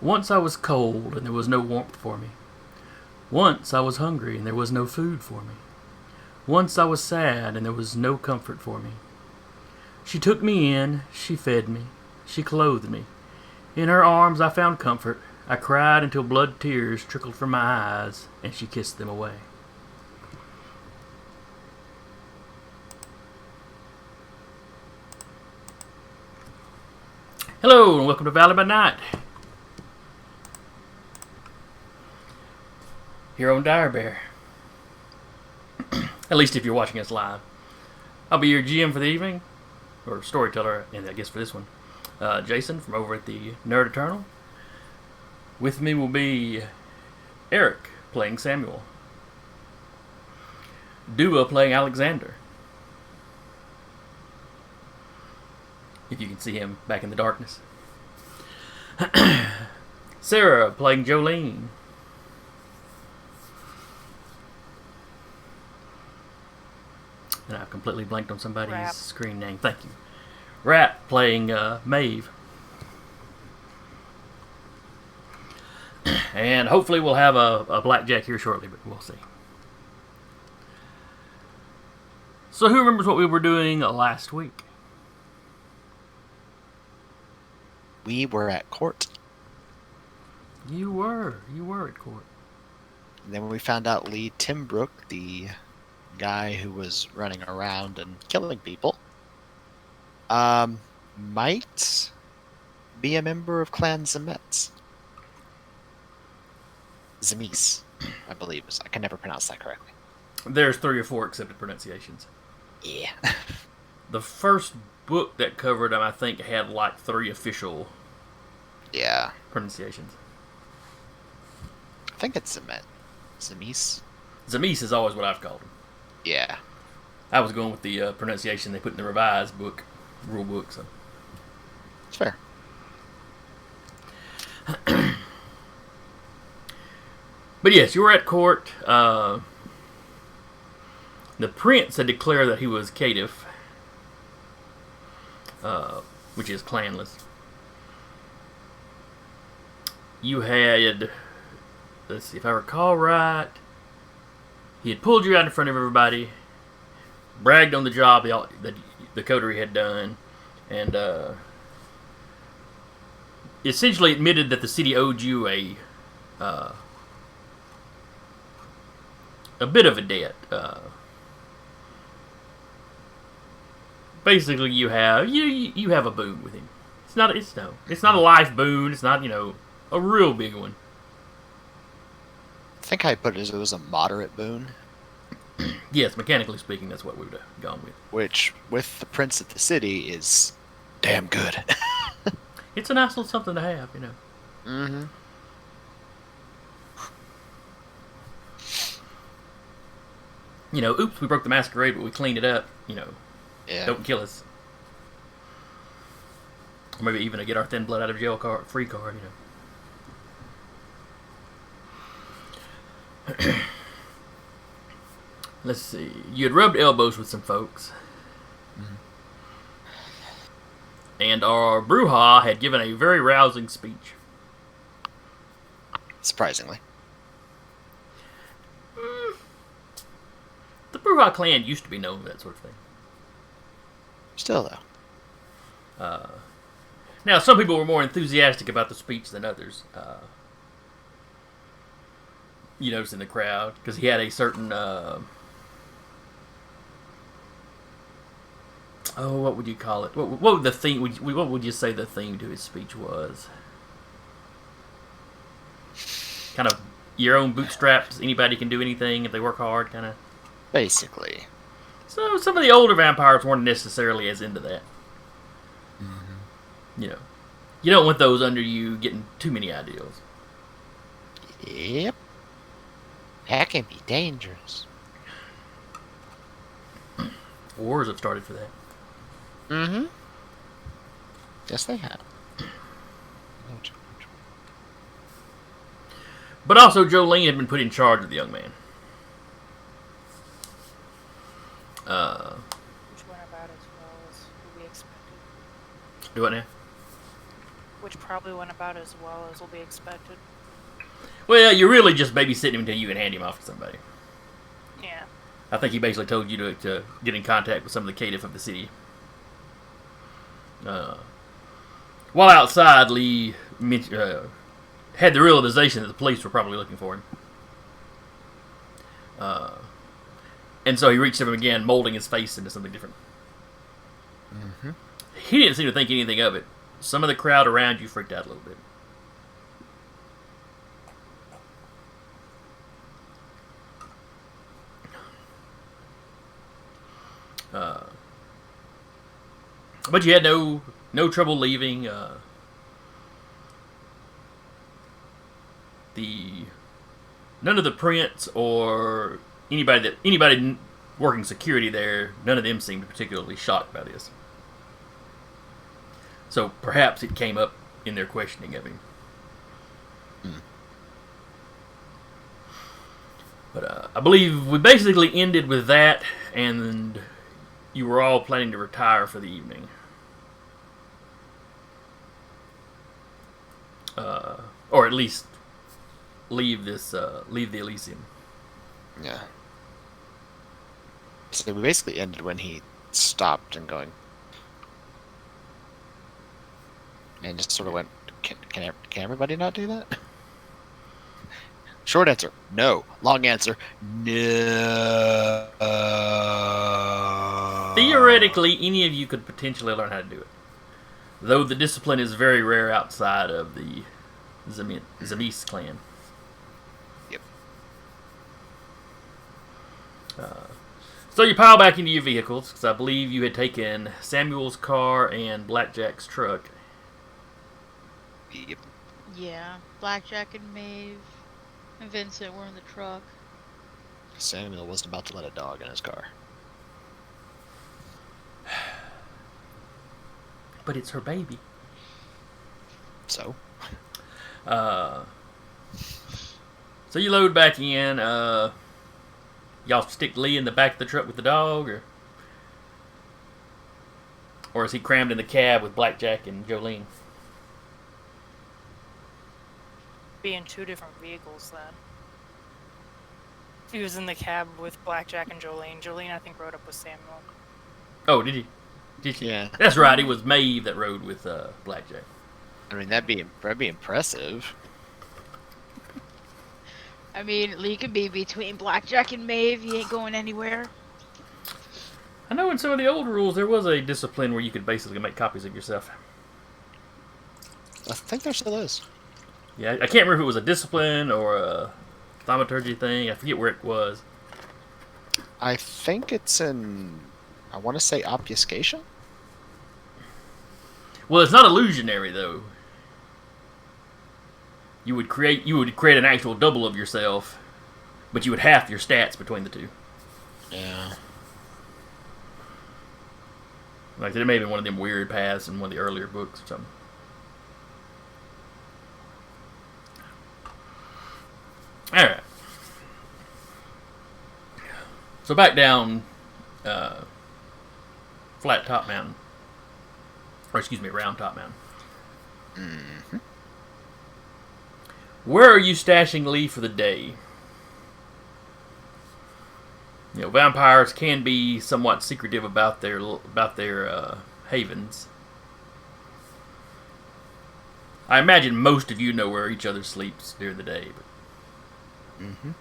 Once I was cold and there was no warmth for me. Once I was hungry and there was no food for me. Once I was sad and there was no comfort for me. She took me in, she fed me, she clothed me. In her arms I found comfort. I cried until blood tears trickled from my eyes, and she kissed them away. Hello, and welcome to Valley by Night. Here on Dire Bear. At least if you're watching us live. I'll be your GM for the evening, or storyteller, and I guess for this one. Jason from over at the Nerd Eternal. With me will be Eric playing Samuel. Dua playing Alexander. If you can see him back in the darkness. Sarah playing Jolene. And I've completely blanked on somebody's screen name. Thank you. Rat playing Maeve. And hopefully we'll have a blackjack here shortly, but we'll see. So who remembers what we were doing last week? We were at court. You were at court. And then we found out Lee Timbrook, the guy who was running around and killing people, might be a member of Clan Zemetz. Zemis, I believe. I can never pronounce that correctly. There's 3 or 4 accepted pronunciations. Yeah. The first book that covered them, I think, had like 3 official pronunciations. I think it's Zemet. Zemis? Zemis is always what I've called him. Yeah. I was going with the pronunciation they put in the revised book, rule book, so. It's fair. But yes, you were at court. The prince had declared that he was caitiff, which is clanless. You had, let's see if I recall right, he had pulled you out in front of everybody, bragged on the job that the coterie had done, and essentially admitted that the city owed you a bit of a debt. Basically, you have a boon with him. It's not a life boon. It's not a real big one. I think I put it as it was a moderate boon. Yes, mechanically speaking, that's what we would have gone with. Which, with the prince of the city, is damn good. It's a nice little something to have, Mm-hmm. Oops, we broke the masquerade, but we cleaned it up. Yeah. Don't kill us. Or maybe even a get our thin blood out of jail free card, Let's see. You had rubbed elbows with some folks. Mm-hmm. And our Bruja had given a very rousing speech. Surprisingly. The Bruja clan used to be known for that sort of thing. Still, though. Now, some people were more enthusiastic about the speech than others. You notice in the crowd, because he had a certain... what would you call it? What would the theme? What would you say the theme to his speech was? Kind of your own bootstraps. Anybody can do anything if they work hard, kind of. Basically. So some of the older vampires weren't necessarily as into that. Mm-hmm. You don't want those under you getting too many ideals. Yep. That can be dangerous. Wars have started for that. Mm-hmm. Yes, they have. But also, Jolene had been put in charge of the young man. Which went about as well as we expected. Do what now? Which probably went about as well as will be expected. Well, you're really just babysitting him until you can hand him off to somebody. Yeah. I think he basically told you to get in contact with some of the caitiff of the city. While outside, Lee had the realization that the police were probably looking for him. And so he reached him again, molding his face into something different. Mm-hmm. He didn't seem to think anything of it. Some of the crowd around you freaked out a little bit. But you had no trouble leaving. None of the prince or anybody working security there, none of them seemed particularly shocked by this. So perhaps it came up in their questioning of him. But I believe we basically ended with that, and you were all planning to retire for the evening. Or at least leave the Elysium. Yeah. So we basically ended when he stopped and going, and just sort of went, can everybody not do that? Short answer, no. Long answer, no. Theoretically, any of you could potentially learn how to do it. Though the discipline is very rare outside of the Zemis clan. Yep. So you pile back into your vehicles, because I believe you had taken Samuel's car and Blackjack's truck. Yep. Yeah, Blackjack and Maeve and Vincent were in the truck. Samuel wasn't about to let a dog in his car. But it's her baby. So? So you load back in. Y'all stick Lee in the back of the truck with the dog, or is he crammed in the cab with Blackjack and Jolene? Be in two different vehicles then. He was in the cab with Blackjack and Jolene. Jolene, I think, rode up with Samuel. Oh, did he? Did she? Yeah. That's right. It was Maeve that rode with Blackjack. I mean, that'd be impressive. I mean, Lee could be between Blackjack and Maeve. He ain't going anywhere. I know in some of the old rules there was a discipline where you could basically make copies of yourself. I think there still is. Yeah, I can't remember if it was a discipline or a thaumaturgy thing. I forget where it was. I think it's in, I want to say obfuscation? Well, it's not illusionary though. You would create an actual double of yourself, but you would half your stats between the two. Yeah. Like there may have been one of them weird paths in one of the earlier books or something. Alright. So back down Flat Top Mountain. Or excuse me, Round Top Mountain. Mm-hmm. Where are you stashing Lee for the day? You know, vampires can be somewhat secretive about their havens. I imagine most of you know where each other sleeps during the day. But... Mm-hmm.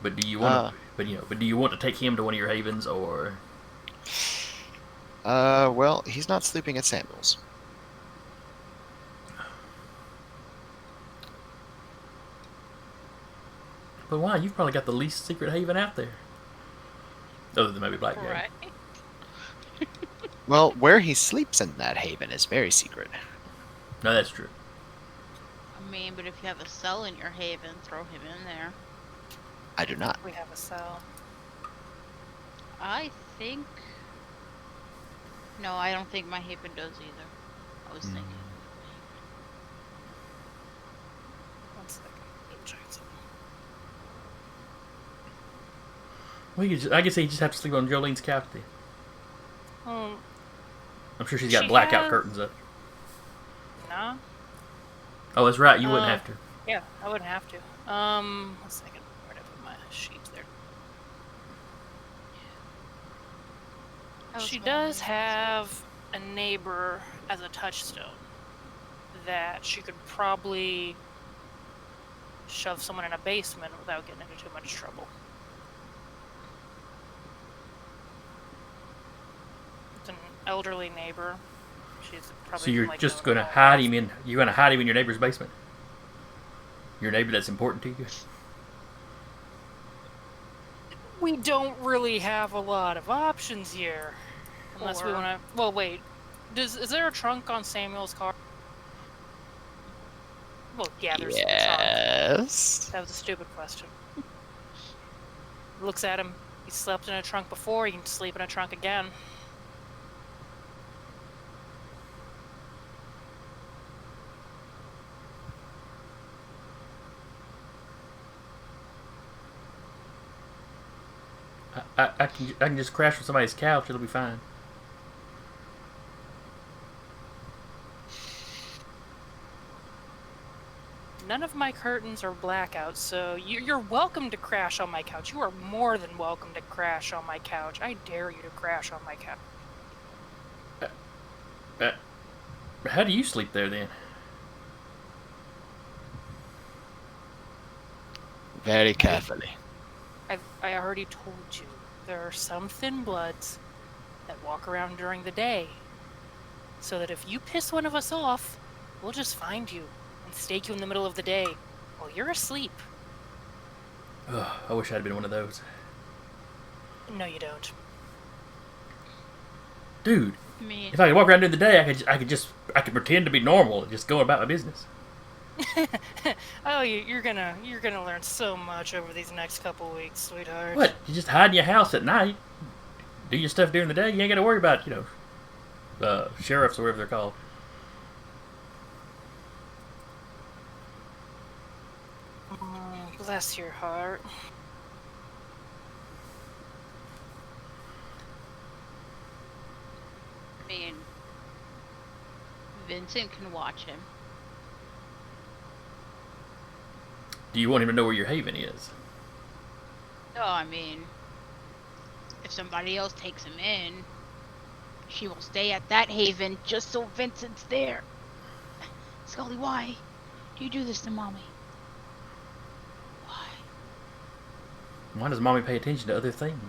But do you want do you want to take him to one of your havens or? Well, he's not sleeping at Samuel's. But why? You've probably got the least secret haven out there. Other than maybe Blackjack. Right. Well, where he sleeps in that haven is very secret. No, that's true. I mean, but if you have a cell in your haven, throw him in there. I do not. We have a cell. I think... No, I don't think my haven does either. I was thinking. One second. I'm trying something. Well, I guess he just have to sleep on Jolene's couch then. Well, I'm sure she's got She blackout has- curtains up. no. Oh, that's right. You wouldn't Uh, have to. Yeah, I wouldn't have to. 1 second. Where'd I put my sheets there? I was She wondering. does have a neighbor as a touchstone that she could probably shove someone in a basement without getting into too much trouble. It's an elderly neighbor. She's probably So you're like just known gonna all hide of him in? You're gonna hide him in your neighbor's basement? Your neighbor that's important to you? We don't really have a lot of options here. Unless we Or- want to. Well, wait. Is there a trunk on Samuel's car? Well, yeah, there's a trunk. Yes. That was a stupid question. Looks at him. He slept in a trunk before. He can sleep in a trunk again. I can just crash on somebody's couch. It'll be fine. None of my curtains are blackouts, so you're welcome to crash on my couch. You are more than welcome to crash on my couch. I dare you to crash on my couch. How do you sleep there then? Very carefully. I already told you. There are some thin bloods that walk around during the day. So that if you piss one of us off, we'll just find you and stake you in the middle of the day while you're asleep. Ugh, I wish I'd been one of those. No, you don't. Dude, I mean, if I could walk around during the day, I could pretend to be normal and just go about my business. Oh, you're gonna learn so much over these next couple weeks, sweetheart. What? You just hide in your house at night, do your stuff during the day. You ain't got to worry about sheriffs or whatever they're called. Bless your heart. I mean, Vincent can watch him. Do you want him to know where your haven is? No, I mean, if somebody else takes him in, she will stay at that haven just so Vincent's there. Scully, why do you do this to Mommy? Why? Why does Mommy pay attention to other things?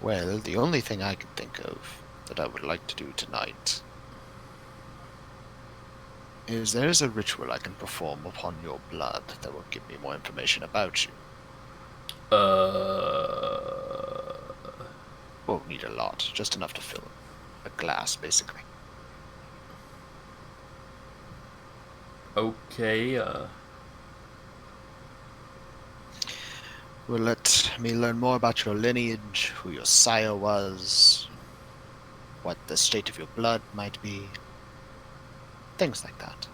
Well, the only thing I can think of that I would like to do tonight is there's a ritual I can perform upon your blood that will give me more information about you. Won't need a lot, just enough to fill a glass, basically. Okay, Will let me learn more about your lineage, who your sire was, what the state of your blood might be, things like that.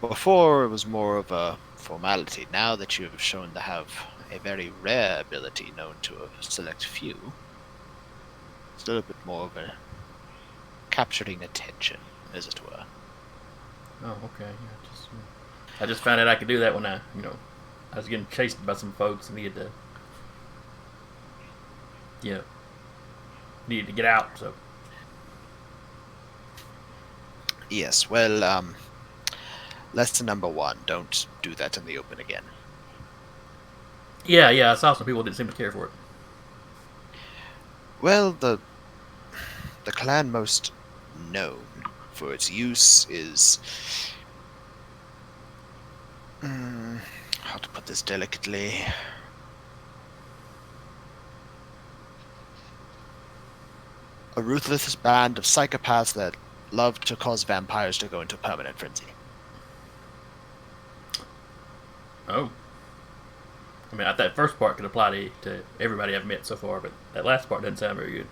Before it was more of a formality. Now that you have shown to have a very rare ability known to a select few, it's a little bit more of a capturing attention, as it were. oh, okay. I just found out I could do that when I was getting chased by some folks and needed to get out. So Yes, well, lesson number 1, don't do that in the open again. yeah, I saw some people didn't seem to care for it. Well, the clan most known for its use is... how to put this delicately? A ruthless band of psychopaths that love to cause vampires to go into permanent frenzy. Oh, I mean, that first part could apply to everybody I've met so far, but that last part doesn't sound very good.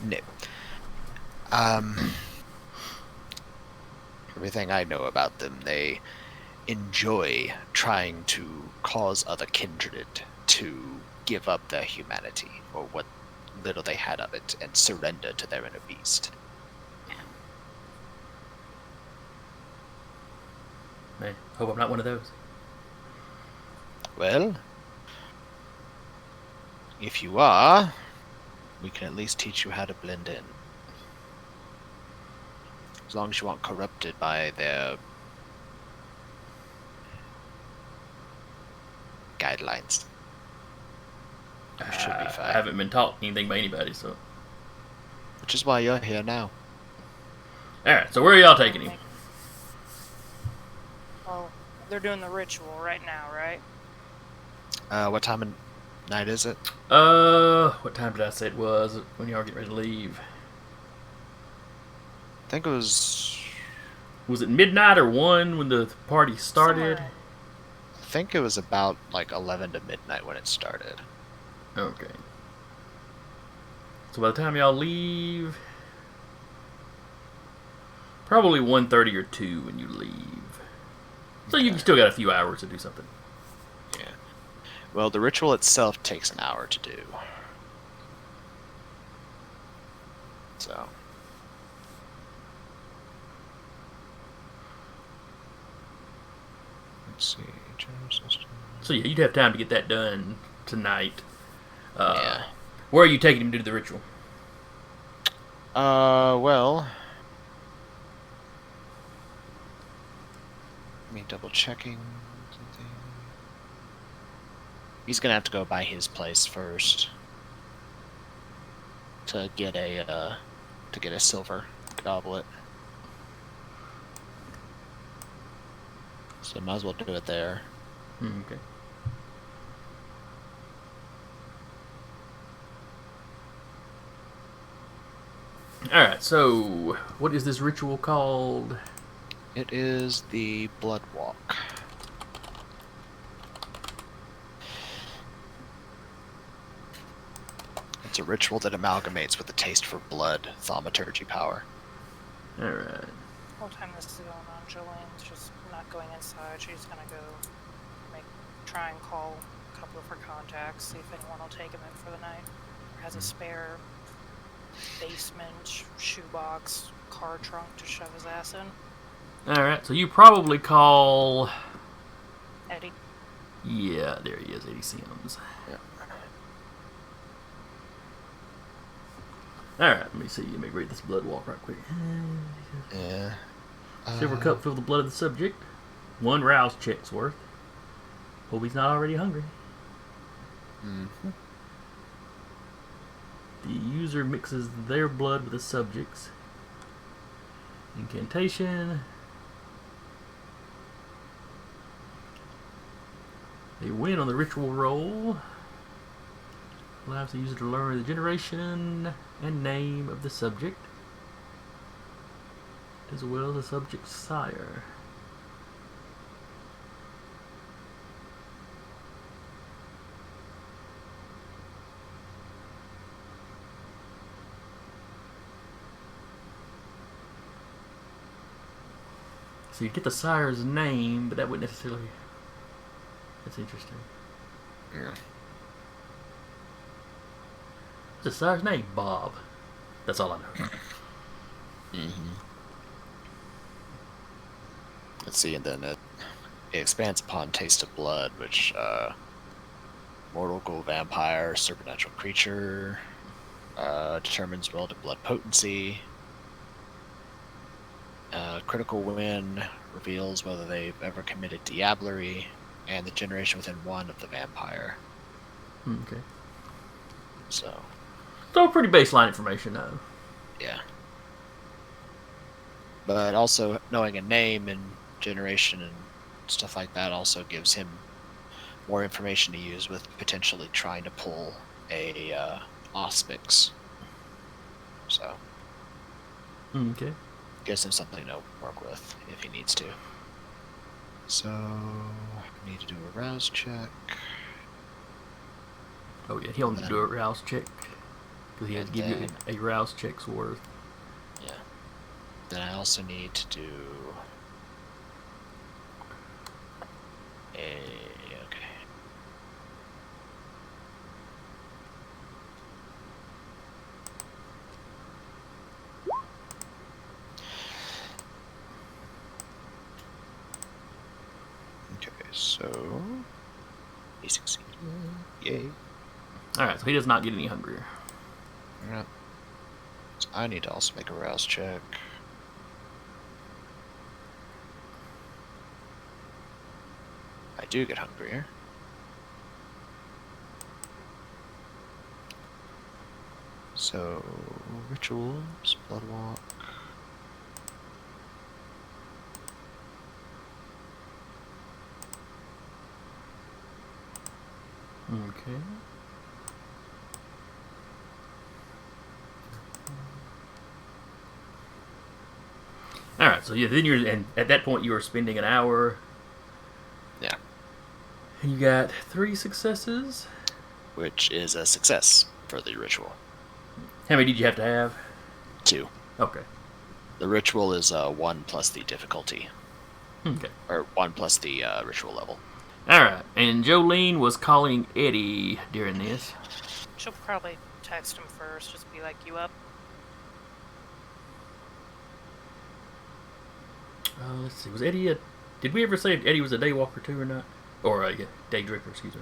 No. Everything I know about them, they enjoy trying to cause other kindred to give up their humanity, or what little they had of it, and surrender to their inner beast. Man, hope I'm not one of those. Well, if you are, we can at least teach you how to blend in. As long as you aren't corrupted by their guidelines. You should be fine. I haven't been taught anything by anybody, so. Which is why you're here now. Alright, so where are y'all taking him? Well, they're doing the ritual right now, right? What time of night is it? What time did I say it was when y'all getting ready to leave? I think it was. Was it midnight or 1 when the party started? Somewhere. I think it was about like 11 to midnight when it started. Okay. So by the time y'all leave, probably 1:30 or 2 when you leave. So you still got a few hours to do something. Yeah. Well, the ritual itself takes an hour to do. So. Let's see. General system. So yeah, you'd have time to get that done tonight. Yeah. Where are you taking him to do the ritual? Well. Me double checking something. He's gonna have to go by his place first to get a silver goblet. So might as well do it there. Okay. Alright, so what is this ritual called? It is the Blood Walk. It's a ritual that amalgamates with the taste for blood, thaumaturgy power. Alright. The whole time this is going on, Jolene's just not going inside. She's gonna go try and call a couple of her contacts, see if anyone will take him in for the night, or has a spare basement shoebox car trunk to shove his ass in. Alright, so you probably call... Eddie. Yeah, there he is, Eddie Sims. Yeah. Alright, let me see. Let me read this blood walk right quick. Yeah. Silver cup filled with the blood of the subject. 1 rouse check's worth. Hope he's not already hungry. Mm-hmm. The user mixes their blood with the subject's. Incantation. They win on the ritual roll. Allows the user to learn the generation and name of the subject, as well as the subject's sire. So you get the sire's name, but that wouldn't necessarily... That's interesting. Yeah. What's the sire's name? Bob. That's all I know. Mm-hmm. Let's see, and then it expands upon Taste of Blood, which, mortal, ghoul, vampire, supernatural creature, determines relative blood potency. Critical win reveals whether they've ever committed diablerie, and the generation within 1 of the vampire. Okay. So, Pretty baseline information, though. yeah. But also, knowing a name and generation and stuff like that also gives him more information to use with potentially trying to pull a auspics. So, Okay. gives him something to work with if he needs to. So, I need to do a rouse check. Oh yeah, he'll need to do a rouse check because he has to give you a rouse check's worth. Yeah. Then I also need to do a. Okay. Okay, so he succeeded. Yay. Alright, so he does not get any hungrier. Alright. So I need to also make a rouse check. I do get hungrier. So, rituals, bloodwalk. Okay. Alright, so yeah, then and at that point you are spending an hour. Yeah. And you got 3 successes. Which is a success for the ritual. How many did you have to have? 2. Okay. The ritual is 1 plus the difficulty. Okay. Or 1 plus the ritual level. Alright, and Jolene was calling Eddie during this. She'll probably text him first, just be like, "You up?" Let's see, was Eddie a... Did we ever say if Eddie was a day walker too or not? Or a day drinker, excuse me.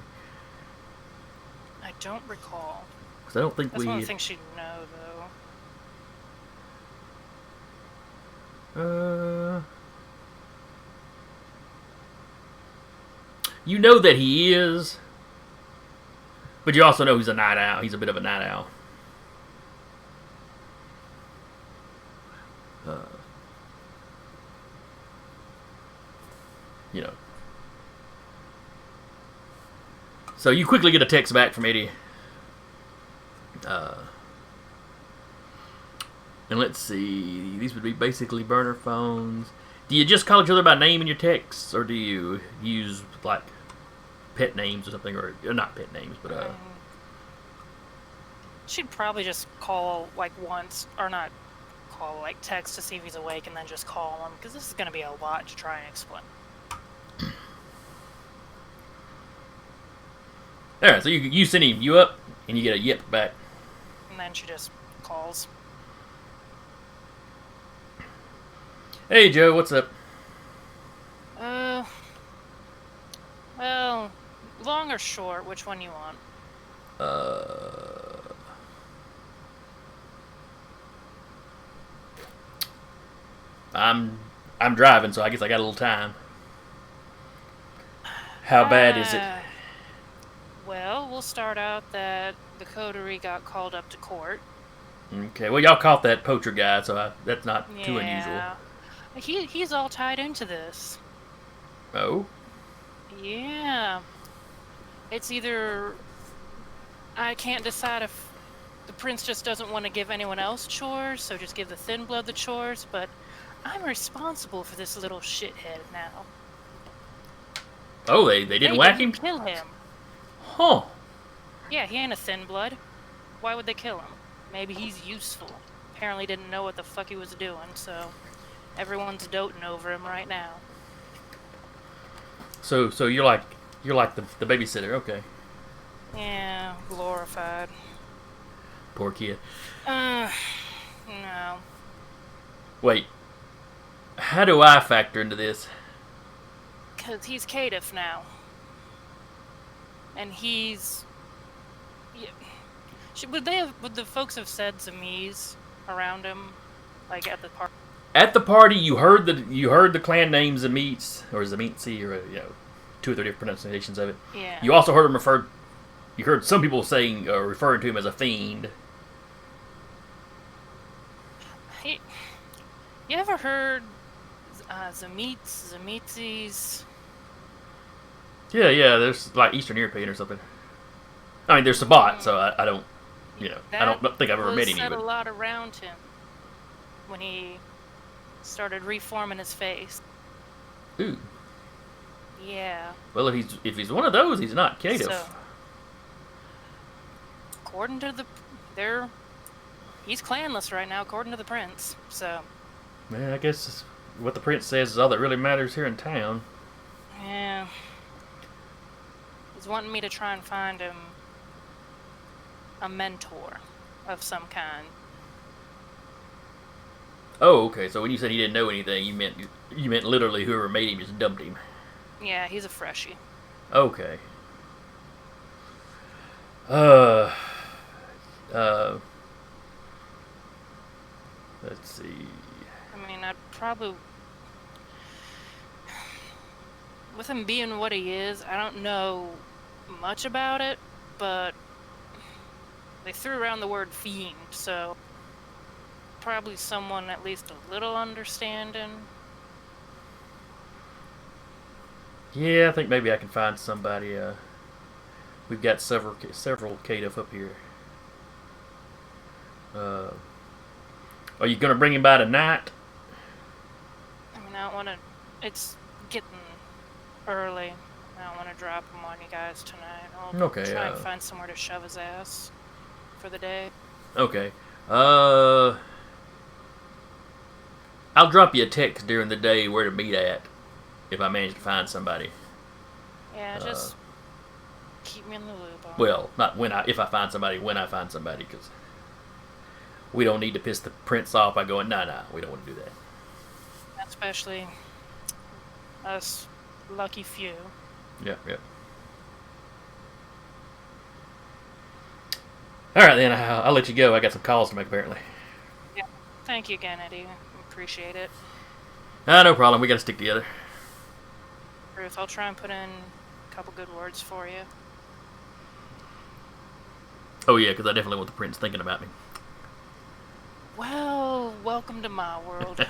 I don't recall. Because I don't think That's we... one of the things she'd know, though. You know that he is, but you also know he's a night owl. He's a bit of a night owl. You know. So you quickly get a text back from Eddie. And let's see. These would be basically burner phones. Do you just call each other by name in your texts, or do you use like pet names or something, or not pet names, but She'd probably just call like once, or not call, like text to see if he's awake, and then just call him, because this is going to be a lot to try and explain. all right. So you send him you up, and you get a yip back. And then she just calls. Hey Joe, what's up? Well, long or short, which one you want? I'm driving, so I guess I got a little time. How bad is it? Well, we'll start out that the coterie got called up to court. Okay, well y'all caught that poacher guy, so that's not too unusual. He's all tied into this. Oh? Yeah. It's either I can't decide if the prince just doesn't want to give anyone else chores, so just give the thin blood the chores, but I'm responsible for this little shithead now. Oh, they didn't whack him? Kill him. Huh. Yeah, he ain't a thin blood. Why would they kill him? Maybe he's useful. Apparently didn't know what the fuck he was doing, so everyone's doting over him right now. So you're like the babysitter, okay. Yeah, glorified. Poor kid. No. Wait. How do I factor into this? Because he's Caitiff now. And he's... Yeah. Would the folks have said Zamiz around him? Like at the party? At the party, you heard the clan name Zamitz, or Zamitzi, or 2 or 3 different pronunciations of it. Yeah. You also heard him referred. You heard some people saying, referring to him as a fiend. You ever heard Zamitzis? Yeah, there's like Eastern European or something. I mean, there's Sabat, so I don't, I don't think I've ever met any said of a it. lot around him when he started reforming his face. Ooh. Yeah. Well, if he's one of those, he's not Cato. So, according to he's clanless right now, according to the prince. So, Man, I guess what the prince says is all that really matters here in town. yeah. He's wanting me to try and find him a mentor of some kind. Oh, okay. So when you said he didn't know anything, you meant literally whoever made him just dumped him. Yeah, he's a freshie. Okay. Uh. Let's see. I mean, I'd probably... With him being what he is, I don't know much about it, but they threw around the word fiend, so probably someone at least a little understanding. Yeah, I think maybe I can find somebody. We've got several Cato up here. Are you gonna bring him by tonight? I mean, I don't want to... It's getting early. I don't want to drop him on you guys tonight. I'll Okay, try and find somewhere to shove his ass for the day. Okay. I'll drop you a text during the day where to meet at if I manage to find somebody. Yeah, just keep me in the loop. Well, not if I find somebody, when I find somebody, because we don't need to piss the prince off by going, nah, we don't want to do that. Especially us lucky few. Yeah. All right, then I'll let you go. I got some calls to make, apparently. Yeah. Thank you again, Eddie. Appreciate it. No problem. We got to stick together. Ruth, I'll try and put in a couple good words for you. Oh, yeah, because I definitely want the prince thinking about me. Well, welcome to my world.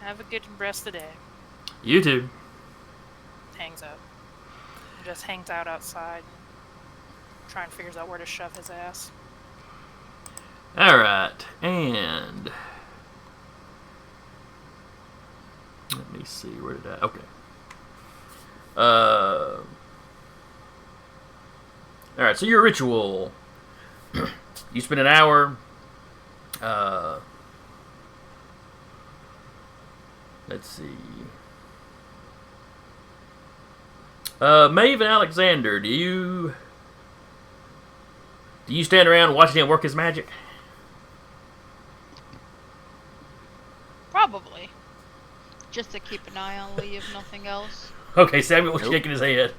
Have a good rest of the day. You too. Hangs up. Just hangs out outside. Trying to figure out where to shove his ass. All right, and let me see. Where did I? Okay. All right. So your ritual. You spend an hour. Let's see. Maeve and Alexander, do you stand around watching him work his magic? Probably. Just to keep an eye on Lee, if nothing else. Okay, Samuel's Nope. shaking his head.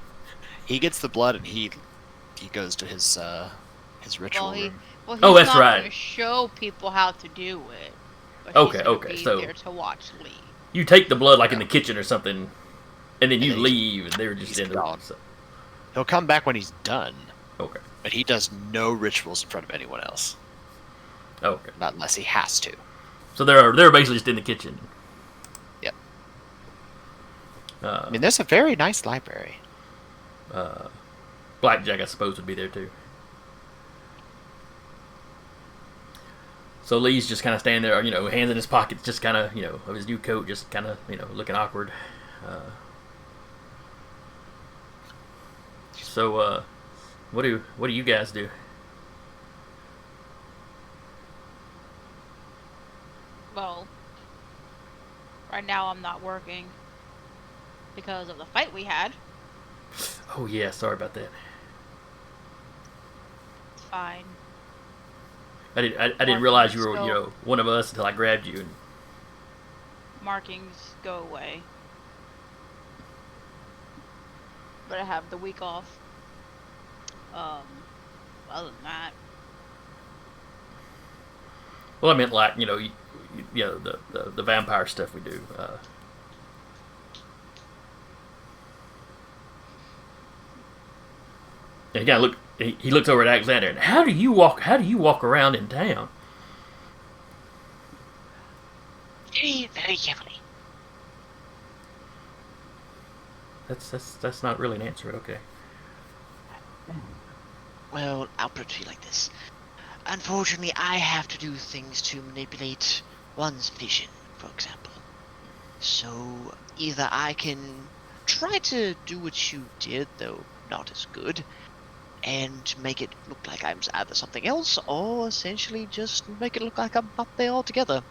He gets the blood and he goes to his ritual room. Well, he's Oh, that's not right. gonna show people how to do it. But Okay, he's gonna okay, be so- there to watch Lee. You take the blood like in the kitchen or something, and then you And leave, and they're just he's in the gone. so, He'll come back when he's done, Okay. but he does no rituals in front of anyone else, Okay. not unless he has to. So they're basically just in the kitchen. Yep. Uh, I mean, there's a very nice library. Blackjack, I suppose, would be there too. So Lee's just kind of standing there, hands in his pockets, just kind of, of his new coat, just kind of, looking awkward. So, what do you guys do? Well, right now I'm not working because of the fight we had. Oh yeah, sorry about that. It's fine. I didn't realize you were, one of us until I grabbed you. And Markings go away. But I have the week off. Other than that, well, I meant like, the vampire stuff we do. And he looks over at Alexander, and how do you walk around in town? Very, very carefully. That's not really an answer. Okay. Well, I'll put it to you like this. Unfortunately, I have to do things to manipulate one's vision, for example. So, either I can try to do what you did, though not as good, and make it look like I'm either something else, or essentially just make it look like I'm not there altogether.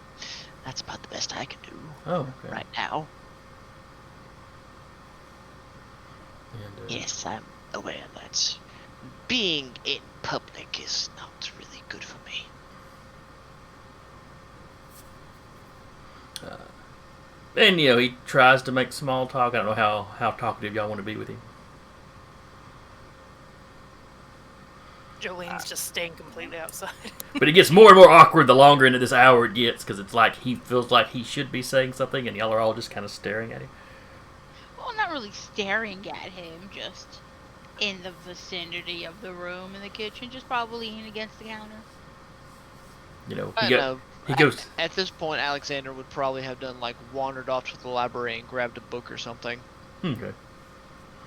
That's about the best I can do Oh, okay. right now. And, Yes, I'm aware that being in public is not really good for me. And, you know, he tries to make small talk. I don't know how talkative y'all want to be with him. Jolene's just staying completely outside. But it gets more and more awkward the longer into this hour it gets, because it's like he feels like he should be saying something, and y'all are all just kind of staring at him. Well, not really staring at him, just in the vicinity of the room in the kitchen, just probably leaning against the counter. You know, I know. he goes, At this point, Alexander would probably have done like wandered off to the library and grabbed a book or something. okay.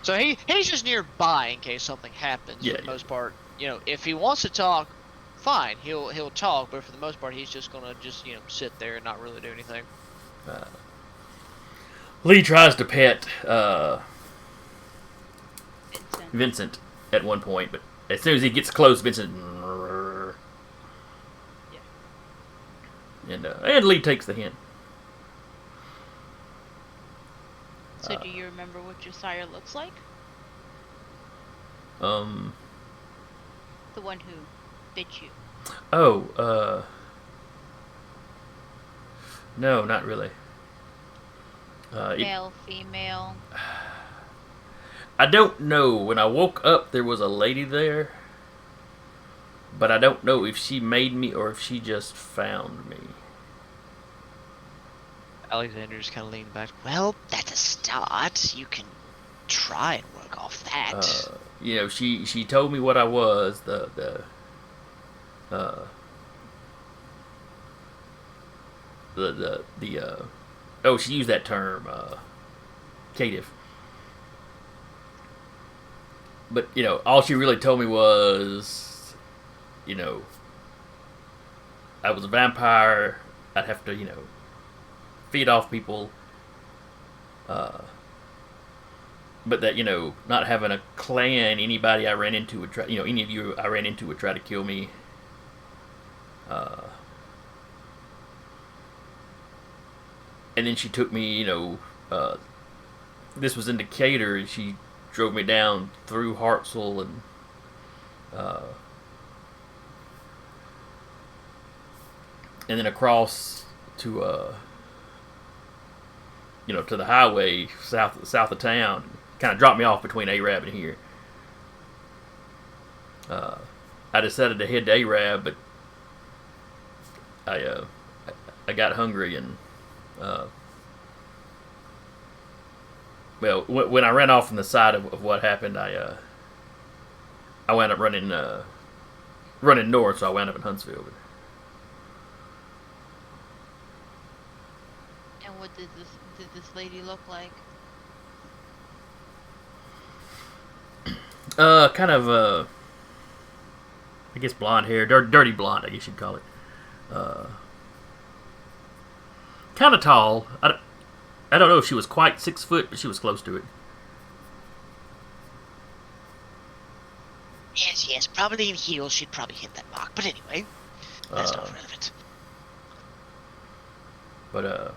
So he's just nearby in case something happens. Yeah, For the yeah. most part, you know, if he wants to talk, fine, he'll talk. But for the most part, he's just gonna sit there and not really do anything. Lee tries to pet Vincent. Vincent at one point, but as soon as he gets close, Vincent... And Lee takes the hint. So do you remember what your sire looks like? Um... The one who bit you. Oh, no, not really. Male, female. I don't know. When I woke up, there was a lady there, but I don't know if she made me or if she just found me. Alexander just kind of leaned back. Well, that's a start. You can try and work off that. You know, she told me what I was. Oh, she used that term, cative. But, you know, all she really told me was, you know, I was a vampire. I'd have to, you know, feed off people. But that, you know, not having a clan, anybody I ran into would try, you know, any of you I ran into would try to kill me. And then she took me, you know, this was in Decatur, and she drove me down through Hartselle and then across to you know, to the highway south of town. Kind of dropped me off between Arab and here. I decided to head to Arab, but I got hungry and well, when I ran off from the side of what happened, I wound up running north, so I wound up in Huntsville. And what did this lady look like? Kind of I guess blonde hair, dirty blonde, I guess you'd call it. Kind of tall. I don't know if she was quite 6 foot, but she was close to it. Yes, probably in heels she'd probably hit that mark. But anyway, that's not relevant. But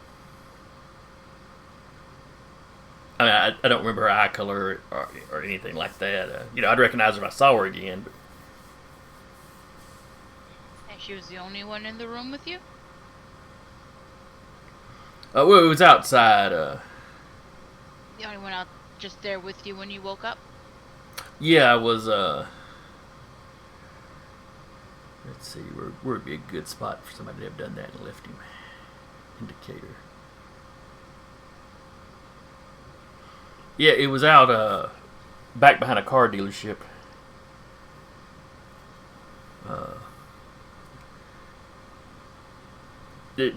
I mean, I don't remember her eye color or anything like that. You know, I'd recognize her if I saw her again. But And she was the only one in the room with you? well, it was outside. The only one out just there with you when you woke up? Yeah, I was. Let's see, where would be a good spot for somebody to have done that and left him? Indicator. Yeah, it was out back behind a car dealership. You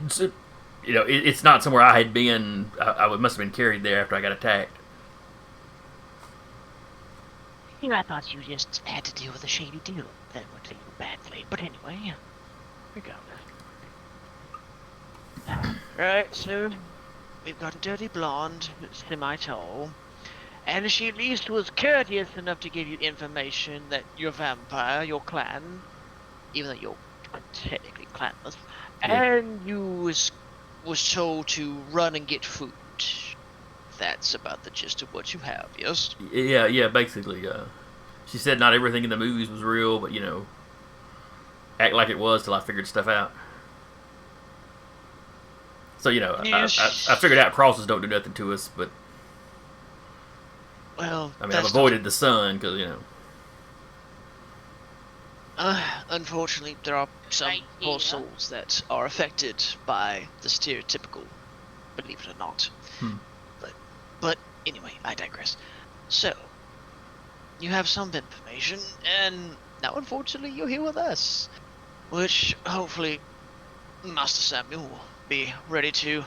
know, it's not somewhere I had been. I must have been carried there after I got attacked. You know, I thought you just had to deal with a shady deal that would leave you badly. But anyway, here we go. Right, so we've got a dirty blonde, semi-tall. And she at least was courteous enough to give you information that you're vampire, your clan, even though you're technically clanless, Yeah. and you was told to run and get food. That's about the gist of what you have, yes? Yeah, basically. She said not everything in the movies was real, but, act like it was till I figured stuff out. So, Yes. I figured out crosses don't do nothing to us, but, Well, I've that's avoided the sun, because, unfortunately, there are some Right, poor yeah. souls that are affected by the stereotypical, believe it or not. Hmm. But anyway, I digress. So, you have some information, and now unfortunately you're here with us, which hopefully Master Samuel will be ready to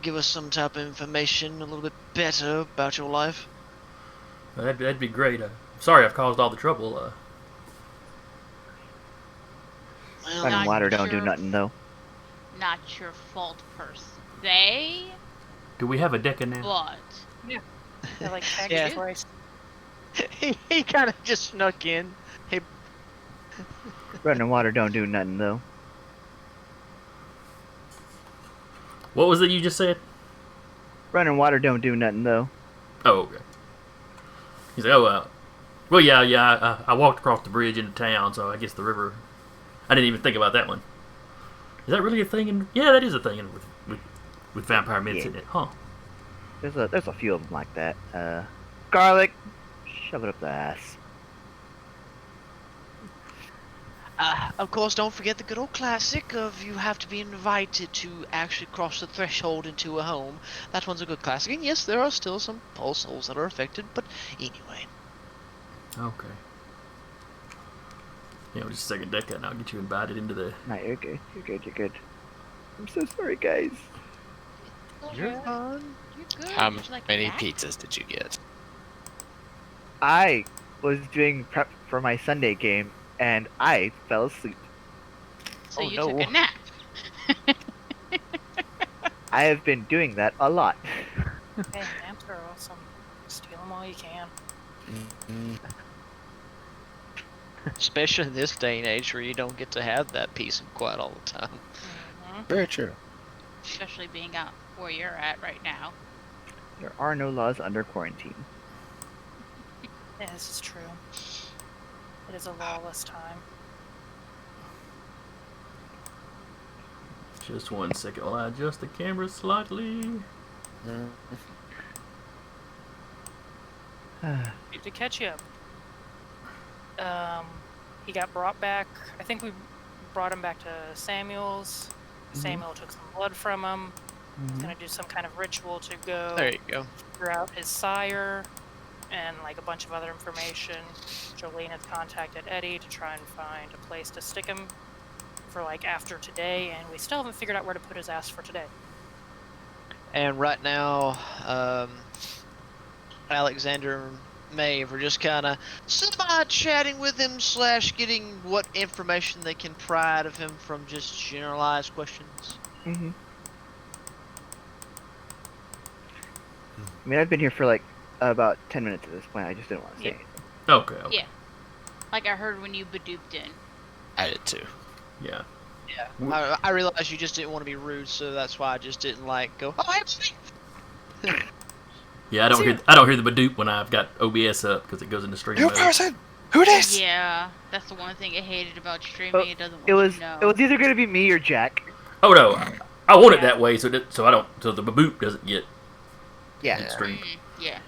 give us some type of information a little bit better about your life. that'd be great. Sorry I've caused all the trouble. Well, Running Not water don't do sure. nothing though. Not your fault per se, Do we have a Deca now? but They're like tagged Yeah. twice. he kind of just snuck in. Hey, Running water don't do nothing though. What was it you just said? Running water don't do nothing though. Oh, okay. He's like, well, yeah. I walked across the bridge into town, so I guess the river. I didn't even think about that one. Is that really a thing? Yeah, that is a thing with vampire myths, Yeah. isn't it? Huh? There's a few of them like that. Garlic, shove it up the ass. Of course, don't forget the good old classic of you have to be invited to actually cross the threshold into a home. That one's a good classic. And yes, there are still some poor souls that are affected, but anyway. Okay. Just a second, Deca, and I'll get you invited into the. No, you're good. You're good. You're good. I'm so sorry, guys. You're fine. you're good. How Would you like many that? pizzas did you get? I was doing prep for my Sunday game, and I fell asleep. So Oh, you no. took a nap. I have been doing that a lot. Hey, naps are awesome. Steal them while you can. Especially in this day and age where you don't get to have that peace and quiet all the time. Hmm. Very true. Especially being out where you're at right now. There are no laws under quarantine. Yeah, this is true. It is a lawless time. Just 1 second while I adjust the camera slightly. To catch you up, he got brought back. I think we brought him back to Samuel's. Samuel took some blood from him. He's gonna do some kind of ritual to go There you go. figure out his sire and like a bunch of other information. Jolene has contacted Eddie to try and find a place to stick him for like after today, and we still haven't figured out where to put his ass for today. And right now, Alexander and Maeve are just kind of semi-chatting with him / getting what information they can pry out of him from just generalized questions. Mm-hmm. I mean, I've been here for like about 10 minutes at this point. I just didn't want to say Yeah. anything. Okay. Yeah. Like I heard when you badooped in. I did too. Yeah. Yeah, I realized you just didn't want to be rude, so that's why I just didn't go. Oh, hey, Yeah, I don't hear the badoop when I've got OBS up because it goes into stream New mode. person. Who dis? Yeah, that's the one thing I hated about streaming. Well, It doesn't It let was you know. it was either gonna be me or Jack. Oh no, I want it Yeah. that way so the baboop doesn't get Yeah. in stream. Yeah.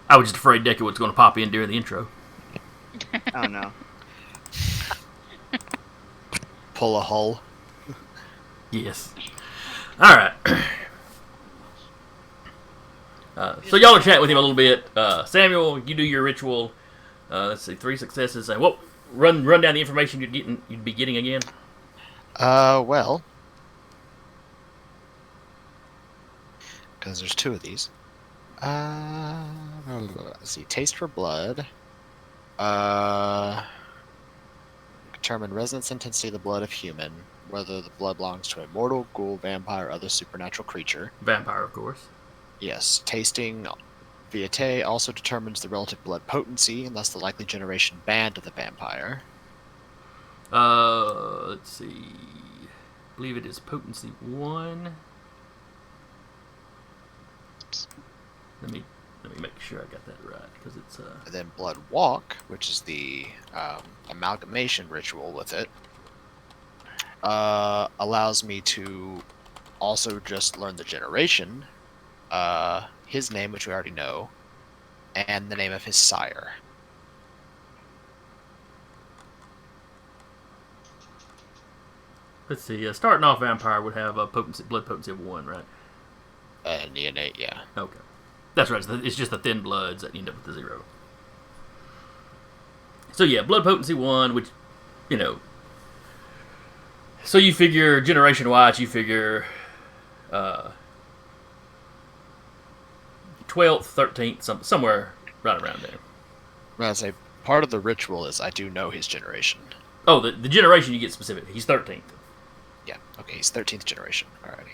I was just afraid Deca was going to pop in during the intro. Oh no. Pull a hull. Yes. All right. So y'all are chatting with him a little bit. Samuel, you do your ritual. Let's see, 3 successes. And what? Run down the information you'd be getting again. Well, because there's 2 of these. Let's see. Taste for blood. Determine resonance intensity of the blood of human. Whether the blood belongs to a mortal, ghoul, vampire, or other supernatural creature. Vampire, of course. Yes. Tasting Vitae also determines the relative blood potency and thus the likely generation band of the vampire. Let's see. I believe it is potency 1. Let me make sure I got that right because it's And then Blood Walk, which is the amalgamation ritual with it, allows me to also just learn the generation, his name, which we already know, and the name of his sire. let's see. Starting off vampire would have a blood potency of 1, right? Neonate, yeah. Okay, that's right. It's just the thin bloods that end up with the 0. So yeah, blood potency 1, which so you figure generation wise, you figure 12th, 13th, somewhere right around there. I was say part of the ritual is I do know his generation. Oh, the generation you get specific. He's 13th. Yeah, okay, he's 13th generation. Alrighty.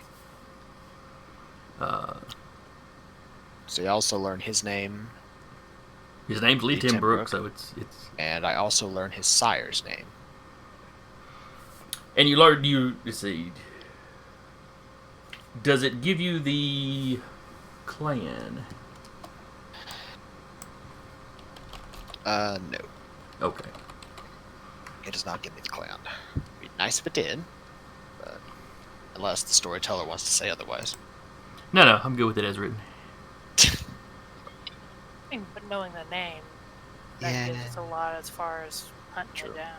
So you also learn his name, His name's Lee Lee Timbrook, Timbrook. so it's and I also learn his sire's name. and let's see. Does it give you the clan? No, Okay. it does not give me the clan. It'd be nice if it did, but unless the storyteller wants to say otherwise. No, I'm good with it as written. But knowing the name, that gives us a lot as far as hunting True. it down.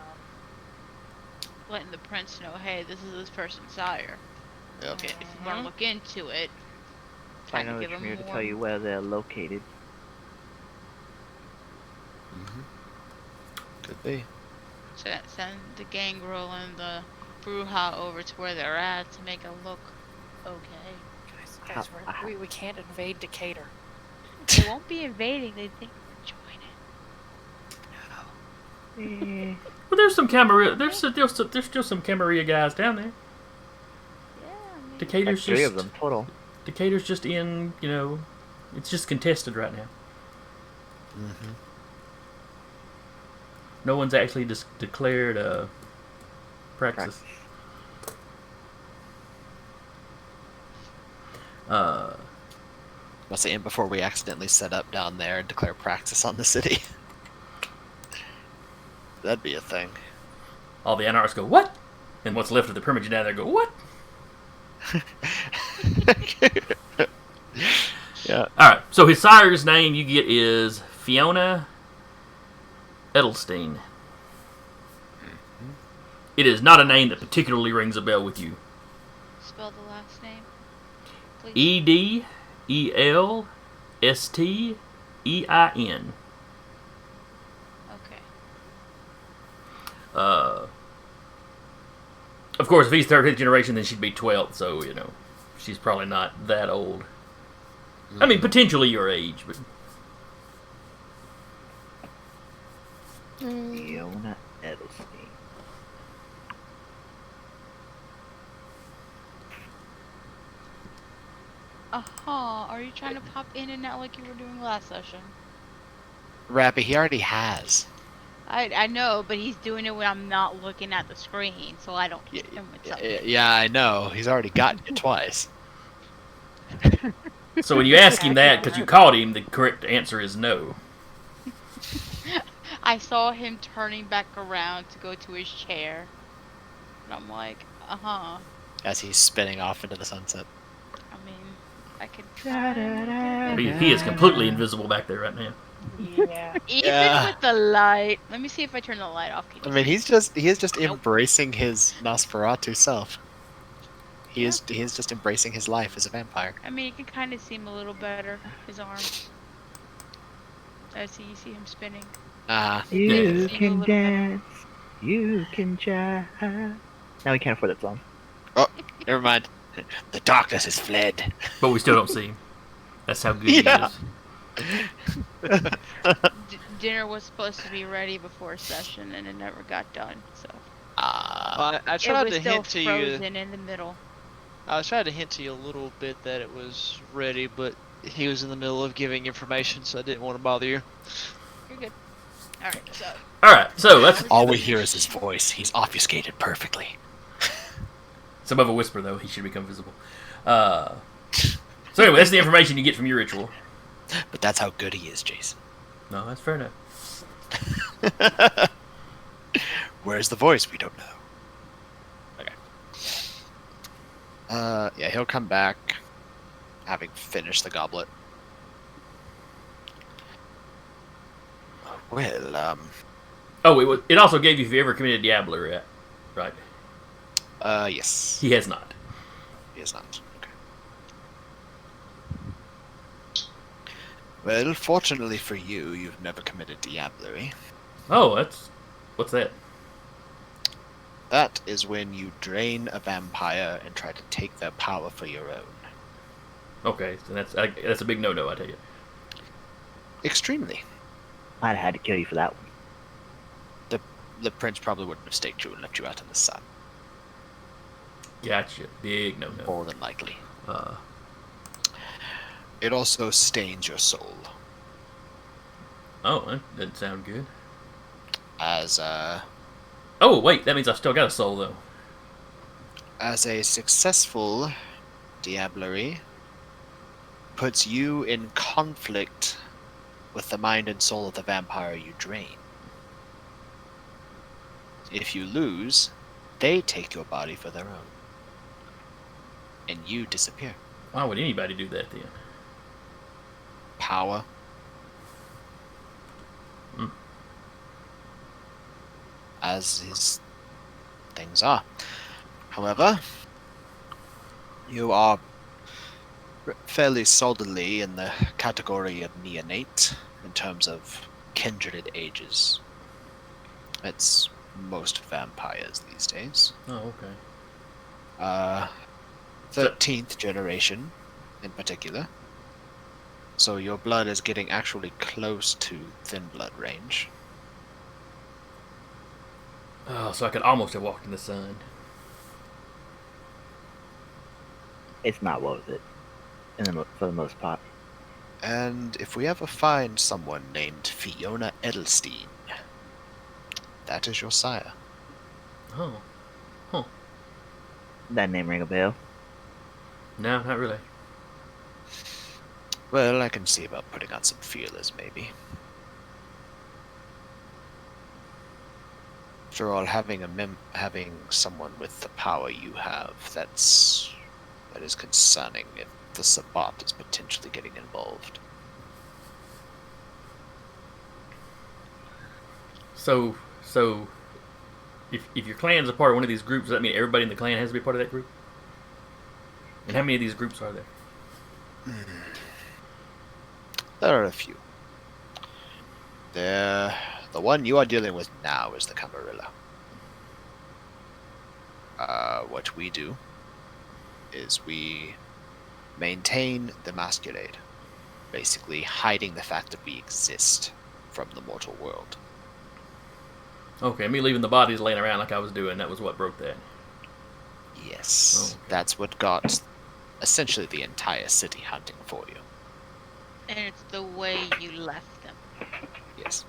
Letting the prince know, hey, this is this person's sire. Yep. If you want to look into it, Find kind of out give from him here to more. tell you where they're located. Could be. Send the gangrel and the Bruja over to where they're at to make it look okay. Guys, we can't invade Decatur. They won't be invading. They think we're joining. Well, there's some Camarilla. There's still some Camarilla guys down there. Yeah, I mean, Like Decatur's 3 just of them total. Decatur's just in. It's just contested right now. Mm-hmm. No one's actually declared Praxis. Must say, before we accidentally set up down there and declare praxis on the city. That'd be a thing. All the anarchs go, what? And what's left of the Primogen down there go, what? Yeah. Alright, so his sire's name you get is Fiona Edelstein. It is not a name that particularly rings a bell with you. spell the last name, please. Edelstein. Okay. Of course, if he's 13th generation, then she'd be 12th, so, she's probably not that old. I mean, potentially your age, but... Fiona Edelstein. Are you trying to pop in and out like you were doing last session? Rappy, he already has. I know, but he's doing it when I'm not looking at the screen, so I don't hit him with something. Yeah, I know. He's already gotten it twice. So when you ask him that, because you called him, the correct answer is no. I saw him turning back around to go to his chair. And I'm like, As he's spinning off into the sunset. I mean, I could He is completely invisible back there right now. Yeah. Even Yeah. with the light. Let me see if I turn the light off. Can I you mean, see? he is just Nope. embracing his Nosferatu self. He is just embracing his life as a vampire. I mean, you can kind of see him a little better. His arm. I see. You see him spinning. You Yeah. See him a can little better. dance. You can jive. Now we can't afford that song. Never mind. The darkness has fled. But we still don't see him. That's how good he Yeah. is. Dinner was supposed to be ready before session, and it never got done. So I it tried was to still hint to you. frozen in the middle. I was trying to hint to you a little bit that it was ready, but he was in the middle of giving information, so I didn't want to bother you. You're good. All right. So All right, so that's All we hear is his voice. He's obfuscated perfectly. it's above a whisper, though. He should become visible. So anyway, that's the information you get from your ritual. But that's how good he is, Jason. No, that's fair enough. Where's the voice? We don't know. Okay. Yeah, he'll come back, having finished the goblet. Well, Oh, it also gave you if you ever committed diablerie, right? yes. He has not. He is not. Okay. Well, fortunately for you, you've never committed diablerie. Oh, what's that? That is when you drain a vampire and try to take their power for your own. Okay, so that's a big no-no, I tell you. Extremely. I'd have had to kill you for that one. The prince probably wouldn't have staked you and left you out in the sun. Gotcha, big no-no. More than likely. Uh, It also stains your soul. oh, that doesn't sound good. As Oh, wait, that means I've still got a soul, though. as a successful diablerie puts you in conflict with the mind and soul of the vampire you drain. If you lose, they take your body for their own. And you disappear. Why would anybody do that, then? Power. Hmm. As his things are. However, you are fairly solidly in the category of neonate in terms of kindred ages. It's most vampires these days. Oh, okay. 13th generation in particular. So your blood is getting actually close to thin blood range. Oh, so I could almost have walked in the sun. It's not worth it, for the most part. And if we ever find someone named Fiona Edelstein, that is your sire. Oh. That name ring a bell? No, not really. Well, I can see about putting on some feelers, maybe. After all, having having someone with the power you have, that is concerning if the Sabbat is potentially getting involved. So if your clan's a part of one of these groups, does that mean everybody in the clan has to be part of that group? And how many of these groups are there? There are a few. The one you are dealing with now is the Camarilla. What we do is we maintain the Masquerade, basically hiding the fact that we exist from the mortal world. Okay, me leaving the bodies laying around like I was doing, that was what broke that. Yes, Oh, okay. that's what got essentially the entire city hunting for you. and it's the way you left them. Yes.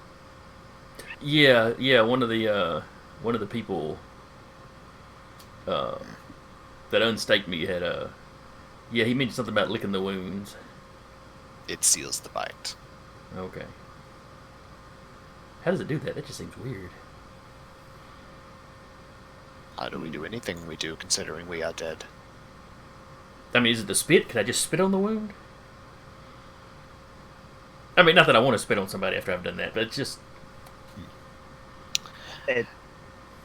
Yeah, one of the people that unstaked me had yeah, he mentioned something about licking the wounds. It seals the bite. Okay. How does it do that? That just seems weird. How do we do anything we do considering we are dead? I mean, is it the spit? Can I just spit on the wound? I mean, not that I want to spit on somebody after I've done that, but it's just...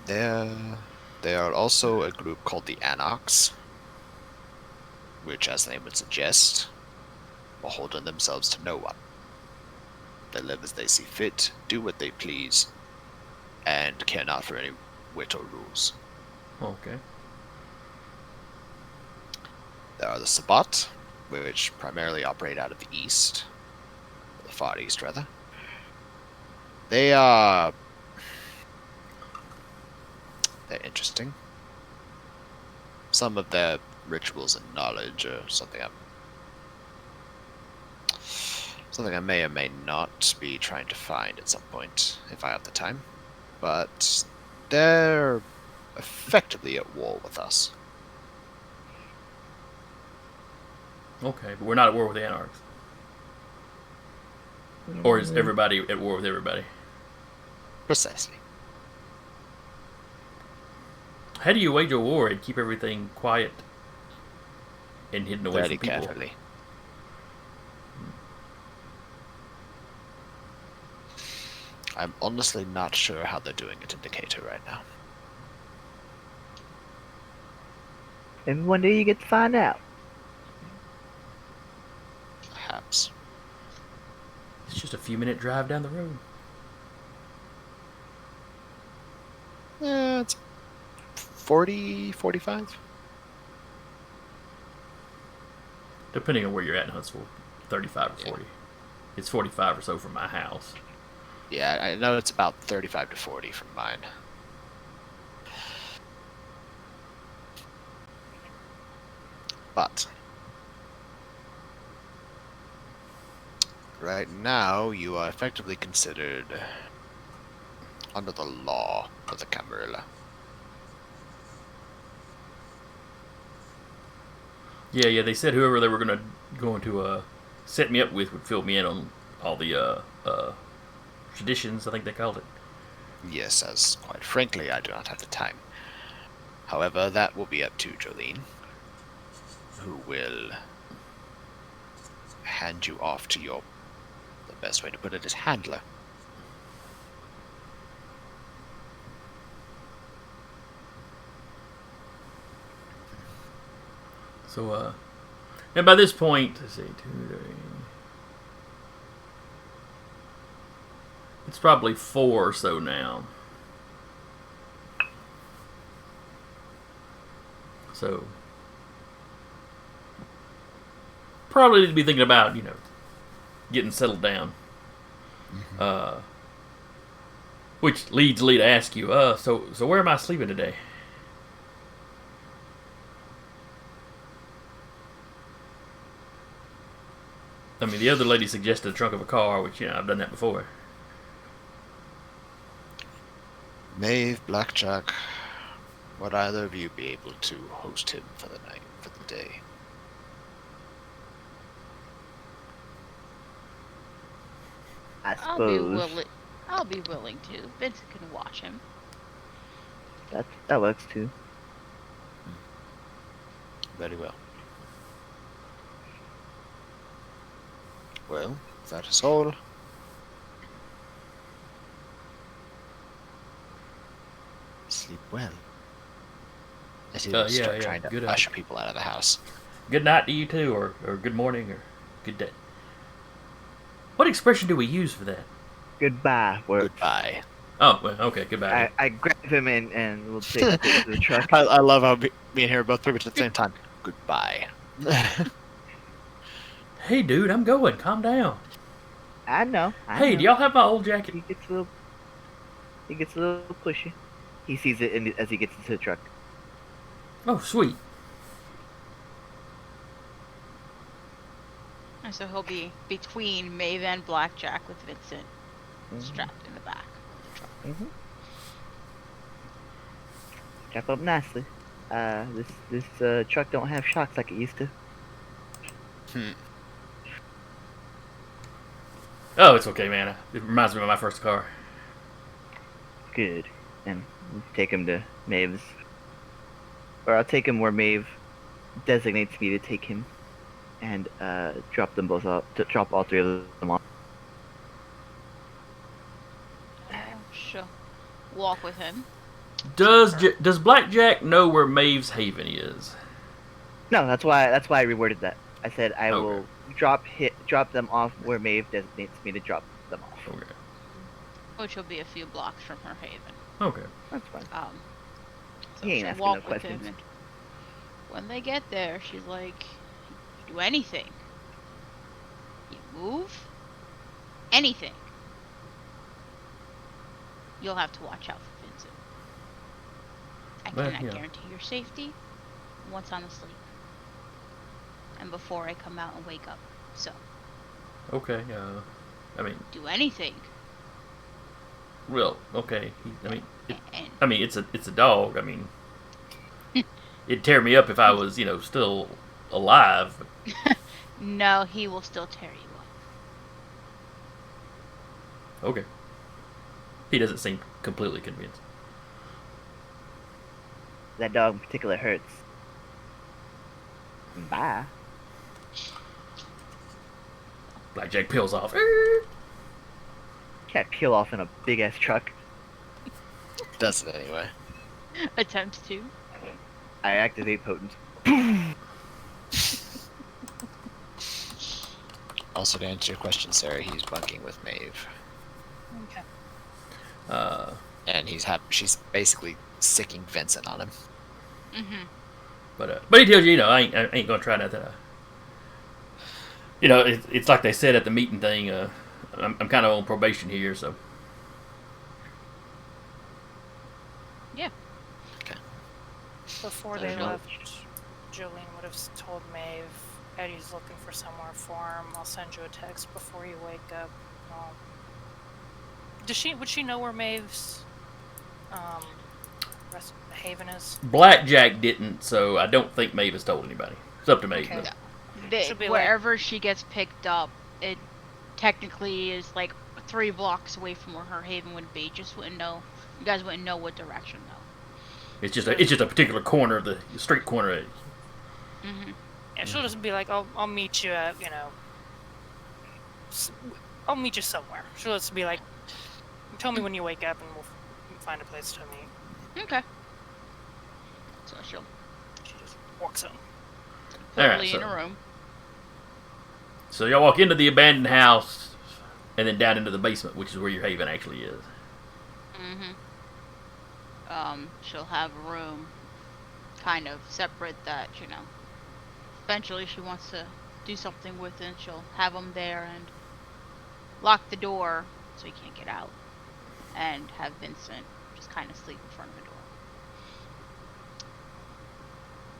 They are also a group called the Anox, which, as the name would suggest, beholden themselves to no one. They live as they see fit, do what they please, and care not for any wit or rules. Okay. There are the Sabbat, which primarily operate out of the east, the far east rather. They are... they're interesting. Some of their rituals and knowledge, or something I may or may not be trying to find at some point if I have the time. But they're effectively at war with us. Okay, but we're not at war with the Anarchs. Or is everybody at war with everybody? Precisely. How do you wage a war and keep everything quiet and hidden away Very from people? carefully. I'm honestly not sure how they're doing it in Decatur right now. And one day you get to find out. Perhaps. It's just a few minute drive down the road. It's 40, 45. Depending on where you're at in Huntsville, 35 or 40. It's 45 or so from my house. Yeah, I know it's about 35 to 40 from mine. But right now, you are effectively considered under the law of the Camarilla. Yeah, they said whoever they were going to set me up with would fill me in on all the traditions, I think they called it. Yes, as quite frankly, I do not have the time. However, that will be up to Jolene, who will hand you off to your, the best way to put it is handler. So, and by this point, let's see, 2 days. It's probably 4 or so now. So, probably need to be thinking about, getting settled down. Which leads Lee to ask you, so where am I sleeping today? I mean, the other lady suggested the trunk of a car, which, I've done that before. Maeve, Blackjack, would either of you be able to host him for the night, for the day? I I'll be suppose willing. I'll be willing to. Vincent can watch him. that works too. Very well. Well, if that is all. Sleep well. As he will start trying to good usher people out of the house. Good night to you too, or good morning, or good day. What expression do we use for that? Goodbye. Works. Goodbye. Oh, well, okay, goodbye. I grab him and we'll take him to the truck. I love how me and here are both pretty much at the same time. Goodbye. Hey, dude, I'm going. Calm down. I know. Hey, do y'all have my old jacket? He gets a little pushy. He sees it as he gets into the truck. Oh, sweet. And so he'll be between Maeve and Blackjack with Vincent strapped in the back of the truck. Mm-hmm. Strap up nicely. This truck don't have shocks like it used to. Oh, it's okay, man. It reminds me of my first car. Good. And we'll take him to Maeve's. Or I'll take him where Maeve designates me to take him. And drop them both off. Drop all 3 of them off. She'll walk with him. Does Blackjack know where Maeve's Haven is? No, that's why I reworded that. I said I Okay. will drop them off where Maeve designates me to drop them off. Okay. Which will be a few blocks from her haven. Okay. That's fine. So He ain't she'll asking walk no with him, questions. and when they get there, she's like, "You do anything. You move. Anything. You'll have to watch out for Vincent. I Well, cannot yeah. guarantee your safety once I'm asleep." and before I come out and wake up. So, Okay. I mean, do anything. well, okay. And I mean, it's a dog. I mean, it'd tear me up if I was, still alive. no, he will still tear you up. Okay. He doesn't seem completely convinced. That dog in particular hurts. Bye. Blackjack peels off. Can't peel off in a big ass truck. Does it anyway. Attempts to. I activate potent. Also, to answer your question, Sarah, he's bunking with Maeve, Okay. and she's basically sicking Vincent on him. Mm-hmm. But he tells you, I ain't gonna try nothing. It's like they said at the meeting thing. I'm kind of on probation here, so. Yeah. Okay. Before So they you'll- left, Jolene would have told Maeve, Eddie's looking for somewhere for him. I'll send you a text before you wake up. Would she know where Maeve's haven is? Blackjack didn't, so I don't think Maeve has told anybody. It's up to Maeve. Okay. though. Should be like- Wherever she gets picked up, it technically is like 3 blocks away from where her haven would be. Just wouldn't know. You guys wouldn't know what direction though. It's just a particular corner of the street corner. Mm-hmm. Yeah, she'll just be like, I'll meet you at, I'll meet you somewhere. She'll just be like, tell me when you wake up and we'll find a place to meet. Okay. So she'll She just walks in. Alright, totally in so- a room. So y'all walk into the abandoned house, and then down into the basement, which is where your haven actually is. Mm-hmm. She'll have a room kind of separate that, eventually she wants to do something with, and she'll have them there and lock the door so he can't get out, and have Vincent just kind of sleep in front of the door.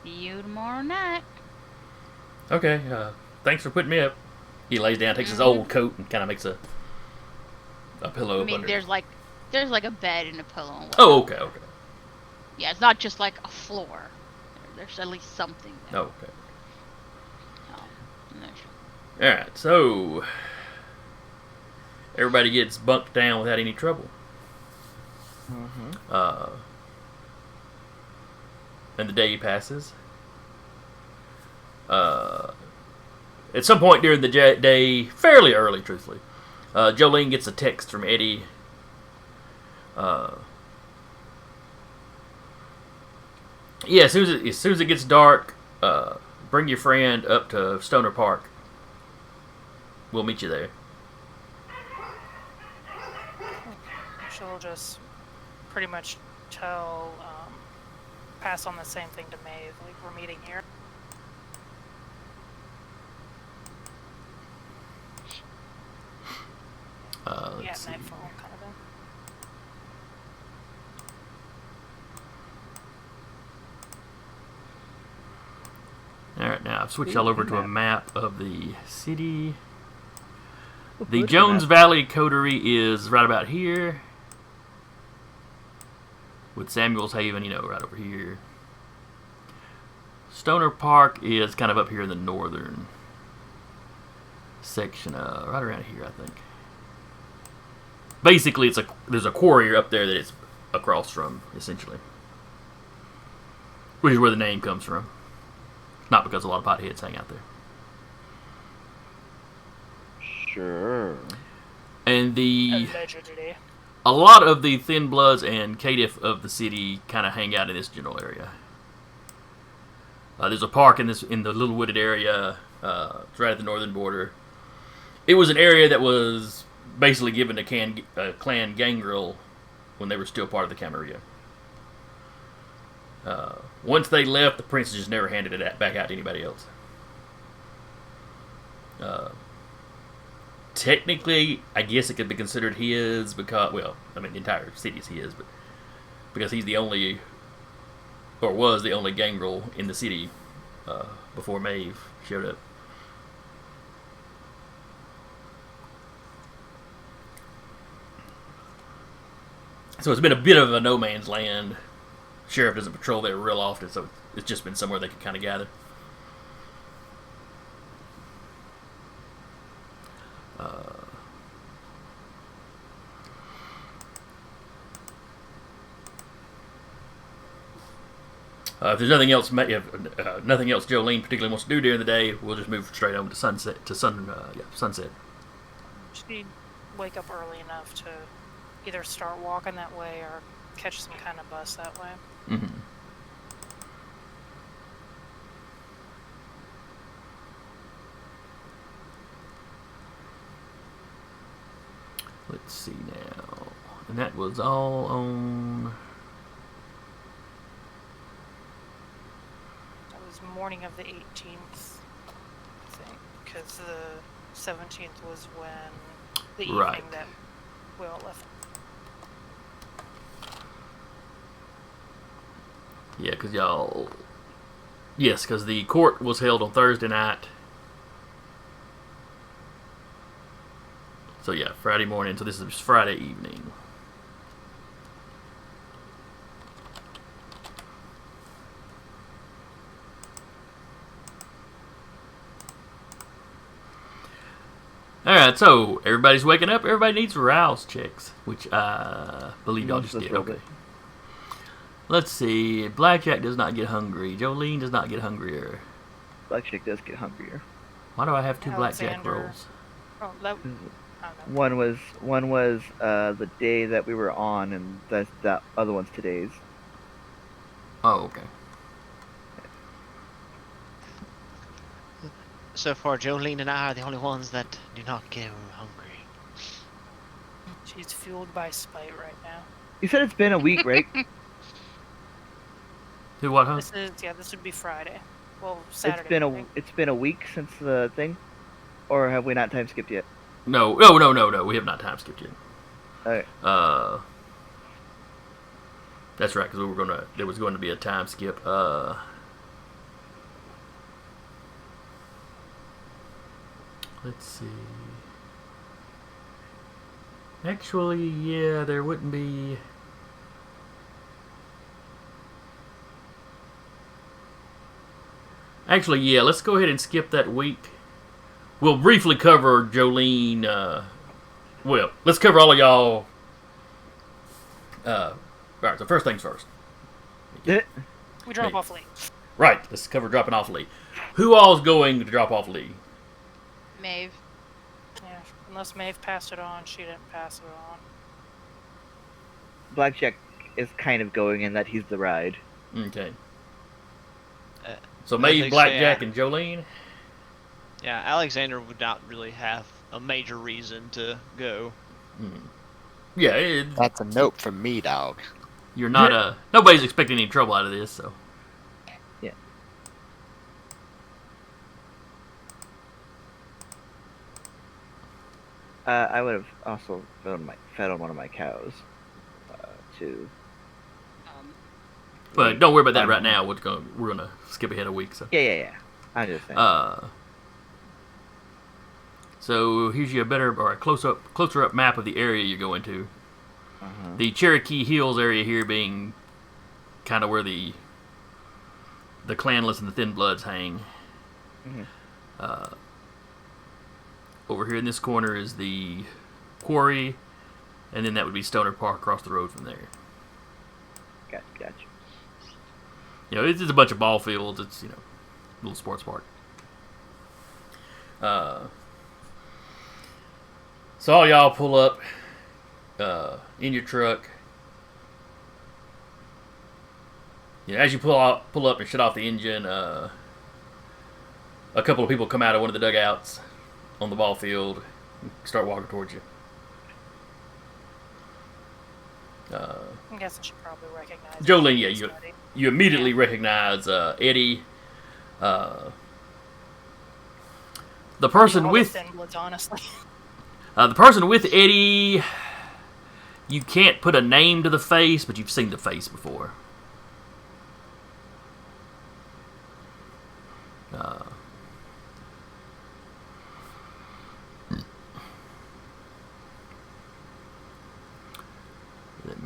See you tomorrow night. Okay, thanks for putting me up. He lays down, takes his old coat, and kind of makes a pillow I up mean, under. there's like a bed and a pillow and whatnot. Oh, okay. Yeah, it's not just like a floor. There's at least something there. Oh, okay. And there's- All right, so everybody gets bunked down without any trouble. Mm-hmm. And the day passes. At some point during the day, fairly early, truthfully, Jolene gets a text from Eddie. Yeah, as soon as it gets dark, bring your friend up to Stoner Park. We'll meet you there. She'll just pretty much pass on the same thing to Maeve, like, we're meeting here. Yeah, Let's see. nightfall kind of thing. All right, now I've switched y'all over to a map of the city. The Look at Jones that. Valley Coterie is right about here, with Samuel's Haven, right over here. Stoner Park is kind of up here in the northern section, right around here, I think. Basically, there's a quarry up there that it's across from, essentially, which is where the name comes from. Not because a lot of potheads hang out there. Sure. And Allegedly. a lot of the Thin Bloods and Caitiff of the city kind of hang out in this general area. There's a park in the little wooded area. It's right at the northern border. It was an area that was basically given to Clan Gangrel when they were still part of the Camarilla. Once they left, the prince just never handed it back out to anybody else. Technically, I guess it could be considered his because, the entire city is his, but because he's the only, or was the only gangrel in the city before Maeve showed up. So it's been a bit of a no man's land. Sheriff doesn't patrol there real often, so it's just been somewhere they could kind of gather. If there's nothing else, nothing else Jolene particularly wants to do during the day, we'll just move straight on to sunset. Sunset. She'd wake up early enough to either start walking that way or catch some kind of bus that way. Mm-hmm. Let's see now, and that was all on. That was morning of the 18th, I think, because the 17th was when the evening Right. that we all left. Yeah, because y'all. Yes, because the court was held on Thursday night. So yeah, Friday morning. So this is Friday evening. Alright, so everybody's waking up. Everybody needs rouse checks, which I believe y'all just did. Okay. Let's see. Blackjack does not get hungry. Jolene does not get hungrier. Blackjack does get hungrier. Why do I have two blackjack Alexander. rolls? Oh, that. Mm. I don't know. One was the day that we were on, and that other one's today's. Oh, okay. So far, Jolene and I are the only ones that do not go hungry. She's fueled by spite right now. You said it's been a week, right? Who what, huh? This would be Friday. Well, Saturday. It's been a week since the thing, or have we not time skipped yet? No. We have not time skipped yet. Okay. That's right, because there was going to be a time skip. Let's see. Actually, yeah, there wouldn't be. Actually, yeah, let's go ahead and skip that week. We'll briefly cover Jolene. Well, let's cover all of y'all. Alright, so first things first. We drop Me. off late. Right, let's cover dropping off Lee. Who all's going to drop off Lee? Maeve. Yeah, unless Maeve passed it on, she didn't pass it on. Blackjack is kind of going in that he's the ride. Okay. Uh, So I Maeve, think so, Blackjack, yeah. and Jolene? Yeah, Alexander would not really have a major reason to go. Yeah, That's a note from me, dog. you're not nobody's expecting any trouble out of this, so. Yeah. I would have also fed on one of my cows, too. But don't worry about that right now. We're gonna skip ahead a week, so. Yeah. I'm just saying. So here's you a better or a closer up map of the area you're going to. Uh-huh. The Cherokee Hills area here being kind of where the clanless and the thin bloods hang. Mhm. Over here in this corner is the quarry, and then that would be Stoner Park across the road from there. Gotcha. You know, it's just a bunch of ball fields. It's, you know, a little sports park. So all y'all pull up in your truck. You know, as you pull up and shut off the engine, a couple of people come out of one of the dugouts on the ball field and start walking towards you. I'm guessing she probably recognized Jolene, yeah, somebody. you immediately recognize Eddie. The person All the with thin bloods, honestly. the person with Eddie, you can't put a name to the face, but you've seen the face before.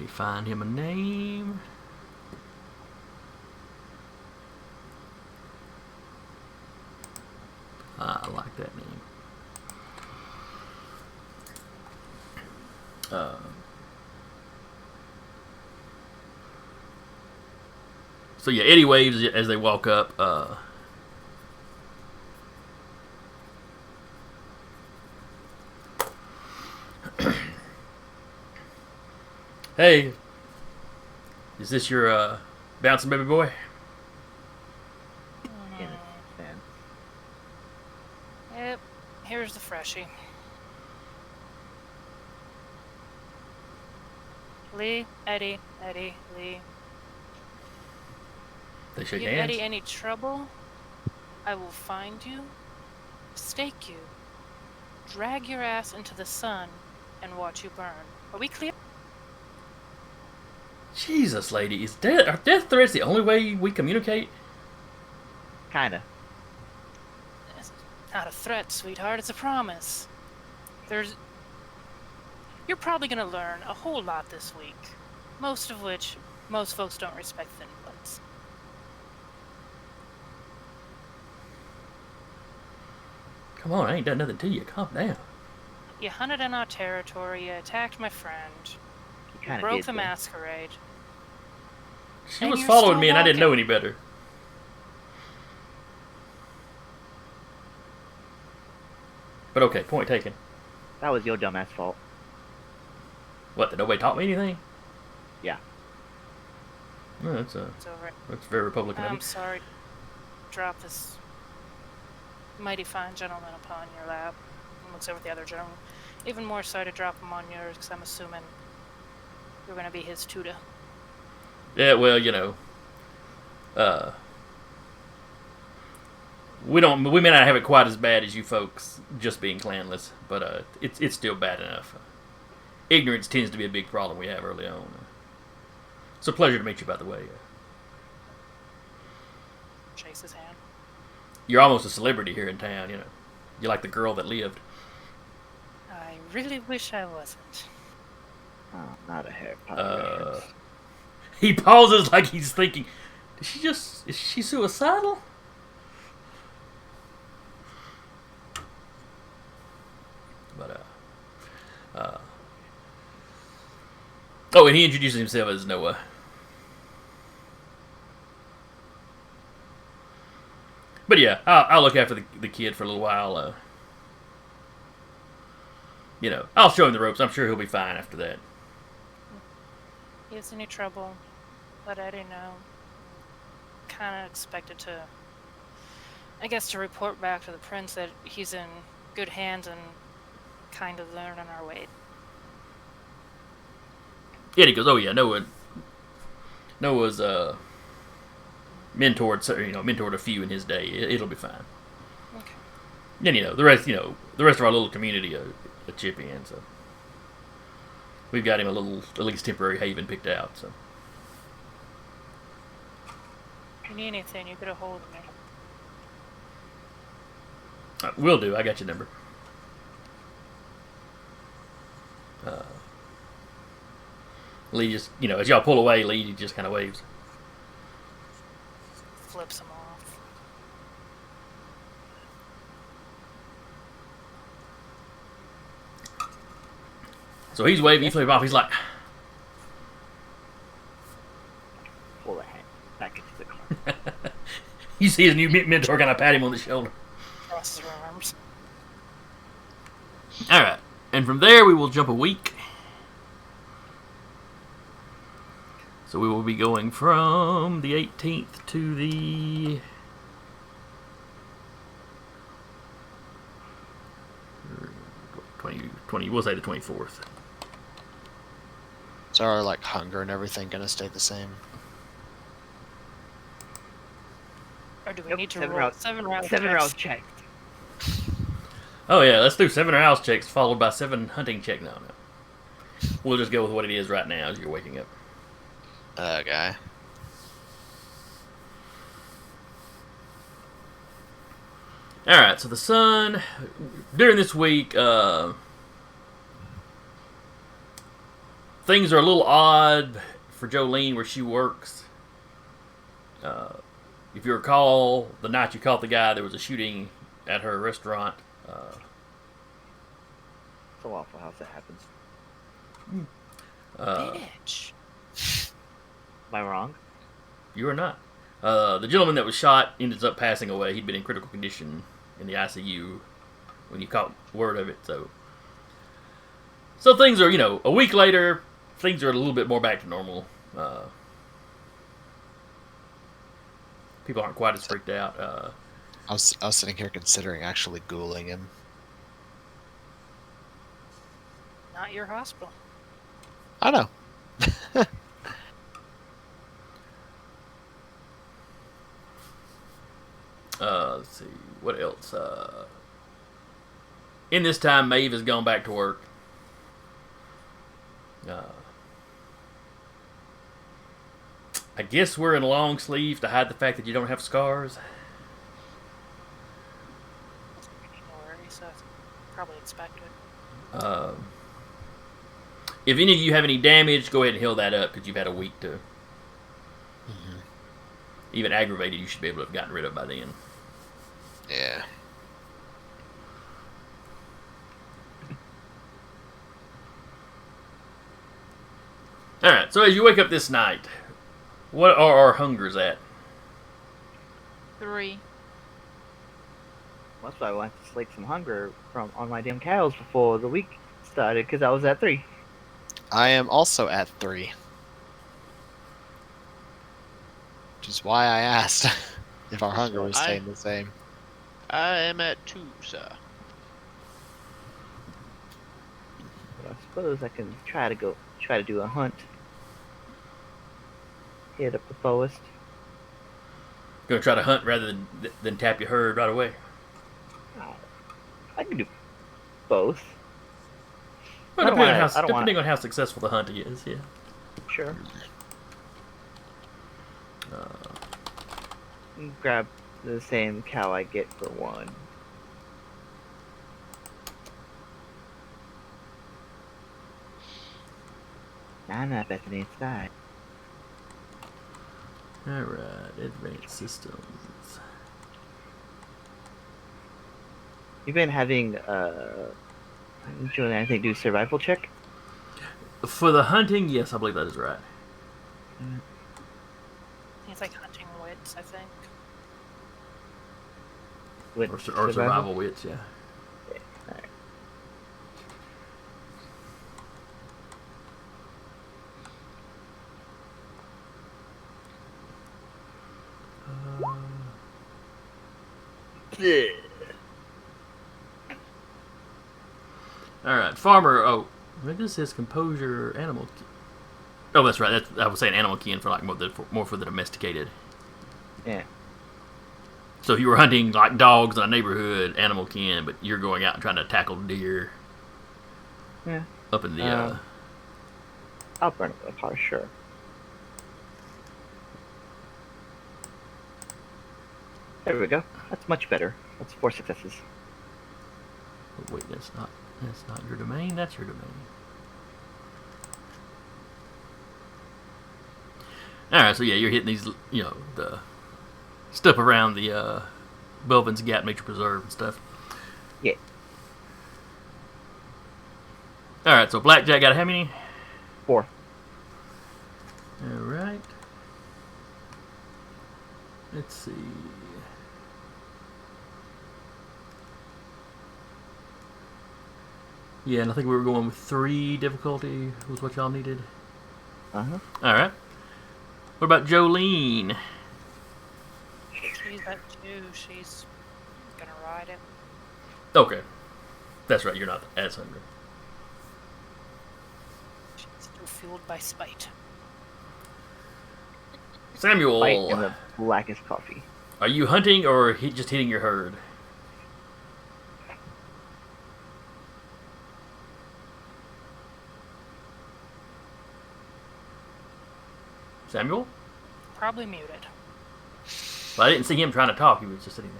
me find him a name. I like that name. So yeah, Eddie waves as they walk up. Hey, is this your bouncing baby boy? In a sense. Yep, here's the freshie. Lee, Eddie, Lee. They shake Give hands. Eddie any trouble, I will find you, stake you, drag your ass into the sun, and watch you burn. Are we clear? Jesus, lady, are death threats the only way we communicate? Kinda. It's not a threat, sweetheart. It's a promise. You're probably gonna learn a whole lot this week. Most of which, most folks don't respect thin bloods. Come on, I ain't done nothing to you. Calm down. You hunted in our territory, you attacked my friend, You kinda broke did, the though. masquerade. She And was you're following still me and I didn't know walking. any better. But okay, point taken. That was your dumbass fault. What, did nobody taught me anything? Yeah. No, It's over. that's very Republican of I'm you. sorry to drop this mighty fine gentleman upon your lap. And looks over at the other gentleman. Even more sorry to drop him on yours, because I'm assuming you're going to be his tutor. Yeah, well, you know, we may not have it quite as bad as you folks just being clanless, but it's still bad enough. Ignorance tends to be a big problem we have early on. It's a pleasure to meet you, by the way. Shakes his hand. You're almost a celebrity here in town, you know. You're like the girl that lived. I really wish I wasn't. Oh, not a Harry Potter reference. He pauses like he's thinking, is she suicidal? But, oh, and he introduces himself as Noah. But yeah, I'll look after the kid for a little while. You know, I'll show him the ropes. I'm sure he'll be fine after that. He has any trouble, let Eddie know. Kind of expected to, I guess, to report back to the prince that he's in good hands and kind of learning our way. Yeah, he goes, oh yeah, Noah's mentored a few in his day. It'll be fine. Okay. Then the rest of our little community a chip in, so we've got him a little, at least temporary haven picked out. So If you need anything, you get a hold of me. will do. I got your number. Lee just, as y'all pull away, Lee just kind of waves. Flips him off. So he's waving, you flip off. He's like, Pull the hand back into the car. you see his new mentor kind of pat him on the shoulder. Crosses her arms. All right, and from there we will jump a week. So we will be going from the 18th to the 20. We'll say the 24th. Is our hunger and everything gonna stay the same? Or do we Nope, need to 7 roll rounds. 7 rounds? 7 rounds checked. Oh yeah, let's do 7 house checks followed by 7 hunting check. No. We'll just go with what it is right now as you're waking up. Okay. All right, so the sun during this week, things things are a little odd for Jolene where she works. If you recall, the night you caught the guy, there was a shooting at her restaurant. It's a Waffle House that happens. Bitch. Am I wrong? You are not. The gentleman that was shot ended up passing away. He'd been in critical condition in the ICU when you caught word of it. So things are, a week later, things are a little bit more back to normal. People aren't quite as freaked out. I was sitting here considering actually ghouling him. Not your hospital. I know. Let's see. What else? In this time, Maeve has gone back to work. I guess we're in long sleeves to hide the fact that you don't have scars. No worries. That's probably expected. If any of you have any damage, go ahead and heal that up because you've had a week to. Even aggravated, you should be able to have gotten rid of by then. Yeah. Alright, so as you wake up this night, what are our hungers at? 3. That's why I wanted to slake some hunger on my damn cows before the week started, because I was at 3. I am also at 3. Which is why I asked if our hunger was staying the same. I am at 2, sir. But I suppose I can try to do a hunt. Hit up the forest. Gonna try to hunt rather than tap your herd right away. I can do both. Well, I don't depending wanna- on how successful the hunt is, yeah. Sure. Grab the same cow I get for 1. I'm not betting inside. Alright, advanced systems. You've been having Julian, I think, do survival check. For the hunting, yes, I believe that is right. It's like hunting wits, I think. With Or survival wits, yeah. Alright. Alright, farmer. Oh, maybe this says composure animal. Oh, that's right. I was saying animal kin for like more for the domesticated. Yeah. So if you were hunting like dogs in a neighborhood, animal kin, but you're going out and trying to tackle deer. Yeah. Up in the. I'll burn it apart, sure. There we go. That's much better. That's 4 successes. Oh, wait, that's not your domain. That's your domain. All right, so yeah, you're hitting these, the stuff around the Belvin's Gap Nature Preserve and stuff. Yeah. All right, so Blackjack got how many? 4. All right. Let's see. Yeah, and I think we were going with 3 difficulty was what y'all needed. Uh-huh. All right. What about Jolene? She's at 2. She's gonna ride it. Okay. That's right, you're not as hungry. She's still fueled by spite. Samuel, Fight in the blackest coffee. are you hunting or just hitting your herd? Samuel? Probably muted. Well, I didn't see him trying to talk. He was just sitting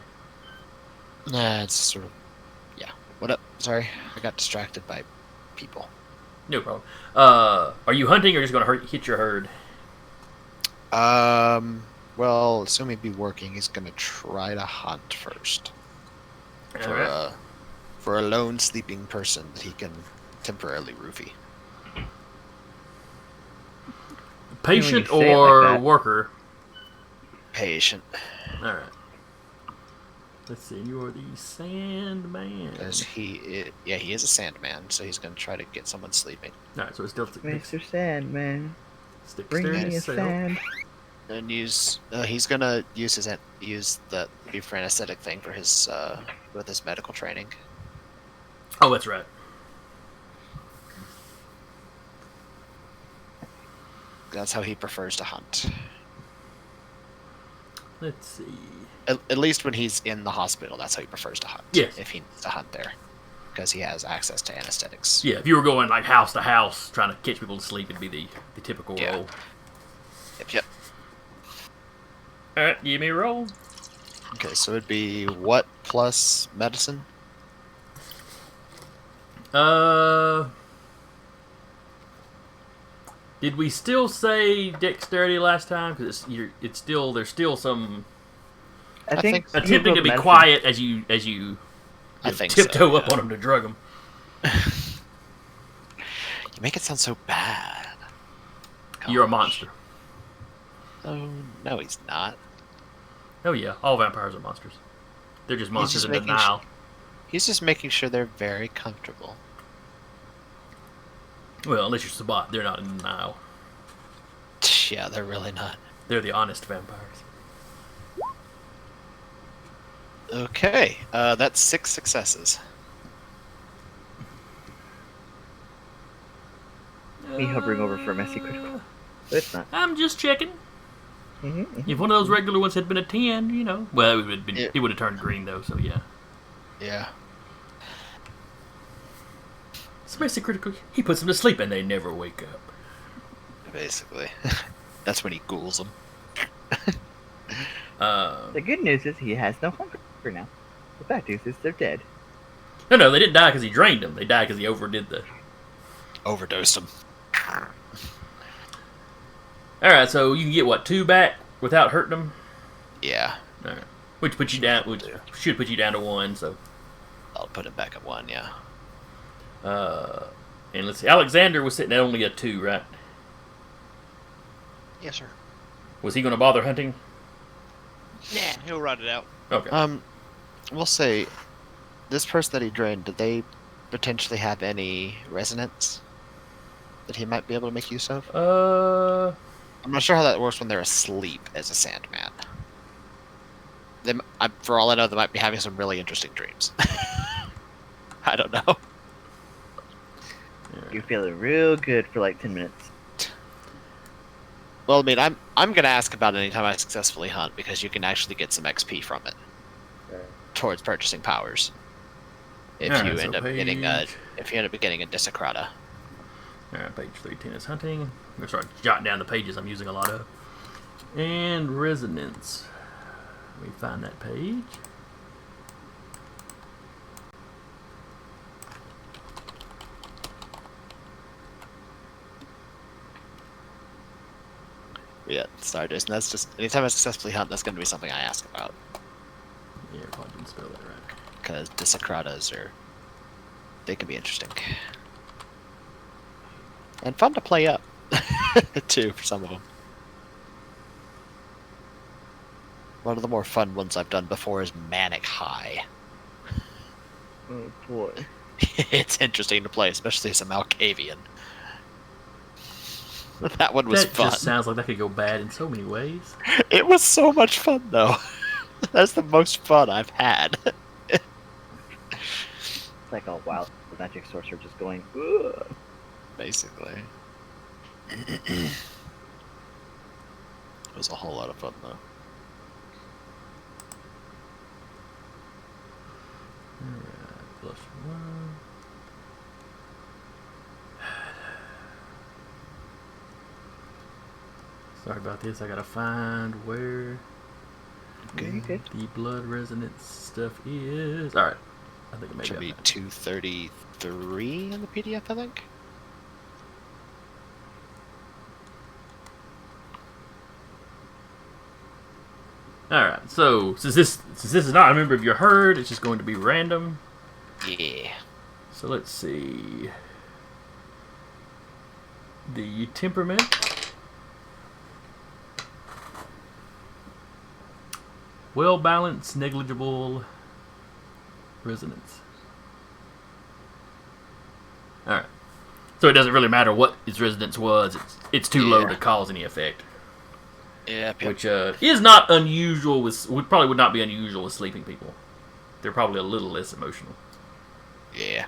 there. Nah, it's sort of... Yeah. What up? Sorry, I got distracted by people. No problem. Are you hunting or just going to hit your herd? Well, assuming he'd be working, he's gonna try to hunt first All right. for a lone sleeping person that he can temporarily roofie. Patient When you say it like or that. worker? Patient, All right. Let's see. You are the Sandman. because he is a sandman, so he's gonna try to get someone sleeping. All right. So it's still Mr. Sandman, stick bring staring me a itself. sand. And he's gonna use the befriend anesthetic thing for his with his medical training. Oh, that's right. That's how he prefers to hunt. Let's see. At least when he's in the hospital, that's how he prefers to hunt. Yes. If he needs to hunt there, because he has access to anesthetics. Yeah, if you were going like house to house trying to catch people to sleep, it'd be the typical Yeah. role. Yep. All right, give me a roll. Okay, so it'd be what plus medicine? Did we still say dexterity last time? Because it's still there's still some I I think think so. you attempting to both be medicine. quiet as you I think so, tiptoe up yeah. on them to drug them. You make it sound so bad. You're a Gosh. monster. Oh no, he's not. Oh yeah, all vampires are monsters. They're just monsters just in making denial. He's just making sure they're very comfortable. Well, unless you're Sabat, they're not in denial. Yeah, they're really not. They're the honest vampires. Okay, that's 6 successes. Me hovering over for a messy critical. But it's not. I'm just checking. Mm-hmm. If one of those regular ones had been a 10, you know. Well, it would have been. Yeah. It would have turned green though. So yeah. Yeah. It's basically critical. He puts them to sleep and they never wake up. Basically. That's when he ghouls them. The good news is he has no hunger now. The bad news is they're dead. No, they didn't die because he drained them. They died because he overdid the. Overdosed them. All right, so you can get what 2 back without hurting them. Yeah. All right, which puts you down. Which should put you down to 1. So, I'll put him back at 1, yeah. and let's see. Alexander was sitting at only a 2, right? Yes, sir. Was he going to bother hunting? Nah, he'll ride it out. Okay. We'll say, this person that he drained, did they potentially have any resonance that he might be able to make use of? I'm not sure how that works when they're asleep as a Sandman. For all I know, they might be having some really interesting dreams. I don't know. You're feeling real good for like 10 minutes. Well, I mean, I'm gonna ask about it anytime I successfully hunt because you can actually get some XP from it towards purchasing powers. If Alright, you so end up getting a Desecrata. All right, page 310 is hunting. I'm gonna start jotting down the pages I'm using a lot of. And resonance. Let me find that page. Yeah, sorry, Jason. That's just anytime I successfully hunt, that's gonna be something I ask about Yeah, I probably didn't spell that right. because Desecratas they can be interesting and fun to play up too for some of them. One of the more fun ones I've done before is Manic High. Oh boy. It's interesting to play, especially as a Malkavian. That one was That fun. just sounds like that could go bad in so many ways. It was so much fun, though. That's the most fun I've had. It's like all wild magic sorcerer just going, ugh. Basically. It was a whole lot of fun, though. Alright, +1. Sorry about this. I gotta find where You good? the blood resonance stuff is. Alright. I think it may Should be be up 233 in the PDF, I think. Alright, so since this is not a member of your herd, it's just going to be random. Yeah. So let's see. The temperament. Well balanced, negligible resonance. Alright. So it doesn't really matter what its resonance was, it's too low to cause any effect. Yep. Which is not unusual probably would not be unusual with sleeping people. They're probably a little less emotional. Yeah.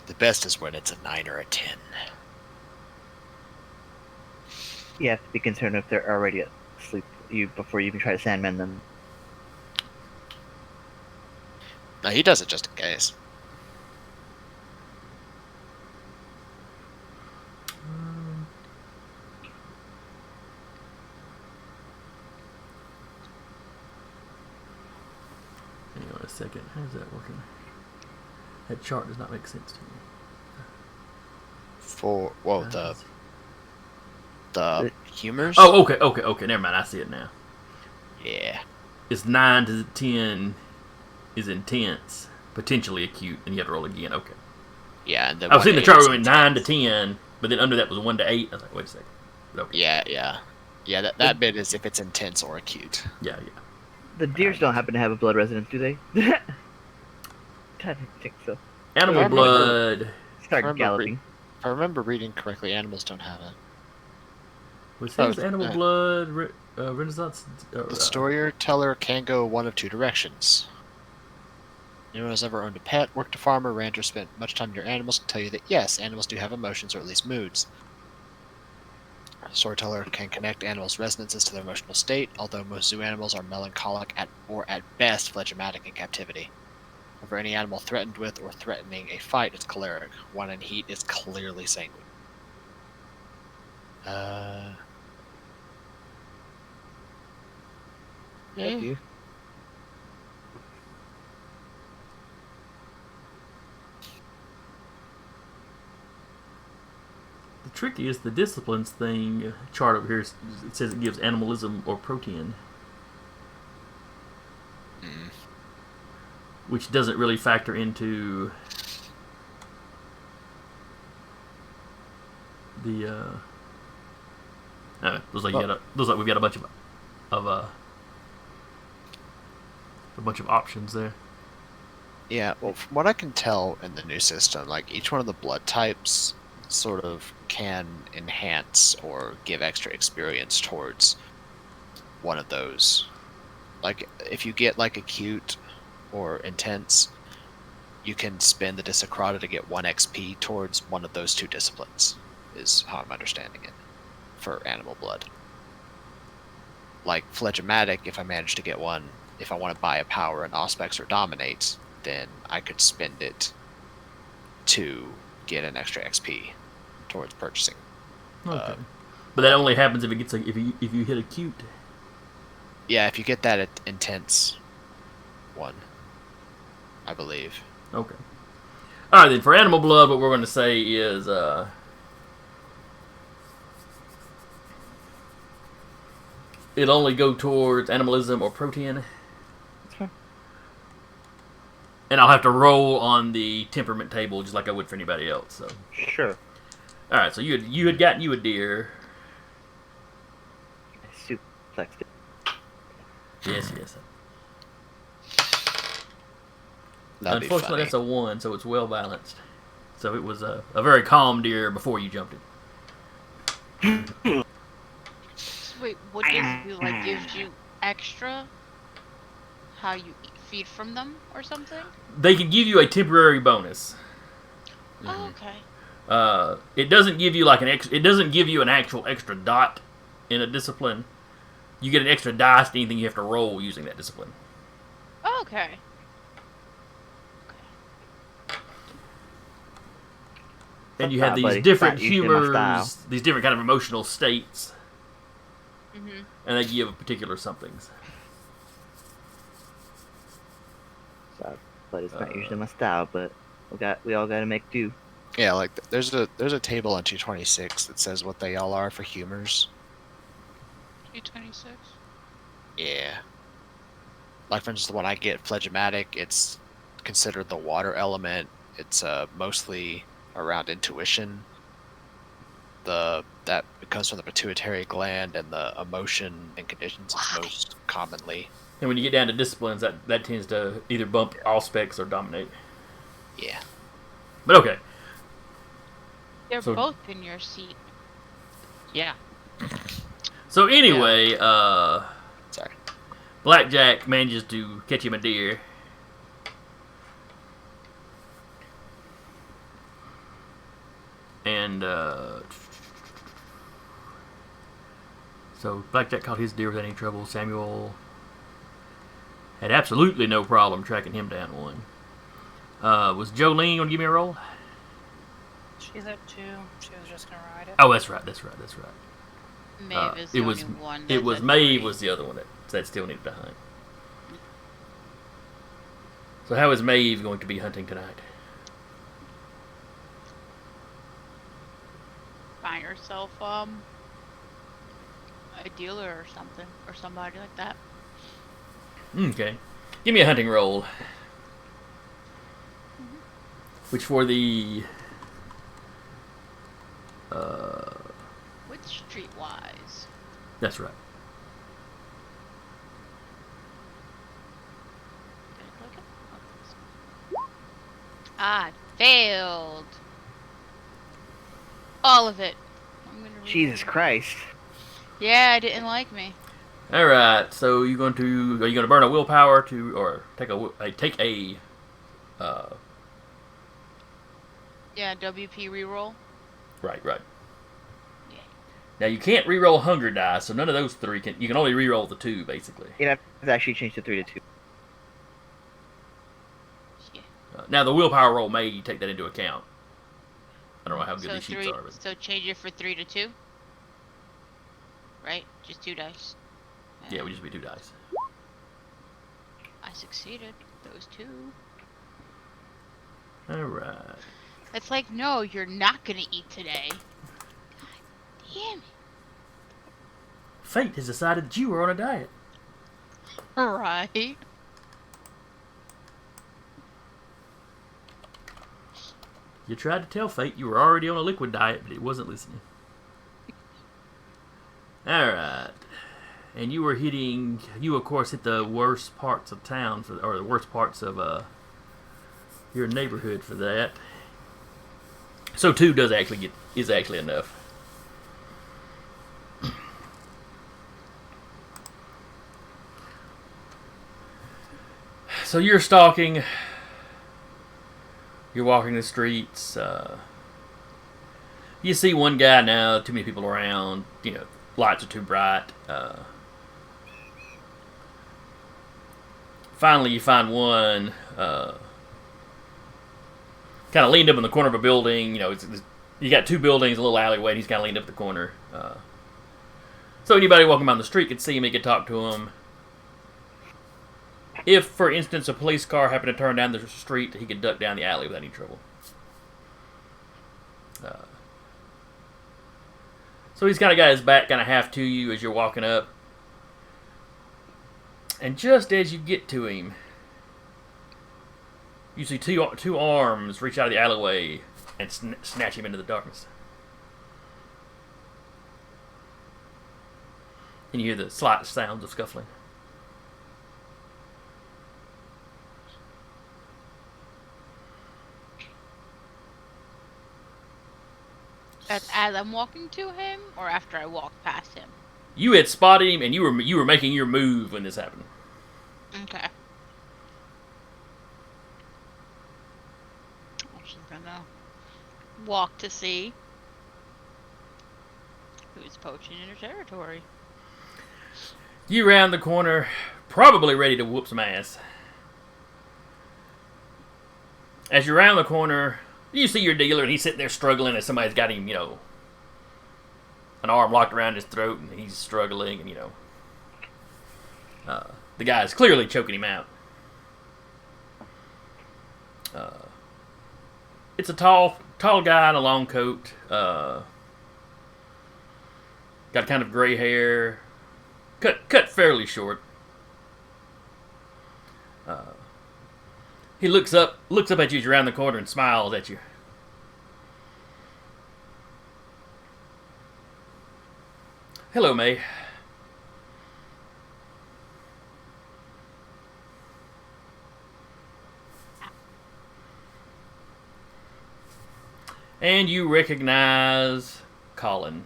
The best is when it's a 9 or a 10. You have to be concerned if they're already asleep before you even try to Sandman them. No, he does it just in case. Hang on a second. How's that working? That chart does not make sense to me. The humors. Oh, okay. Never mind. I see it now. Yeah. It's 9 to 10 is intense, potentially acute, and you have to roll again. Okay. Yeah, and then I was seeing the 1 to chart 8 is went 9 to 10, but then under that was 1 to 8. I was like, wait a second. Okay. Yeah. That bit is if it's intense or acute. Yeah. The deers don't happen to have a blood resonance, do they? I don't think so. Animal Yeah, blood. Start Remember galloping. If I remember reading correctly, animals don't have it. Which says Oh, animal blood renaissance. The storyteller can go one of two directions. Anyone who's ever owned a pet, worked a farm, or rancher, spent much time with your animals can tell you that yes, animals do have emotions or at least moods. The storyteller can connect animals' resonances to their emotional state, although most zoo animals are melancholic or at best phlegmatic in captivity. However, any animal threatened with or threatening a fight is choleric. One in heat is clearly sanguine. Thank you. The tricky is the disciplines thing chart over here. It says it gives animalism or protein, which doesn't really factor into the. Looks like we've got a bunch of options there. Yeah, well, from what I can tell in the new system, like each one of the blood types sort of can enhance or give extra experience towards one of those. Like, if you get like acute or intense, you can spend the Disacrata to get 1 XP towards one of those 2 disciplines, is how I'm understanding it, for animal blood. Like, phlegmatic, if I manage to get one, if I want to buy a power in Auspex or Dominates, then I could spend it to get an extra XP towards purchasing. Okay. But that only happens if it gets if you hit acute. Yeah, if you get that intense one, I believe. Okay. All right, then for animal blood, what we're going to say is it'll only go towards animalism or protein. That's fine. And I'll have to roll on the temperament table just like I would for anybody else. So. Sure. All right, so you had gotten you a deer. I suplexed it. Yes. That'd be Unfortunately, funny. that's a 1, so it's well balanced. So it was a very calm deer before you jumped it. Wait, what does it like gives you extra? How you feed from them or something? They can give you a temporary bonus. Oh, okay. It doesn't give you like it doesn't give you an actual extra dot in a discipline. You get an extra dice to anything you have to roll using that discipline. Oh, okay. And you have Buddy, these it's different not usually my style. humors, these different kind of emotional states, Mhm. and they give particular somethings. So, but it's not usually my style. But we all got to make do. Yeah, like there's a table on 226 that says what they all are for humors. 226. Yeah. Like, for instance, the one I get, Phlegmatic, it's considered the water element. It's mostly around intuition. That it comes from the pituitary gland, and the emotion and conditions is most commonly. And when you get down to disciplines, that tends to either bump all specs or dominate. Yeah. But okay. They're So- both in your seat. Yeah. So anyway, Sorry. Blackjack manages to catch him a deer. And so Blackjack caught his deer without any trouble. Samuel had absolutely no problem tracking him down one. Was Jolene going to give me a roll? She's at 2. She was just gonna ride it. Oh, that's right. Maeve is the it only was one. it that's was at Maeve 3. was the other one that still needed to hunt. So how is Maeve going to be hunting tonight? Find herself a dealer or something, or somebody like that. Okay. Give me a hunting roll. Which for the Which streetwise? that's right. Did I click it? Oh, I failed. All of it. I'm gonna read Jesus it. Christ. Yeah, it didn't like me. All right. So are you going to burn a willpower to or take a Yeah, WP reroll. right. Yeah. Now you can't reroll hunger dice, so none of those three can. You can only reroll the 2 basically. I've actually changed to 3 to 2. Yeah. Now the willpower roll may take that into account. I don't know how good So these sheets 3. are, but So change it for 3 to 2. Right? Just 2 dice. yeah, we just be 2 dice. I succeeded. Those 2. All right. It's like, no, you're not gonna eat today. God damn Fate has decided that you are on a diet. it. Right. You tried to tell Fate you were already on a liquid diet, but it wasn't listening. Alright. And you were you of course hit the worst parts of town, or the worst parts of your neighborhood for that. So 2 is actually enough. So you're stalking. You're walking the streets. You see one guy now. Too many people around. Lights are too bright. Finally, you find one. Kind of leaned up in the corner of a building. You got 2 buildings, a little alleyway, and he's kind of leaned up the corner. So anybody walking down the street could see him. He could talk to him. If, for instance, a police car happened to turn down the street, he could duck down the alley without any trouble. So he's kind of got his back kind of half to you as you're walking up. And just as you get to him, you see two arms reach out of the alleyway and snatch him into the darkness. And you hear the slight sounds of scuffling. That's as I'm walking to him, or after I walk past him. You had spotted him, and you were making your move when this happened. Okay. I'm just gonna walk to see who's poaching in her territory. You round the corner, probably ready to whoop some ass. As you round the corner, you see your dealer, and he's sitting there struggling as somebody's got him, an arm locked around his throat, and he's struggling, and, the guy's clearly choking him out. It's a tall guy in a long coat, got kind of gray hair, cut fairly short. He looks up at you as you're around the corner and smiles at you. Hello, May. And you recognize Colin,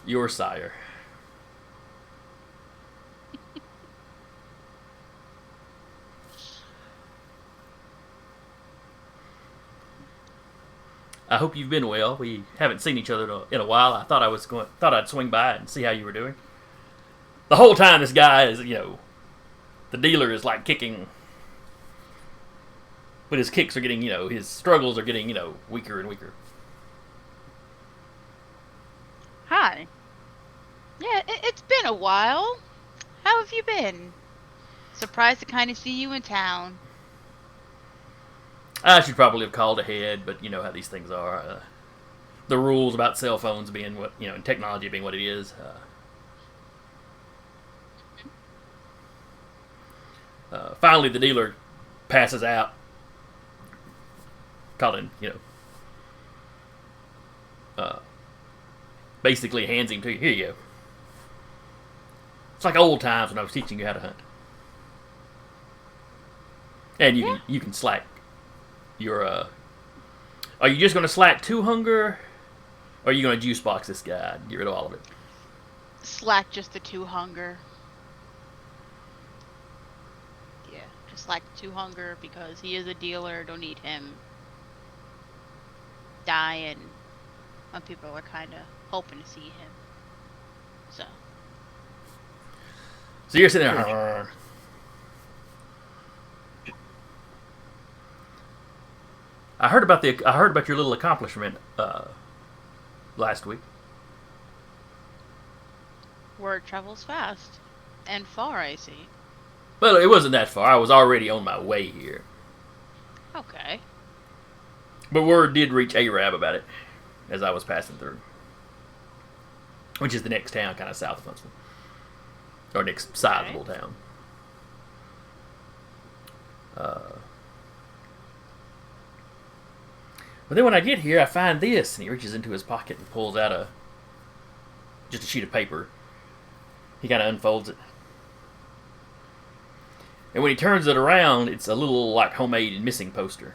your sire. I hope you've been well. We haven't seen each other in a while. I thought I'd swing by and see how you were doing. The whole time, this guy is, the dealer is like kicking, but his kicks are getting, his struggles are getting, weaker and weaker. Hi. Yeah, it's been a while. How have you been? Surprised to kind of see you in town. I should probably have called ahead, but you know how these things are. The rules about cell phones being what, and technology being what it is. Finally, the dealer passes out. Colin, basically hands him to you. Here you go. It's like old times when I was teaching you how to hunt. And you can slack your. Are you just going to slack 2 hunger, or are you going to juice box this guy and get rid of all of it? Slack just the 2 hunger. Yeah, just slack the 2 hunger because he is a dealer. Don't need him dying when people are kind of hoping to see him. So you're sitting there. I heard about your little accomplishment last week. word travels fast and far, I see. Well, it wasn't that far. I was already on my way here. Okay. But word did reach Arab about it as I was passing through. Which is the next town, kind of south of Huntsville. Or next sizable town. But then when I get here, I find this. And he reaches into his pocket and pulls out just a sheet of paper. He kind of unfolds it. And when he turns it around, it's a little, like, homemade and missing poster.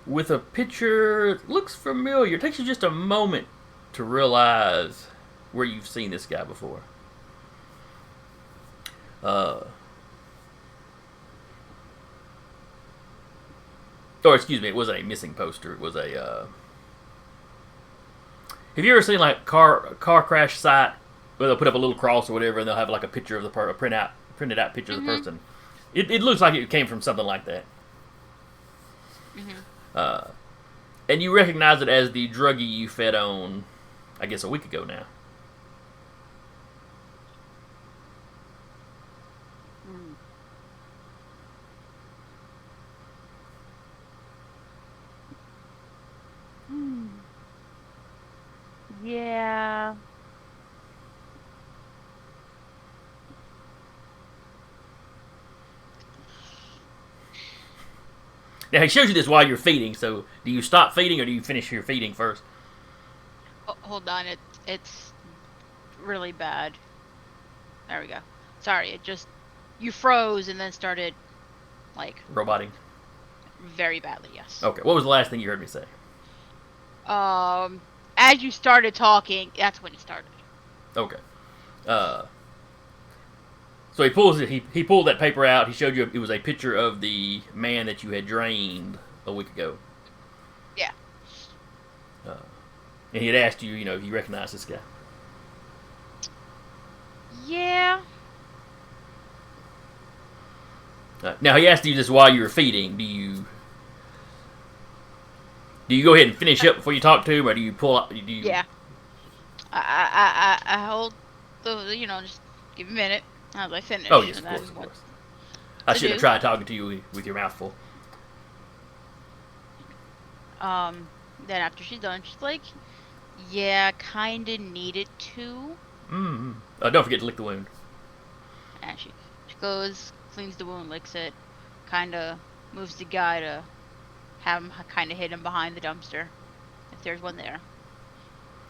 With a picture, it looks familiar. It takes you just a moment to realize where you've seen this guy before. Or, excuse me, it wasn't a missing poster. It was a, have you ever seen, like, car crash site where they'll put up a little cross or whatever and they'll have, like, a picture of the printed out picture of the person? It looks like it came from something like that. And you recognize it as the druggie you fed on, I guess, a week ago now. Yeah. Now, he shows you this while you're feeding, so do you stop feeding or do you finish your feeding first? Oh, hold on, it's really bad. There we go. Sorry, it just, you froze and then started, like, Roboting? very badly, yes. Okay, what was the last thing you heard me say? As you started talking, that's when it started. Okay. So he pulls it. He pulled that paper out. He showed you it was a picture of the man that you had drained a week ago. Yeah. And he had asked you, if you recognize this guy. Yeah. Now he asked you this while you were feeding. Do you go ahead and finish up before you talk to him, or do you pull up? Yeah. I hold the, just give me a minute as I finish. Oh, yes, of and course, then of course. I should have tried talking to you with your mouth full. Then after she's done, she's like, Yeah, kinda needed to. Don't forget to lick the wound. And she goes, cleans the wound, licks it, kinda moves the guy to have him kinda hit him behind the dumpster, if there's one there.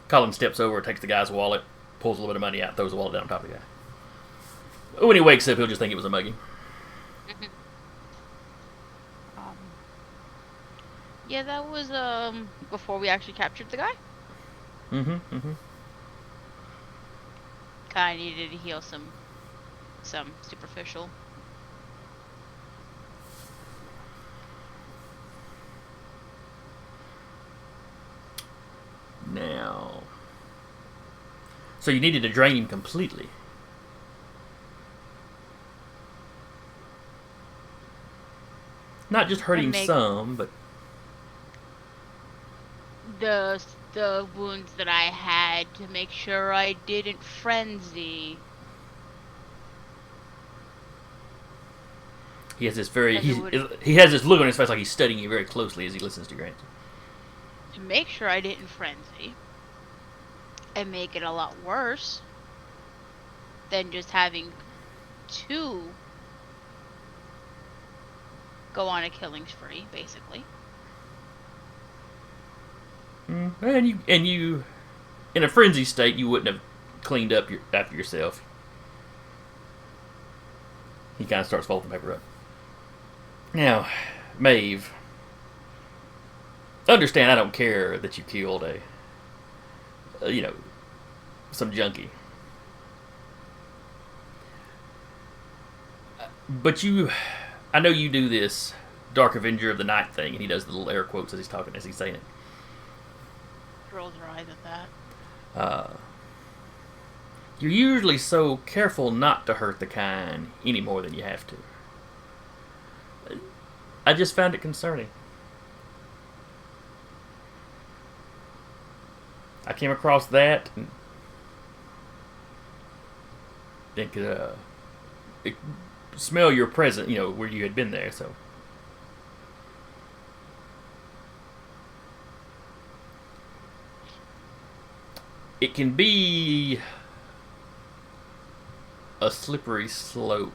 Colin steps over, takes the guy's wallet, pulls a little bit of money out, throws the wallet down on top of the guy. When he wakes up, he'll just think it was a mugging. Yeah, that was before we actually captured the guy. Mm-hmm. Kinda needed to heal some superficial. Now, so you needed to drain him completely. Not just hurt him some, but the wounds that I had to make sure I didn't frenzy. he has this very As it would- he has this look on his face like he's studying you very closely as he listens to your answer. To make sure I didn't frenzy and make it a lot worse than just having two go on a killing spree, basically. And you, in a frenzy state, you wouldn't have cleaned up after yourself. He kind of starts folding the paper up. Now, Maeve, understand I don't care that you killed some junkie. But I know you do this Dark Avenger of the Night thing, and he does the little air quotes as he's saying it. Rolls her eyes at that. You're usually so careful not to hurt the kind any more than you have to. I just found it concerning. I came across that and could smell your presence, where you had been there, so. It can be a slippery slope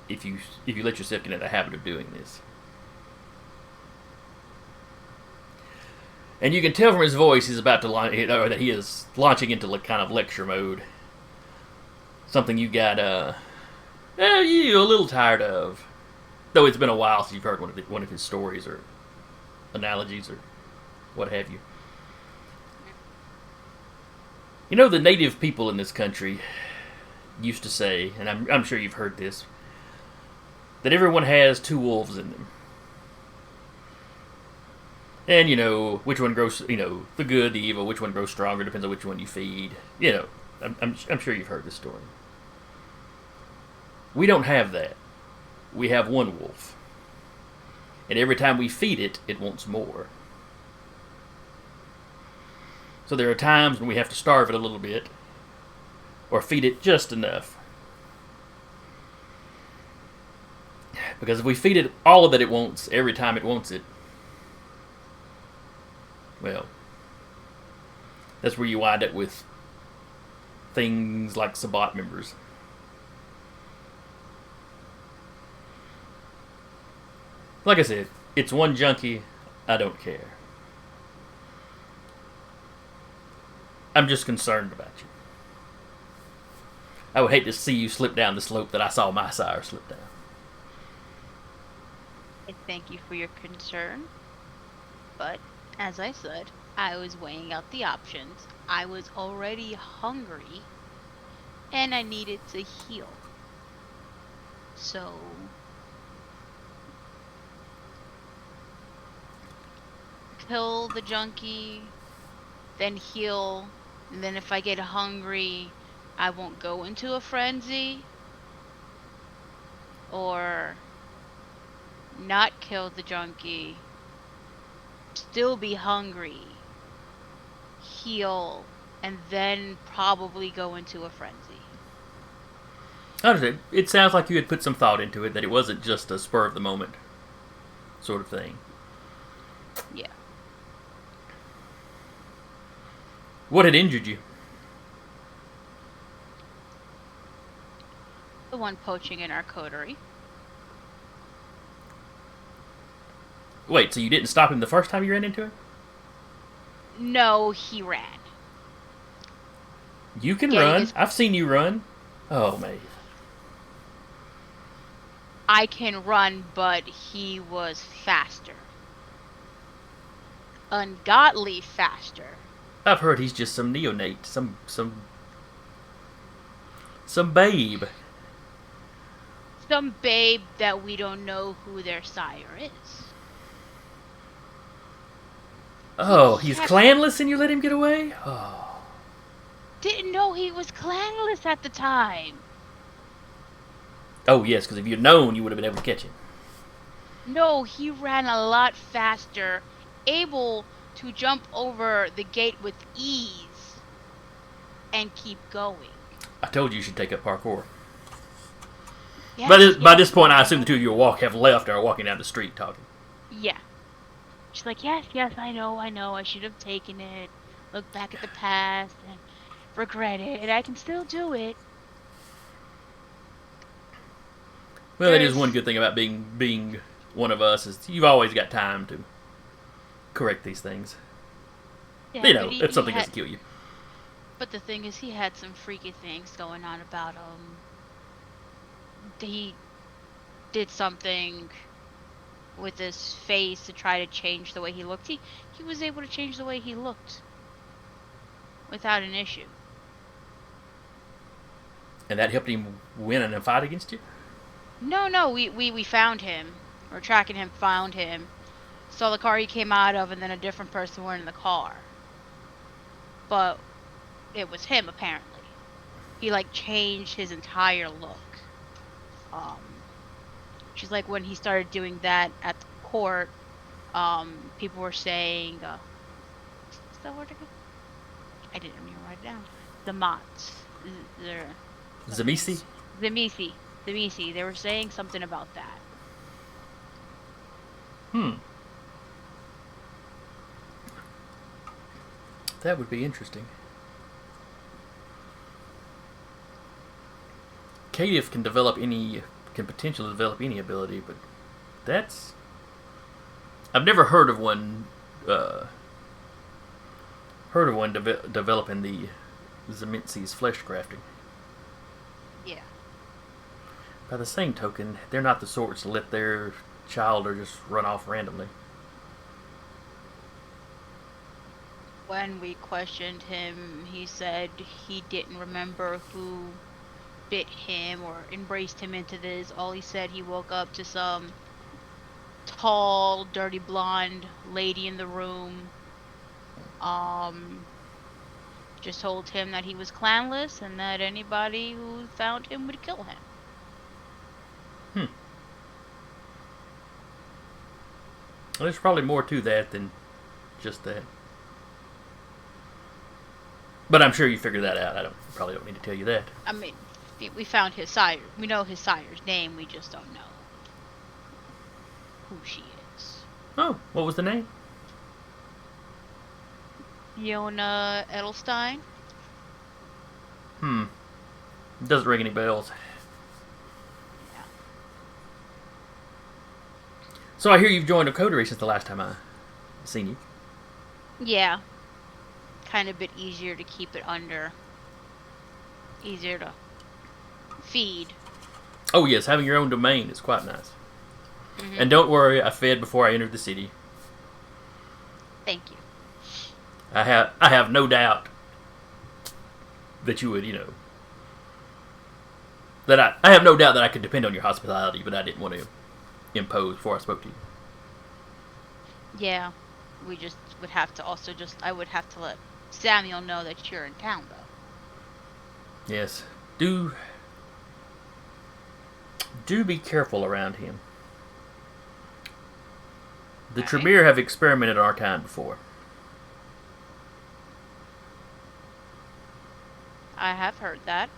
if you let yourself get into the habit of doing this. And you can tell from his voice he's about to launch, or that he is launching into kind of lecture mode. Something you got you a little tired of, though it's been a while since you've heard one of his stories or analogies or what have you. You know, the native people in this country used to say, and I'm sure you've heard this, that everyone has two wolves in them. And, which one grows, the good, the evil, which one grows stronger, depends on which one you feed. I'm sure you've heard this story. We don't have that. We have one wolf. And every time we feed it, it wants more. So there are times when we have to starve it a little bit, or feed it just enough. Because if we feed it all of that it wants every time it wants it, well, that's where you wind up with things like Sabbat members. Like I said, it's one junkie, I don't care. I'm just concerned about you. I would hate to see you slip down the slope that I saw my sire slip down. I thank you for your concern, but as I said, I was weighing out the options. I was already hungry, and I needed to heal. So, kill the junkie, then heal, and then if I get hungry, I won't go into a frenzy. Or not kill the junkie, still be hungry, heal, and then probably go into a frenzy. I understand. It sounds like you had put some thought into it, that it wasn't just a spur of the moment sort of thing. Yeah. What had injured you? The one poaching in our coterie. Wait, so you didn't stop him the first time you ran into him? No, he ran. You can Yeah, run. he's- I've seen you run. Oh, Maeve. I can run, but he was faster. Ungodly faster. I've heard he's just some neonate, some babe. Some babe that we don't know who their sire is. Oh, he's Yeah. clanless and you let him get away? Oh. Didn't know he was clanless at the time. Oh, yes, because if you'd known, you would have been able to catch him. No, he ran a lot faster, able to jump over the gate with ease and keep going. I told you should take up parkour. Yes, By yes. this point, I assume the two of you have left and are walking down the street talking. Yeah. She's like, yes, I know, I should have taken it. Look back at the past and regret it, and I can still do it. Well, that is There's- one good thing about being one of us is you've always got time to correct these things. Yeah, You know, but if something had, doesn't kill you. But the thing is, he had some freaky things going on about him. He did something with his face to try to change the way he looked. He was able to change the way he looked without an issue. And that helped him win in a fight against you? No, we found him. We're tracking him, found him. Saw the car he came out of, and then a different person went in the car. But it was him, apparently. He, like, changed his entire look. She's like, when he started doing that at the court, people were saying, what's that word again? I didn't even write it down. The Mots. Zamisi? Zamisi. They were saying something about that. That would be interesting. Caitiff can potentially develop any ability, but that's... I've never heard of one developing the Zemintsi's flesh grafting. Yeah. By the same token, they're not the sorts to let their child or just run off randomly. When we questioned him, he said he didn't remember who bit him or embraced him into this. All he said, he woke up to some tall, dirty blonde lady in the room. Just told him that he was clanless and that anybody who found him would kill him. Well, there's probably more to that than just that. But I'm sure you figured that out. Probably don't need to tell you that. I mean, we found his sire. We know his sire's name. We just don't know who she is. Oh, what was the name? Yona Edelstein. Doesn't ring any bells. Yeah. So I hear you've joined a coterie since the last time I seen you. Yeah. Kind of a bit easier to keep it under. Easier to feed. Oh yes, having your own domain is quite nice. Mhm. And don't worry, I fed before I entered the city. Thank you. I have no doubt that you would, that I have no doubt that I could depend on your hospitality, but I didn't want to impose before I spoke to you. Yeah. We just would have to I would have to let Samuel know that you're in town, though. Yes. Do be careful around him. The Okay. Tremere have experimented on our kind before. I have heard that.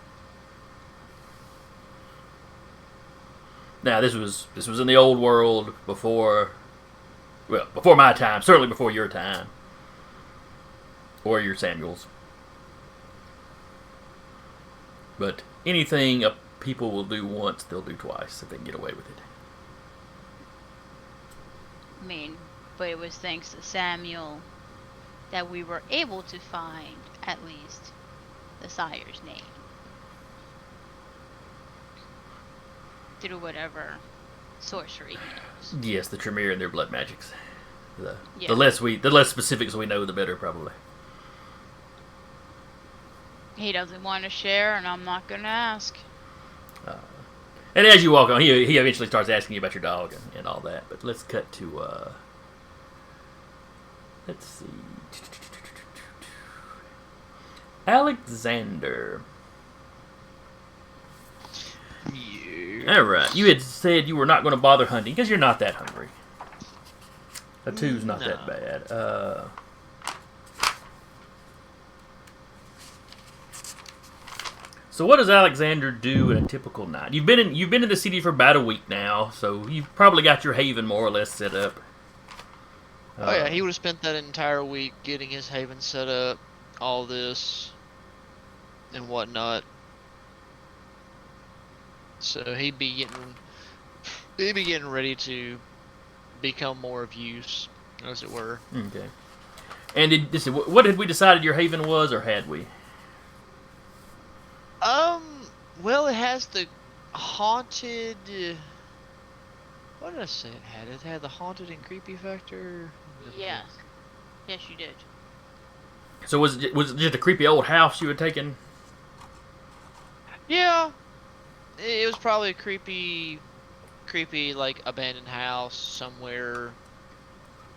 Now this was in the old world before my time, certainly before your time. Or your Samuel's. But anything people will do once, they'll do twice if they can get away with it. I mean, but it was thanks to Samuel that we were able to find, at least, the sire's name. Through whatever sorcery he knows. Yes, the Tremere and their blood magics. Yeah. The less specifics we know, the better, probably. He doesn't want to share, and I'm not gonna ask. And as you walk on, he eventually starts asking you about your dog and all that. But let's cut to, let's see. Alexander. Yeah. Alright, you had said you were not going to bother hunting because you're not that hungry. A 2's not that No. bad. So what does Alexander do in a typical night? You've been in the city for about a week now, so you've probably got your haven more or less set up. Oh yeah, he would have spent that entire week getting his haven set up, all this, and whatnot. So he'd be getting ready to become more of use, as it were. Okay. And what had we decided your haven was, or had we? Well, it has the haunted. What did I say it had? It had the haunted and creepy factor. Yes. Yes, you did. So was it just a creepy old house you had taken? Yeah, it was probably a creepy like abandoned house somewhere,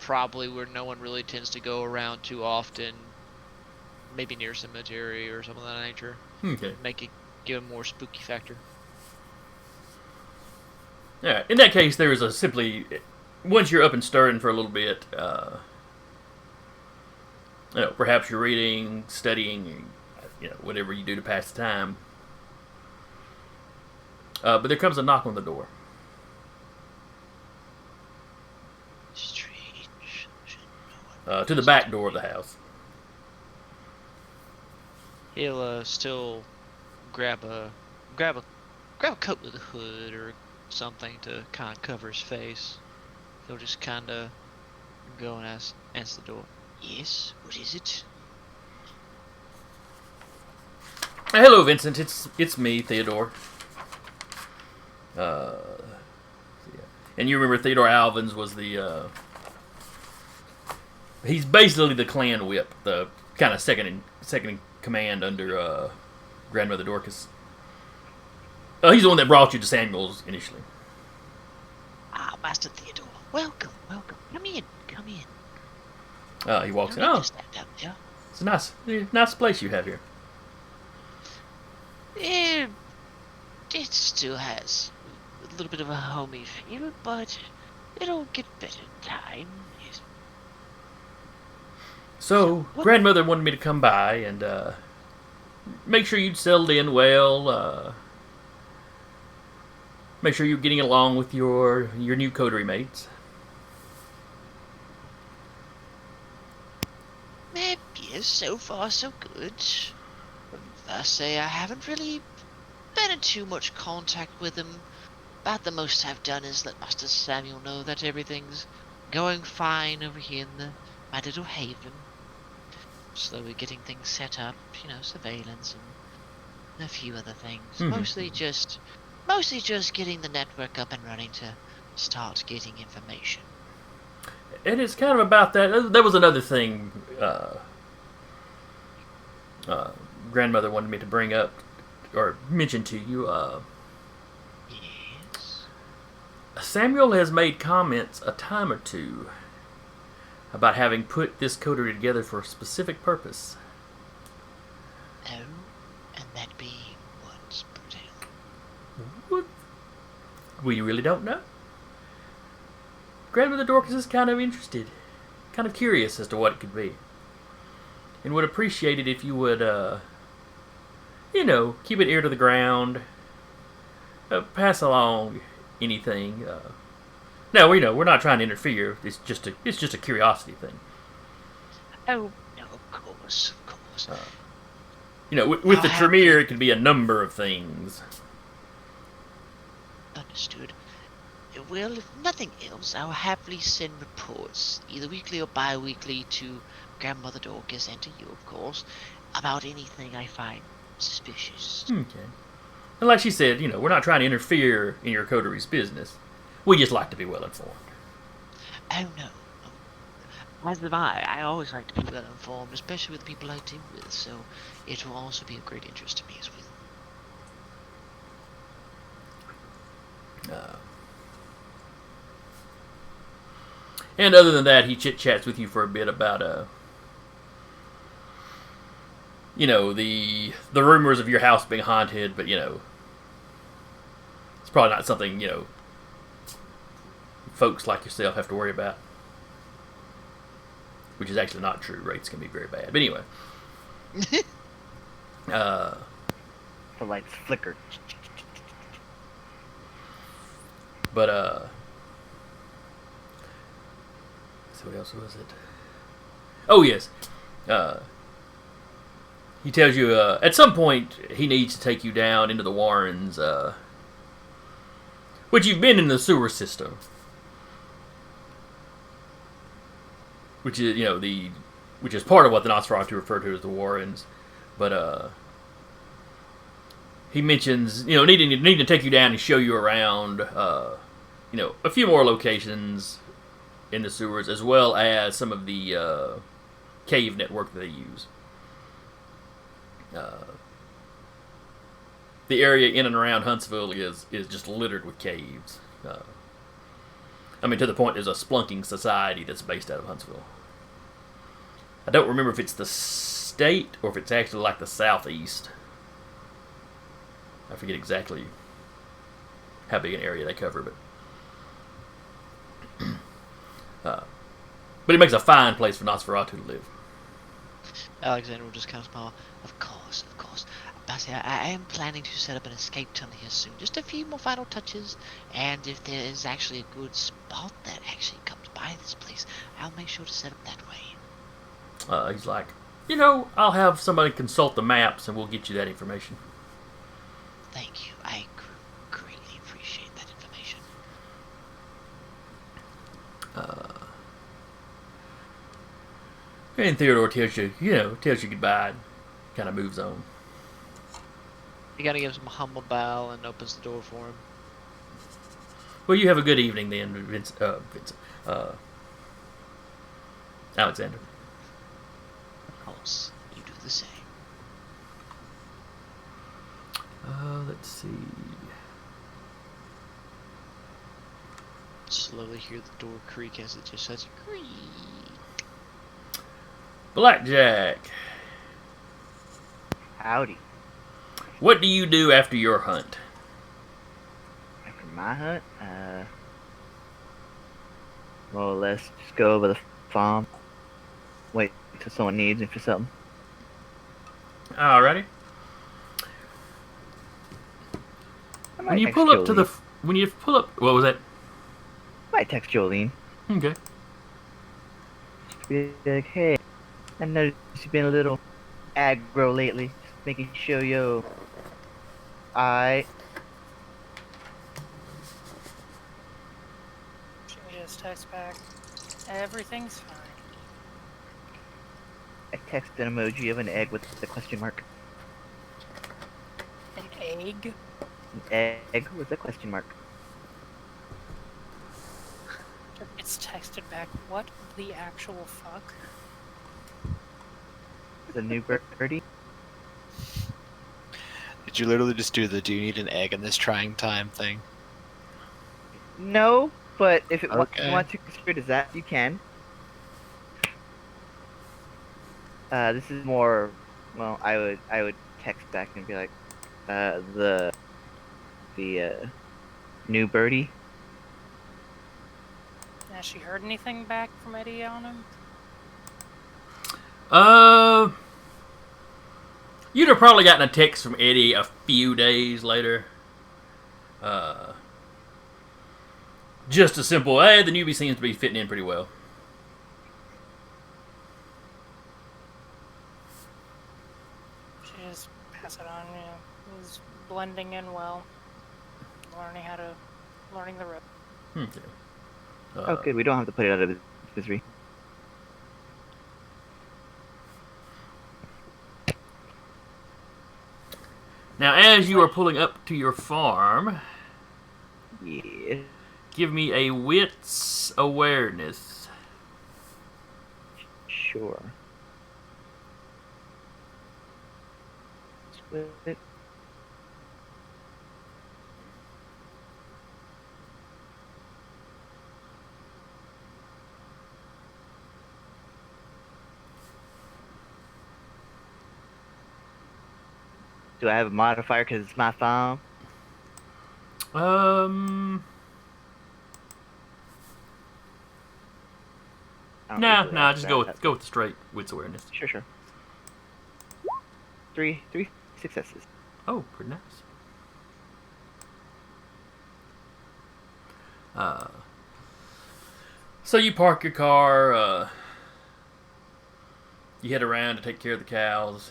probably where no one really tends to go around too often. Maybe near a cemetery or something of that nature. Okay. Give it more spooky factor. Yeah. In that case, there is once you're up and stirring for a little bit, perhaps you're reading, studying, whatever you do to pass the time. But there comes a knock on the door. Strange. To the back door of the house. He'll still grab a coat with a hood or something to kind of cover his face. He'll just kind of go and answer the door. Yes, what is it? Hello, Vincent. It's me, Theodore. And you remember Theodore Alvins was he's basically the clan whip, the kind of second in command under Grandmother Dorcas. He's the one that brought you to Samuel's initially. Ah, Master Theodore. Welcome. Come in. He walks in. Don't Oh, need to stand down there. it's a nice place you have here. It still has a little bit of a homey feel, but it'll get better in time. Yes. So, What- Grandmother wanted me to come by and make sure you'd settled in well. Make sure you're getting along with your new coterie mates. Yes, so far so good. I say I haven't really been in too much contact with them. About the most I've done is let Master Samuel know that everything's going fine over here in my little haven. Slowly getting things set up, surveillance and a few other things. Mhm. Mostly just getting the network up and running to start getting information. And it's kind of about that. That was another thing Grandmother wanted me to bring up or mention to you. Yes. Samuel has made comments a time or two about having put this coterie together for a specific purpose. Oh, and that being what, Brutal? What? We really don't know. Grandmother Dorcas is kind of interested, kind of curious as to what it could be, and would appreciate it if you would, keep an ear to the ground, pass along anything. Now, we're not trying to interfere. It's just a curiosity thing. Oh, no, of course. You know, with the I'll Tremere, it can be a number of things. Understood. Well, if nothing else, I'll happily send reports, either weekly or bi-weekly, to Grandmother Dorcas and to you, of course, about anything I find suspicious. Okay. And like she said, you know, we're not trying to interfere in your coteries' business. We just like to be well informed. Oh no. As am I. I always like to be well informed, especially with the people I deal with, so it will also be of great interest to me as well. And other than that, he chit-chats with you for a bit about, you know, the rumors of your house being haunted, but, you know, it's probably not something, you know, folks like yourself have to worry about. Which is actually not true. Rates can be very bad. But anyway. The lights flicker. But, so what else was it? Oh, yes. He tells you, at some point, he needs to take you down into the Warrens, which you've been in the sewer system. Which is, you know, which is part of what the Nosferatu refer to as the Warrens. But, he mentions, you know, needing to take you down and show you around, you know, a few more locations in the sewers, as well as some of the cave network that they use. The area in and around Huntsville is just littered with caves. I mean, to the point there's a splunking society that's based out of Huntsville. I don't remember if it's the state or if it's actually like the southeast. I forget exactly how big an area they cover, but it makes a fine place for Nosferatu to live. Alexander will just kind of smile. Of course, of course. But I am planning to set up an escape tunnel here soon. Just a few more final touches, and if there is actually a good spot that actually comes by this place, I'll make sure to set up that way. He's like, you know, I'll have somebody consult the maps and we'll get you that information. Thank you. I greatly appreciate that information. And Theodore tells you goodbye and kind of moves on. You gotta give him a humble bow and opens the door for him. Well, you have a good evening then, Alexander. Of course, you do the same. Let's see. Slowly hear the door creak as it just says creak. Blackjack, Howdy. what do you do after your hunt? After my hunt, more or less just go over the farm. Wait till someone needs me for something. Alrighty. I When might you text pull up to the, Jolene. when you pull up, what was that? Might text Jolene. Okay. Be like, hey, I noticed you've been a little aggro lately. Just making sure I She just texts back. Everything's fine. text an emoji of an egg with the question mark. An egg? An egg with a question mark. It's texted back. What the actual fuck? The new birdie. Did you literally just do the "do you need an egg in this trying time" thing? No, but if it Okay. you want to consider it as that, you can. This is more. Well, I would text back and be like, the new birdie. Has she heard anything back from Eddie on him? You'd have probably gotten a text from Eddie a few days later. Just a simple, hey, the newbie seems to be fitting in pretty well. She just pass it on. Yeah, he's blending in well, learning the rope. Okay. Oh, good. We don't have to put it out of its misery. Now, as you are pulling up to your farm, Yeah. give me a wits awareness. Sure. Split it. Do I have a modifier because it's my farm? Um, I don't nah, usually nah. ask Just that. go with the straight wits awareness. Sure. Three successes. Oh, pretty nice. So you park your car. You head around to take care of the cows.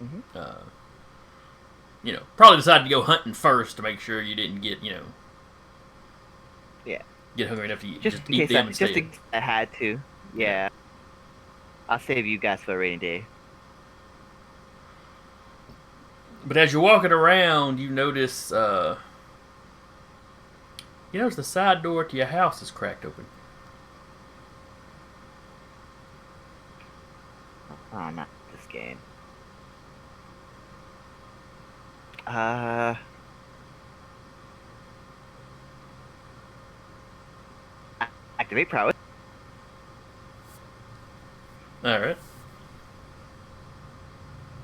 Mhm. Probably decided to go hunting first to make sure you didn't get, Yeah. get hungry enough to eat, Just just in eat case them I, instead. just in case I had to. Yeah. I'll save you guys for a rainy day. But as you're walking around, you notice the side door to your house is cracked open. Oh, not this game. Activate prowess. All right.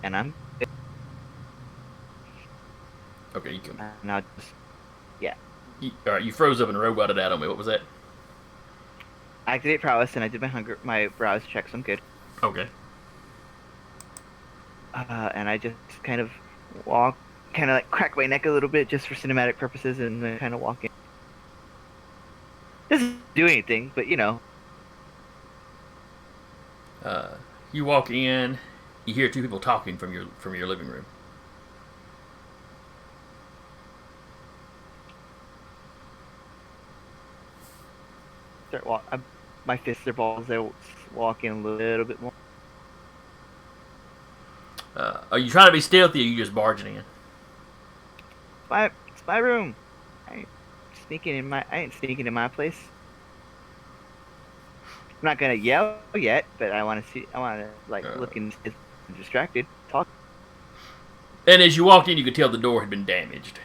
And I'm Okay, you can. now just All right, you froze up and roboted out on me. What was that? activate prowess, and I did my browse checks. I'm good. Okay. And I just kind of walk, kind of like crack my neck a little bit just for cinematic purposes, and then kind of walk in. Doesn't do anything, but You walk in. You hear two people talking from your living room. My fists are balls. They walk in a little bit more. Are you trying to be stealthy, or are you just barging in? It's my room. I ain't sneaking in my place. I'm not gonna yell yet, but I want to look and see I'm distracted. Talk. And as you walked in, you could tell the door had been damaged,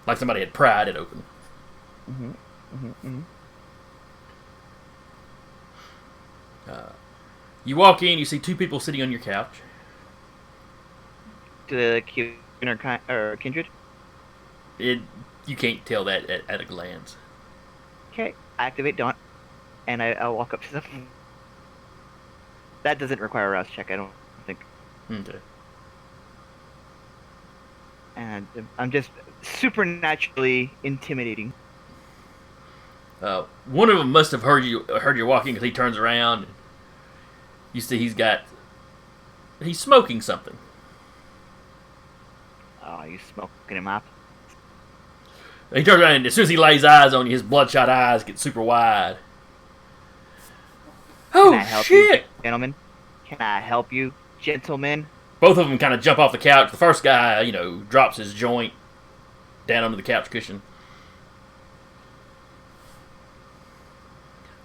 like somebody had pried it open. You walk in, you see two people sitting on your couch. To the or kindred. You can't tell that at a glance. Okay, activate daunt, and I'll walk up to them. That doesn't require a rouse check, I don't think. Okay. And I'm just supernaturally intimidating. One of them must have heard you walking because he turns around. And you see he's smoking something. Oh, you smoking him up? He turns around, and as soon as he lays eyes on you, his bloodshot eyes get super wide. Can Oh, I help shit! you, gentlemen? Can I help you, gentlemen? Both of them kind of jump off the couch. The first guy, drops his joint down onto the couch cushion.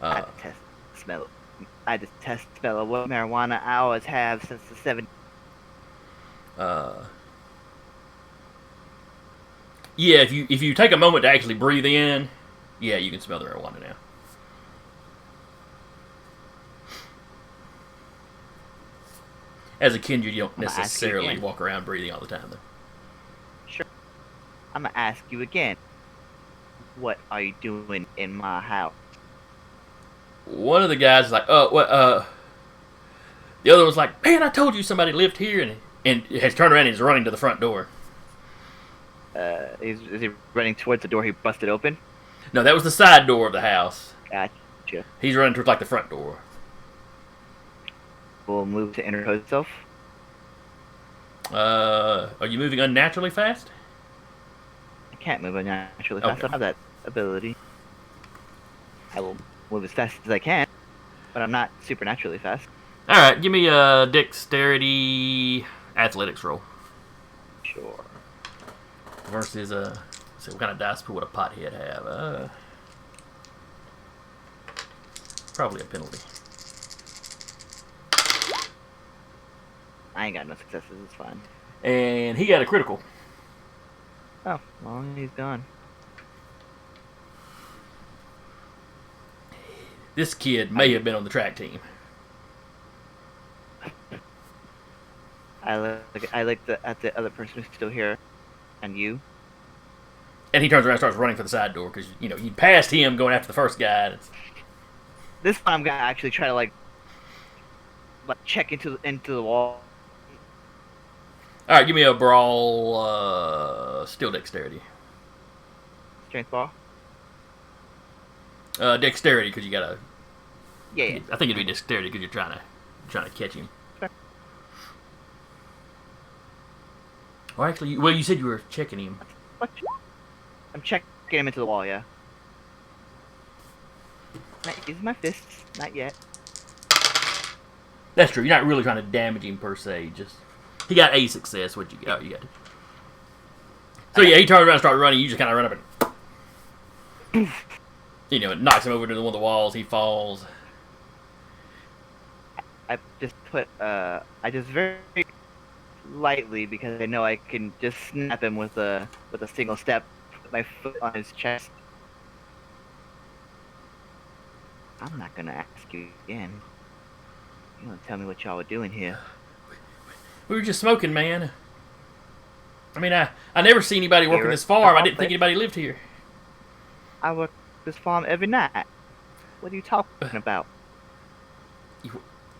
I detest the smell of what marijuana I always have since the 70s. Yeah, if you take a moment to actually breathe in, yeah, you can smell the marijuana now. As a kindred, you don't I'm gonna ask you necessarily again. walk around breathing all the time, though. Sure. I'm gonna ask you again. What are you doing in my house? One of the guys is like, what, the other one's like, man, I told you somebody lived here, and has turned around and is running to the front door. Is he running towards the door he busted open? No, that was the side door of the house. Gotcha. He's running towards, like, the front door. We'll move to interpose itself. Are you moving unnaturally fast? I can't move unnaturally Okay. fast. I don't have that ability. I will move as fast as I can, but I'm not supernaturally fast. All right, give me a dexterity athletics roll Sure. versus let's see what kind of dice pool would a pothead have? Probably a penalty. I ain't got no successes. It's fine. And he got a critical. Oh, well, he's gone. This kid may have been on the track team. I look at the other person who's still here, and you. And he turns around and starts running for the side door because, you know, you passed him going after the first guy. And This time I'm gonna actually try to like check into the wall. all right, give me a brawl, still dexterity. Strength ball. Dexterity because you gotta. Yeah. I think it'd be dexterity because you're trying to catch him. Okay. Or actually, well, you said you were checking him. What? I'm checking him into the wall. Yeah. Not using my fists. Not yet. That's true. You're not really trying to damage him per se. Just he got a success. What you got? Oh, you got it. So yeah, he turns around and starts running. You just kind of run up and, you know, it knocks him over to one of the walls. He falls. I just very lightly because I know I can just snap him with a single step. Put my foot on his chest. I'm not gonna ask you again. You wanna tell me what y'all were doing here? We were just smoking, man. I mean, I never see anybody working this farm. I didn't think anybody lived here. I work this farm every night. What are you talking about?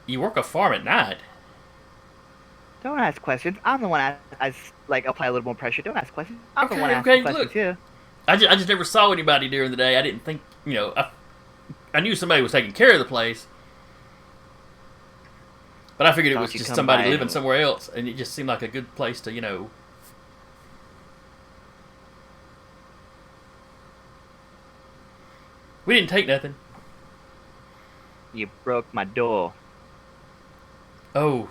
You work a farm at night. Don't ask questions. I'm the one I like apply a little more pressure. Don't ask questions. I'm the Okay, one asking okay, questions look. here. I just never saw anybody during the day. I didn't think, you know, I knew somebody was taking care of the place. But I figured it Thought was you'd just come somebody by living and- somewhere else. And it just seemed like a good place to, you know. We didn't take nothing. You broke my door. Oh,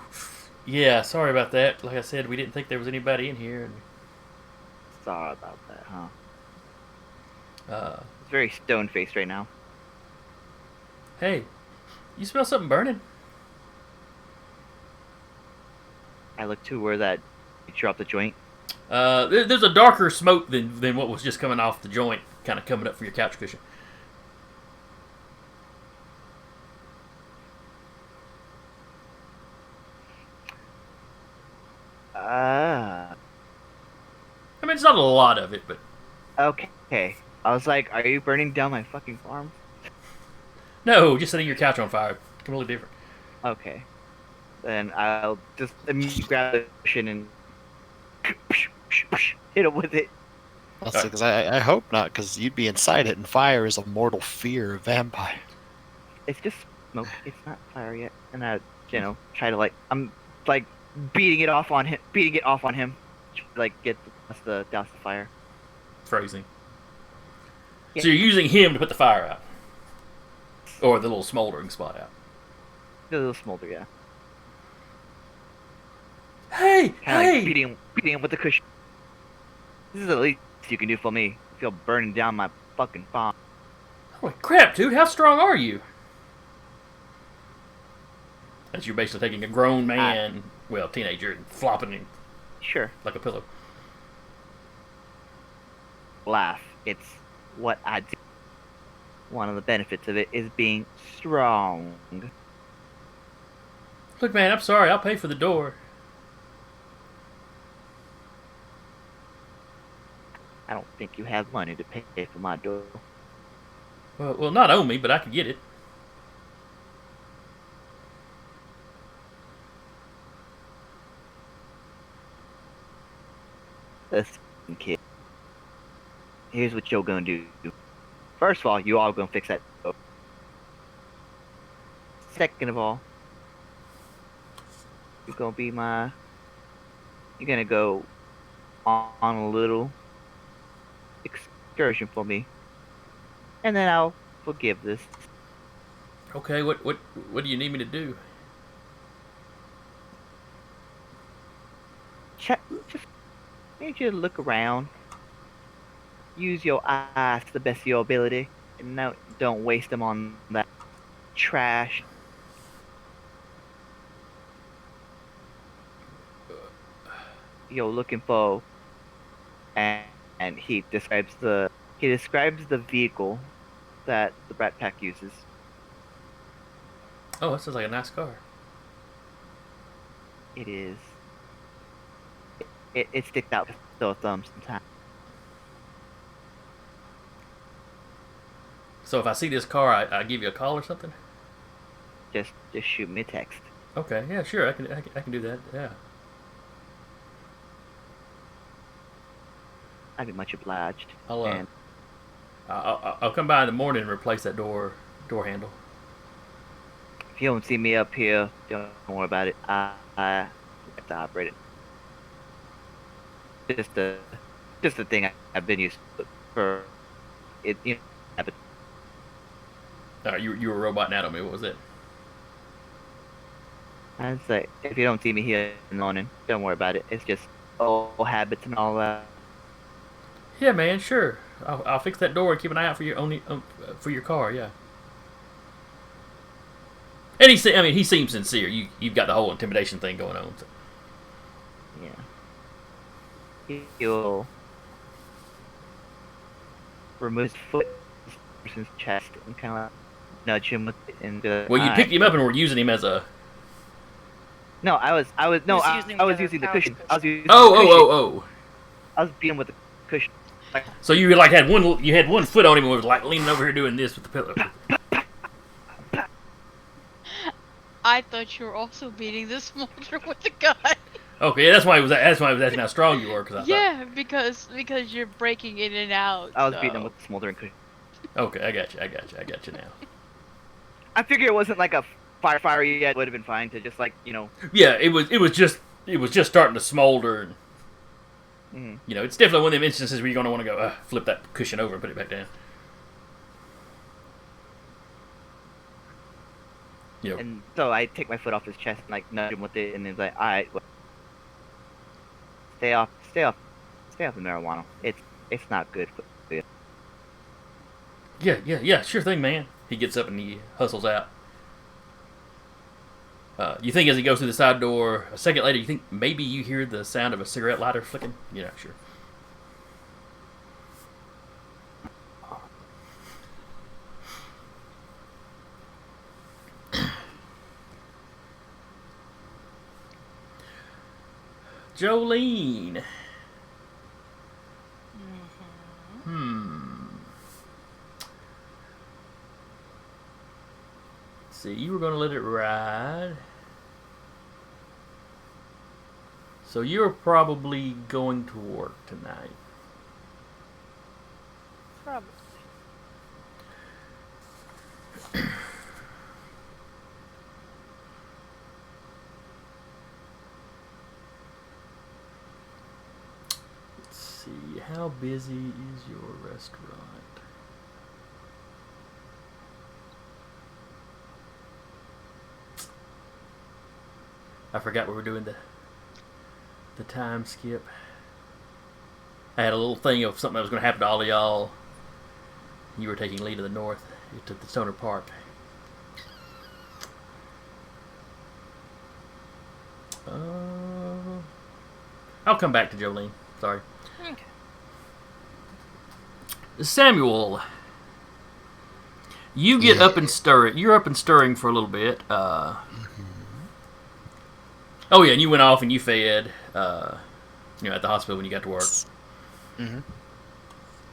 yeah, sorry about that. Like I said, we didn't think there was anybody in here. Sorry about that, huh? And, It's very stone faced right now. hey, you smell something burning? I look to where that you dropped the joint. There's a darker smoke than what was just coming off the joint, kind of coming up for your couch cushion. Ah. I mean, it's not a lot of it, but Okay. I was like, are you burning down my fucking farm? no, just setting your couch on fire. Completely different. Okay. Then I'll just immediately grab the cushion and hit him with it. Because I hope not, because you'd be inside it, and fire is a mortal fear of vampire. It's just smoke. It's not fire yet. And I, try to I'm like beating it off on him, like get the douse the fire. Phrasing. Yeah. So you're using him to put the fire out, or the little smoldering spot out. The little smolder, yeah. Hey, Kind of hey! like beating him with the cushion. This is the least you can do for me. If you're burning down my fucking farm. Holy crap, dude! How strong are you? As you're basically taking a grown man, well, teenager, and flopping him Sure. like a pillow. Laugh. It's what I do. One of the benefits of it is being strong. Look, man, I'm sorry. I'll pay for the door. I don't think you have money to pay for my door. Well, not on me, but I can get it. Listen, kid. Here's what you're gonna do. First of all, you all gonna fix that door. Second of all, you're gonna be my you're gonna go on a little excursion for me, and then I'll forgive this. Okay, what do you need me to do? Just need you to look around. Use your eyes to the best of your ability, and don't waste them on that trash. You're looking for, and he describes the vehicle that the Brat Pack uses. Oh, that sounds like a nice car. It is. It sticks out with sore thumbs sometimes. So if I see this car, I give you a call or something? Just shoot me a text. Okay, yeah, sure, I can do that. Yeah. I'd be much obliged. I'll I'll come by in the morning and replace that door handle. If you don't see me up here, don't worry about it. I have to operate it. Just a thing I've been used to for it. Habit. You were a robot now, me. What was it? I'd say if you don't see me here in the morning, don't worry about it. It's just old habits and all that. Yeah, man, sure. I'll fix that door and keep an eye out for your car. Yeah. And he seems sincere. You've got the whole intimidation thing going on. So. Yeah. He'll remove his foot from the person's chest and kind of nudge him with it and well, you picked him up and were using him as a. No, I was using the cushion. I was using Oh. I was beating him with the cushion. So you had one foot on him and was like leaning over here doing this with the pillow. I thought you were also beating the smolder with the gun. Okay, that's why he was asking how strong you were. Yeah, because you're breaking in and out. I was beating him with the smoldering cushion. Okay, I got you now. I figure it wasn't like a fire yet. It would have been fine to just Yeah, it was just starting to smolder. And, it's definitely one of them instances where you're gonna want to go flip that cushion over and put it back down. And so I take my foot off his chest and nudge him with it, and he's like, "All right, well, stay off the marijuana. It's not good for you." Yeah, sure thing, man. He gets up and he hustles out. You think as he goes through the side door, a second later, you think maybe you hear the sound of a cigarette lighter flicking? You're not sure. Jolene. Let's see, you were going to let it ride. So you're probably going to work tonight. Probably. Let's see, how busy is your restaurant? I forgot we were doing the time skip. I had a little thing of something that was going to happen to all of y'all. You were taking Lee to the north. You took the Stoner Park. I'll come back to Jolene. Sorry. Okay. Samuel, you get up and stirring. You're up and stirring for a little bit. Oh yeah, and you went off and you fed. At the hospital when you got to work. Mm-hmm.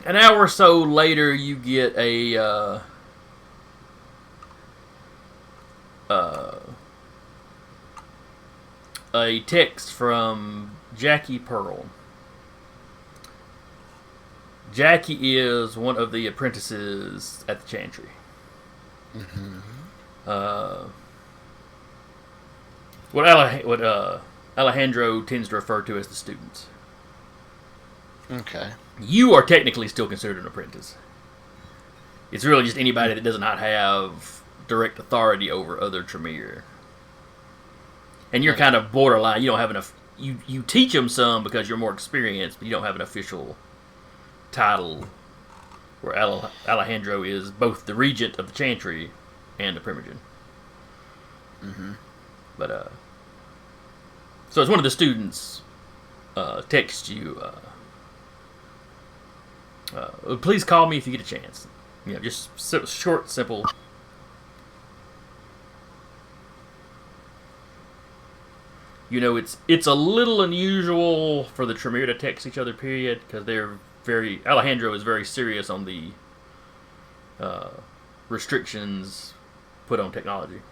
An hour or so later, you get a text from Jackie Pearl. Jackie is one of the apprentices at the Chantry. What Alejandro tends to refer to as the students. Okay. You are technically still considered an apprentice. It's really just anybody that does not have direct authority over other Tremere. And you're kind of borderline. You don't have enough. You teach them some because you're more experienced, but you don't have an official title where Alejandro is both the regent of the Chantry and the Primogen. Mm-hmm. But so it's one of the students texts you. Please call me if you get a chance. You know, just short, simple. You know, it's a little unusual for the Tremere to text each other, period, because Alejandro is very serious on the restrictions put on technology.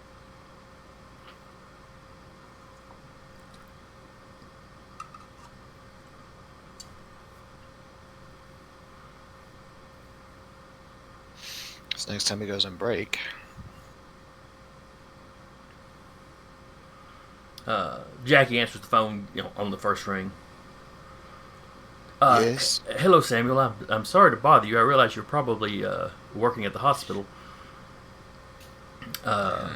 So next time he goes on break. Jackie answers the phone, on the first ring. Yes. Hello, Samuel. I'm sorry to bother you. I realize you're probably working at the hospital. But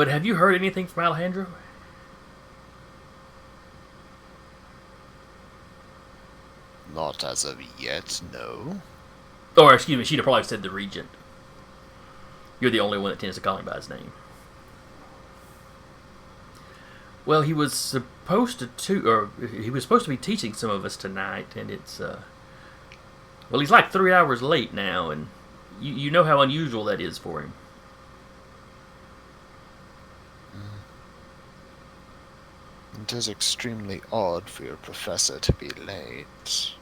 have you heard anything from Alejandro? Not as of yet, no. Or, excuse me, she'd have probably said the regent. You're the only one that tends to call him by his name. Well, he was supposed to be teaching some of us tonight, and it's well, he's like 3 hours late now, and you know how unusual that is for him. It is extremely odd for your professor to be late.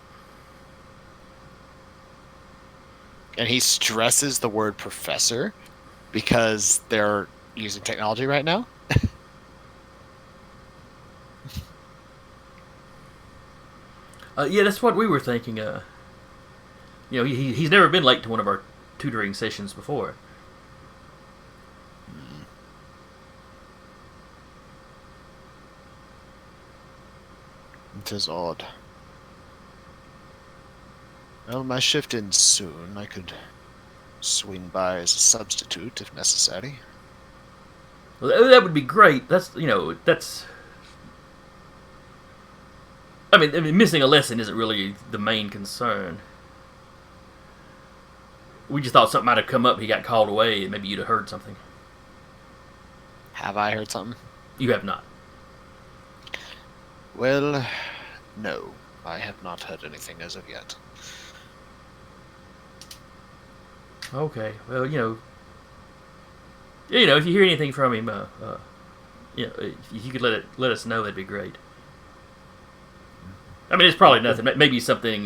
And he stresses the word professor because they're using technology right now? Yeah, that's what we were thinking. He's never been late to one of our tutoring sessions before. It is odd. Well, my shift ends soon. I could swing by as a substitute if necessary. Well, that would be great. That's. I mean, missing a lesson isn't really the main concern. We just thought something might have come up. He got called away, and maybe you'd have heard something. Have I heard something? You have not. Well, no. I have not heard anything as of yet. Okay. Well, if you hear anything from him, if you could let us know, that'd be great. I mean, it's probably nothing. Maybe something.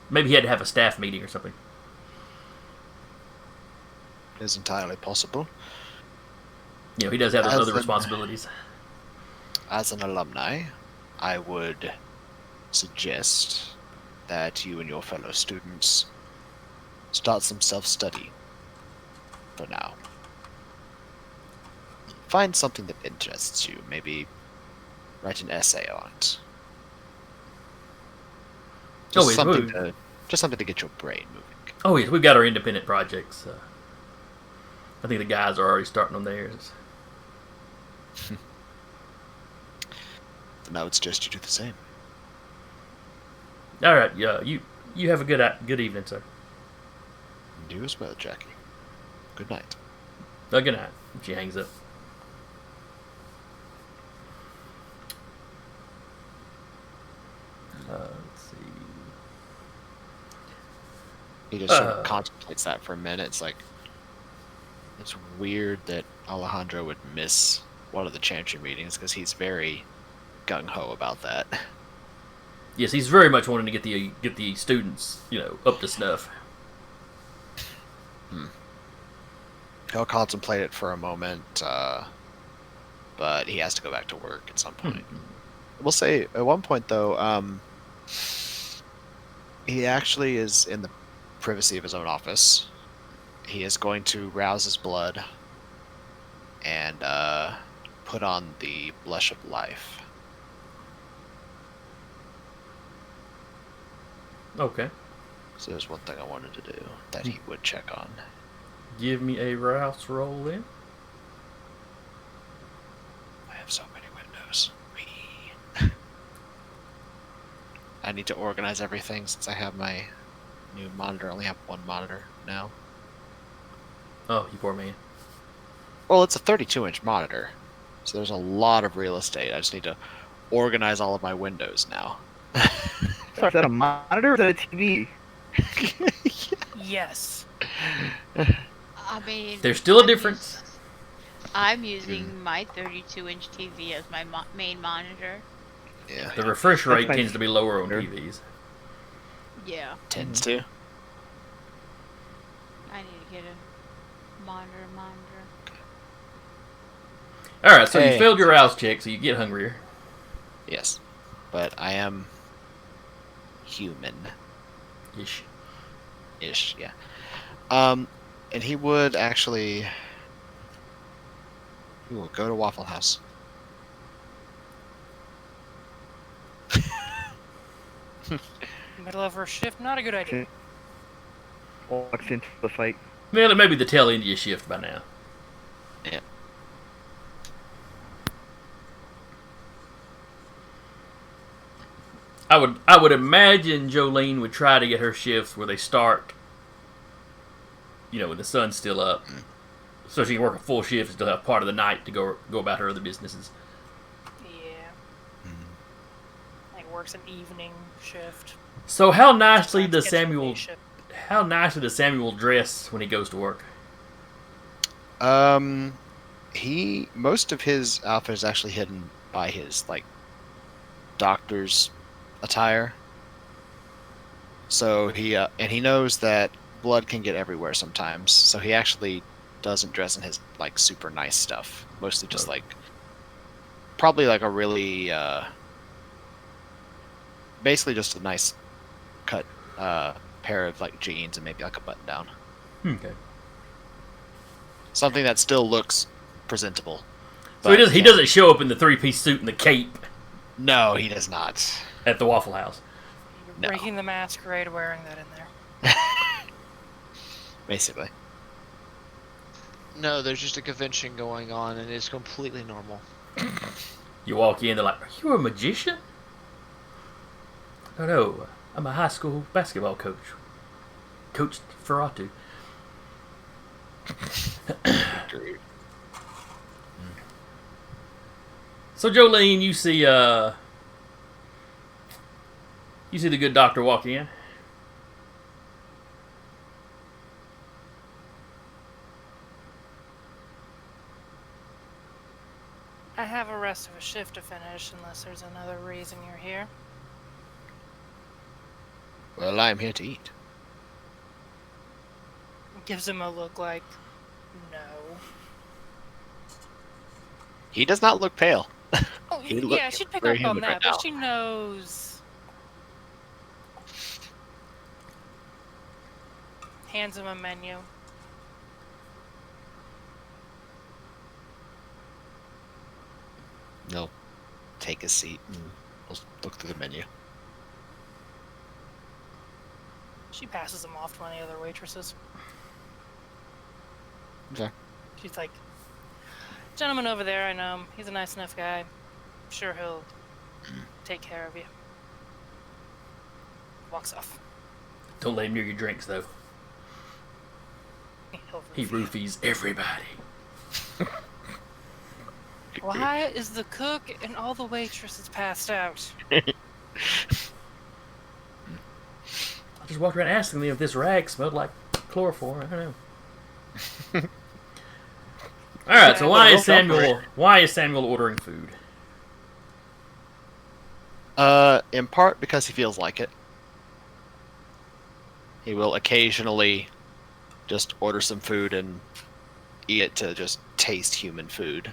Maybe he had to have a staff meeting or something. It is entirely possible. He does have those As other an- responsibilities. As an alumni, I would suggest that you and your fellow students start some self-study for now. Find something that interests you. Maybe write an essay on it. Oh, yes, Just something to get your brain moving. Oh yes, we've got our independent projects. I think the guys are already starting on theirs. Then I would suggest you do the same. All right, yeah. You have a good evening, sir. And you as well, Jackie. Good night. Good night. She hangs up. Let's see. He just sort of contemplates that for a minute. It's like, it's weird that Alejandro would miss one of the Chantry meetings because he's very gung-ho about that. Yes, he's very much wanting to get the students, up to snuff. He'll contemplate it for a moment, but he has to go back to work at some point. We'll say, at one point, though, he actually is in the privacy of his own office, he is going to rouse his blood and put on the Blush of Life. Okay. So there's one thing I wanted to do that he would check on. Give me a rouse roll then. I have so many windows. I need to organize everything since I have my new monitor. I only have one monitor now. Oh, you poor man. Well, it's a 32-inch monitor, so there's a lot of real estate. I just need to organize all of my windows now. Sorry, is that a monitor or is that a TV? Yes. I mean, There's still a I'm difference. I'm using my 32-inch TV as my main monitor. Yeah, The refresh rate That's tends to be lower on nice. TVs. Yeah, tends to. I need to get a monitor. Alright, so you Hey. failed your rouse check, so you get hungrier. Yes, but I am human. Ish. Yeah. And he would actually. He will go to Waffle House. Middle of her shift, not a good idea. Walks into the fight. Well, it may be the tail end of your shift by now. Yeah. I would imagine Jolene would try to get her shifts where they start, when the sun's still up, so she can work a full shift and still have part of the night to go about her other businesses. Yeah. Like works an evening shift. So how nicely Tries does to catch a Samuel day shift. dress when he goes to work? Most of his outfit is actually hidden by his doctor's attire. So he knows that blood can get everywhere sometimes. So he actually doesn't dress in his super nice stuff. Mostly just probably a really basically just a nice cut pair of jeans and maybe a button down. Okay. Something that still looks presentable. So But, he yeah. doesn't show up in the 3-piece suit and the cape No, he does not. at the Waffle House. You're No. breaking the masquerade wearing that in there. Basically. No, there's just a convention going on, and it's completely normal. You walk in, they're like, "Are you a magician?" No, I'm a high school basketball coach. Coach Ferratu. So Jolene, you see the good doctor walk in. I have a rest of a shift to finish unless there's another reason you're here. Well, I'm here to eat. Gives him a look like, no. He does not look pale. Oh, He yeah, look she'd pick very up on human that, right but now. she knows. Hands him a menu. No. Take a seat and we'll look through the menu. She passes him off to any other waitresses. Okay. She's like, gentleman over there, I know him. He's a nice enough guy. I'm sure he'll take care of you. Walks off. Don't let him near your drinks, though. He roofies everybody. Why is the cook and all the waitresses passed out? I just walked around asking them if this rag smelled like chloroform. I don't know. All right, so why is Samuel ordering food? In part because he feels like it. He will occasionally just order some food and eat it to just taste human food.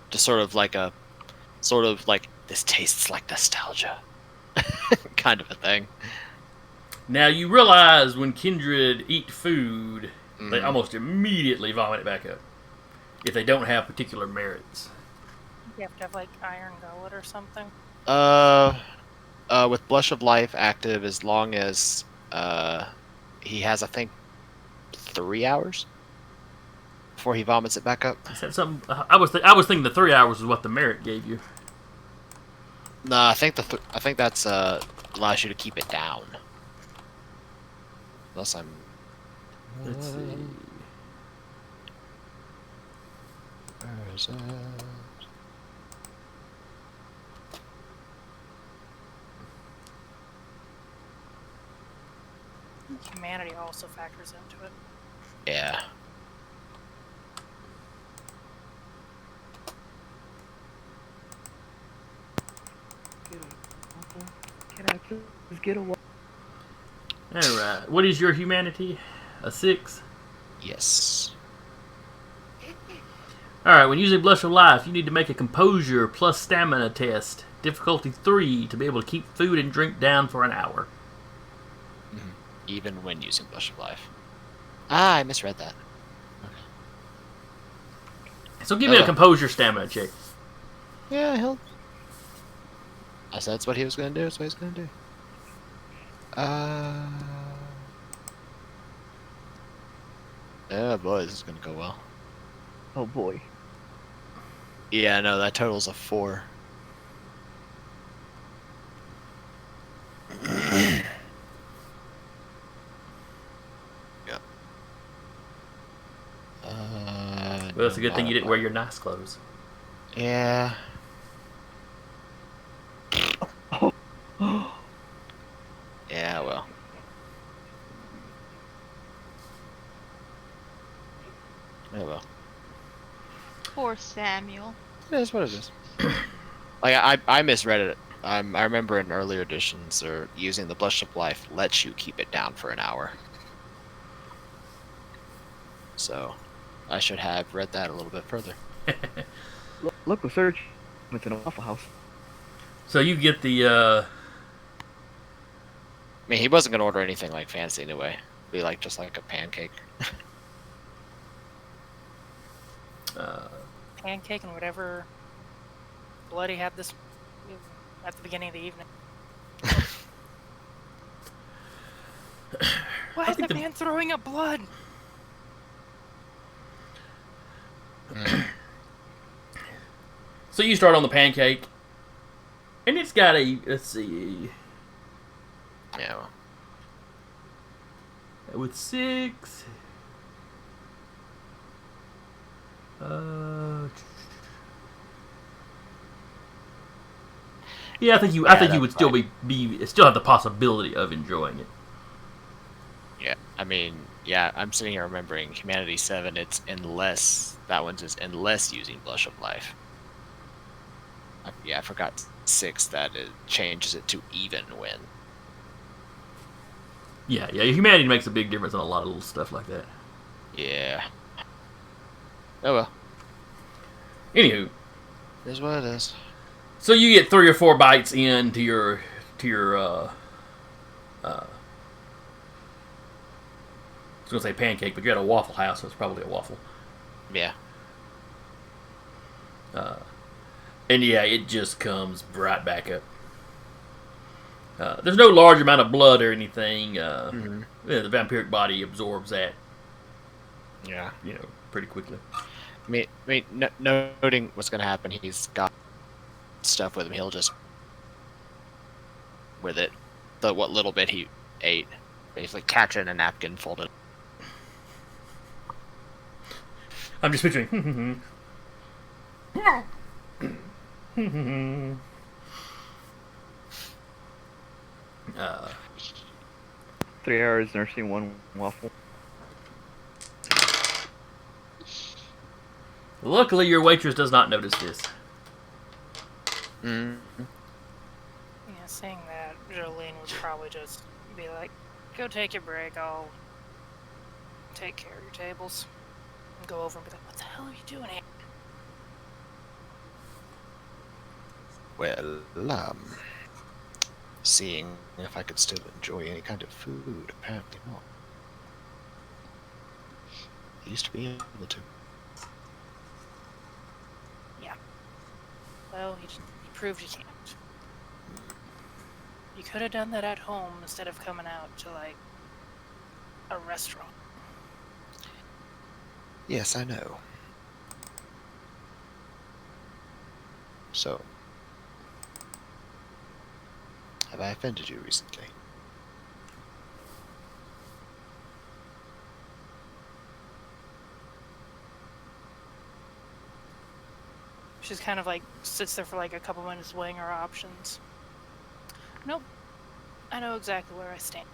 Just sort of like this tastes like nostalgia kind of a thing. Now you realize when Kindred eat food, They Mhm. almost immediately vomit it back up if they don't have particular merits. You have to have like iron gullet or something. With Blush of Life active as long as he has, I think, 3 hours before he vomits it back up. Is that something? I was thinking the 3 hours was what the merit gave you. No, I think I think that's allows you to keep it down. Unless I'm. Let's see. Where is it? Humanity also factors into it. Yeah. Can I please get a waffle? All right. What is your humanity? A 6. Yes. All right. When using Blush of Life, you need to make a Composure plus Stamina test, difficulty 3, to be able to keep food and drink down for an hour. Even when using Blush of Life. Ah, I misread that. So give me a Oh. Composure Stamina check. Yeah, he'll. I said that's what he was gonna do. That's what he's gonna do. Oh boy, this is gonna go well. Oh boy. Yeah, no, that total's a 4. Yeah. Well, it's a good thing you didn't wear your nice clothes. Yeah. Yeah, well. Yeah, well. Poor Samuel. It is what it is. Like, I misread it. I remember in earlier editions, or using the Blush of Life lets you keep it down for an hour. So, I should have read that a little bit further. Local search went to the Waffle House. So you get the I mean, he wasn't gonna order anything like fancy anyway. Be like just like a pancake. Pancake and whatever bloody had this at the beginning of the evening. Why is think that the- man throwing up blood? So you start on the pancake, and it's got a, let's see, Yeah. Well. with 6. Yeah, I think you Yeah, would that's still fine. still have the possibility of enjoying it. Yeah. I mean, yeah. I'm sitting here remembering Humanity 7. It's unless that one's is unless using Blush of Life. Yeah, I forgot 6 that it changes it to even when. Yeah, humanity makes a big difference on a lot of little stuff like that. Yeah. Oh well. Anywho, It is what it is. so you get 3 or 4 bites into your I was gonna say pancake, but you're at a Waffle House, so it's probably a waffle. Yeah. And yeah, it just comes right back up. There's no large amount of blood or anything. Yeah, the vampiric body absorbs that, Yeah. pretty quickly. I mean, noting what's gonna happen, he's got stuff with him. He'll just with it, what little bit he ate, basically catch it in a napkin, fold it. I'm just picturing. 3 hours nursing one waffle. Luckily, your waitress does not notice this. Mm. Yeah, saying that, Jolene would probably just be like, go take your break, I'll take care of your tables. And go over and be like, what the hell are you doing here? Well, seeing if I could still enjoy any kind of food. Apparently not. I used to be able to. Well, you proved you can't. You could have done that at home instead of coming out to, like, a restaurant. Yes, I know. So, have I offended you recently? She's kind of like sits there for like a couple minutes weighing her options. Nope. I know exactly where I stand.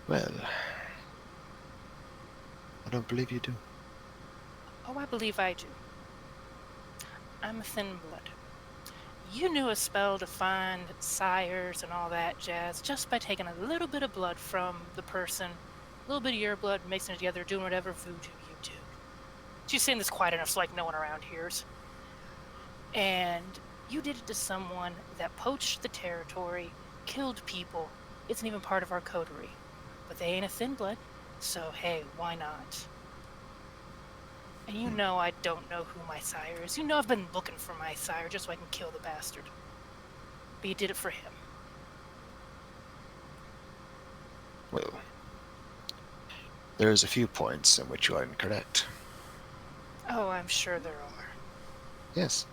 Well, I don't believe you do. Oh, I believe I do. I'm a thin blood. You knew a spell to find sires and all that jazz just by taking a little bit of blood from the person, a little bit of your blood, mixing it together, doing whatever voodoo you do. She's saying this quiet enough so like no one around hears. And you did it to someone that poached the territory, killed people, isn't even part of our coterie. But they ain't a thin blood, so hey, why not? And you know I don't know who my sire is. You know I've been looking for my sire just so I can kill the bastard. But you did it for him. Well, there's a few points in which you are incorrect. Oh, I'm sure there are. Yes.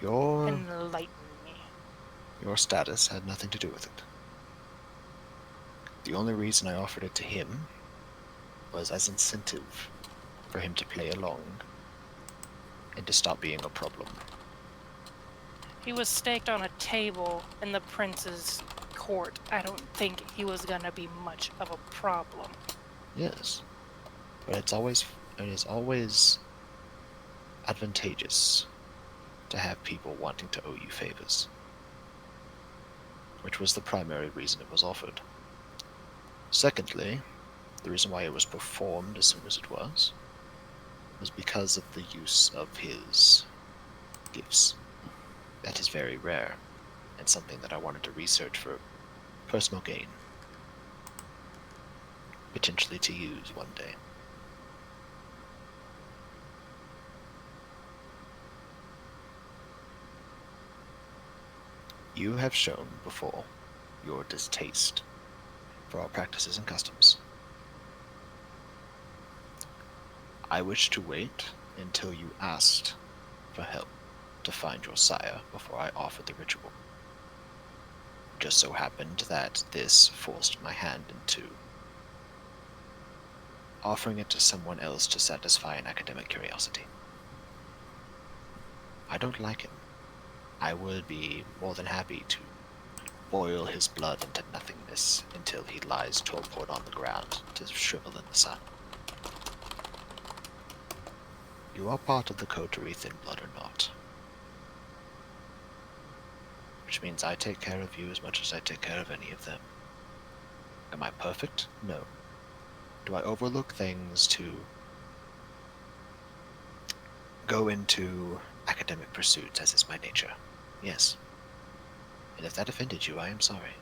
Your Enlighten me. status had nothing to do with it. The only reason I offered it to him was as incentive for him to play along and to stop being a problem. He was staked on a table in the prince's court. I don't think he was gonna be much of a problem. Yes. But it is always advantageous to have people wanting to owe you favors. Which was the primary reason it was offered. Secondly, the reason why it was performed as soon as it was because of the use of his gifts. That is very rare, and something that I wanted to research for personal gain. Potentially to use one day. You have shown before your distaste for our practices and customs. I wish to wait until you asked for help to find your sire before I offered the ritual. Just so happened that this forced my hand into offering it to someone else to satisfy an academic curiosity. I don't like him. I would be more than happy to boil his blood into nothingness until he lies torpid on the ground to shrivel in the sun. You are part of the coterie, thin blood or not. Which means I take care of you as much as I take care of any of them. Am I perfect? No. Do I overlook things to go into academic pursuits, as is my nature? Yes. And if that offended you, I am sorry.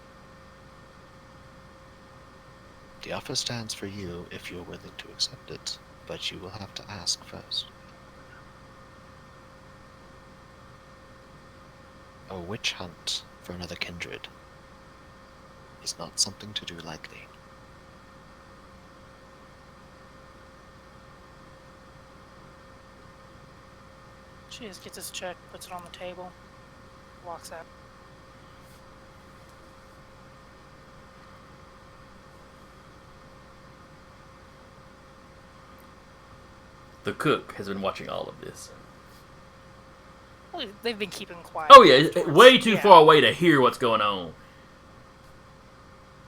The offer stands for you if you're willing to accept it, but you will have to ask first. A witch hunt for another kindred is not something to do lightly. She just gets his check, puts it on the table, walks out. The cook has been watching all of this. Well, they've been keeping quiet. Oh yeah, afterwards. way too Yeah. far away to hear what's going on.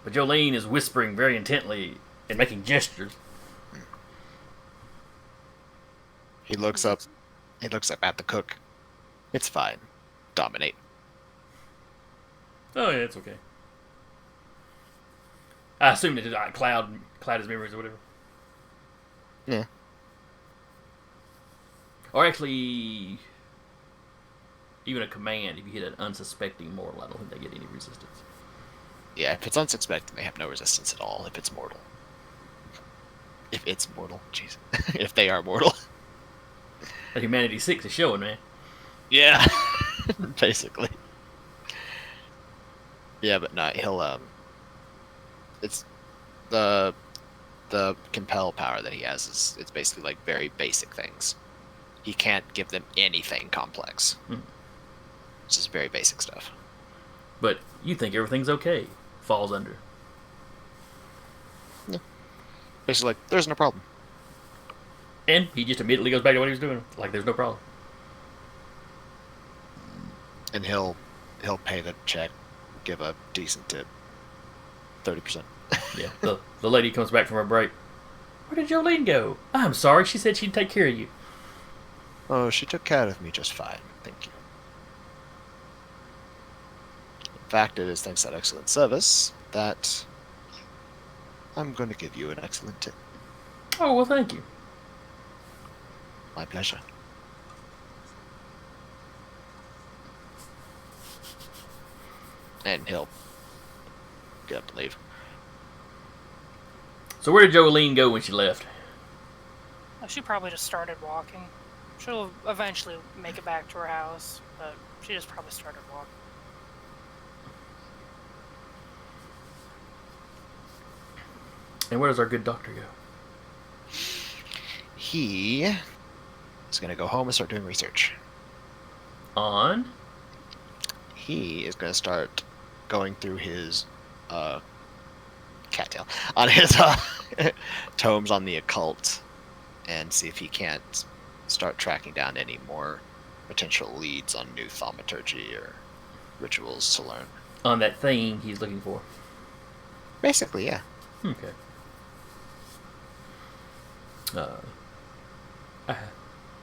But Jolene is whispering very intently and making gestures. He looks up at the cook. It's fine. Dominate. Oh yeah, it's okay. I assume it did cloud his memories or whatever. Yeah. Or actually, even a command, if you hit an unsuspecting mortal, I don't think they get any resistance. Yeah, if it's unsuspecting, they have no resistance at all. If it's mortal. If it's mortal, jeez. If they are mortal. That Humanity 6 is showing, man. Yeah, basically. Yeah, but no, he'll it's the compel power that he has is it's basically like very basic things. He can't give them anything complex. It's just very basic stuff. But you think everything's okay. Falls under. Basically, like there's no problem. And he just immediately goes back to what he was doing. Like there's no problem. And he'll pay the check, give a decent tip, 30%. Yeah. The lady comes back from her break. Where did Jolene go? I'm sorry. She said she'd take care of you. Oh, she took care of me just fine, thank you. In fact, it is thanks to that excellent service that I'm going to give you an excellent tip. Oh, well, thank you. My pleasure. And he'll get up and leave. So where did Jolene go when she left? She probably just started walking. She'll eventually make it back to her house, but she just probably started walking. And where does our good doctor go? He is going to go home and start doing research. On? He is going to start going through his cattail on his tomes on the occult and see if he can't start tracking down any more potential leads on new thaumaturgy or rituals to learn. On that thing he's looking for. Basically, yeah. Okay.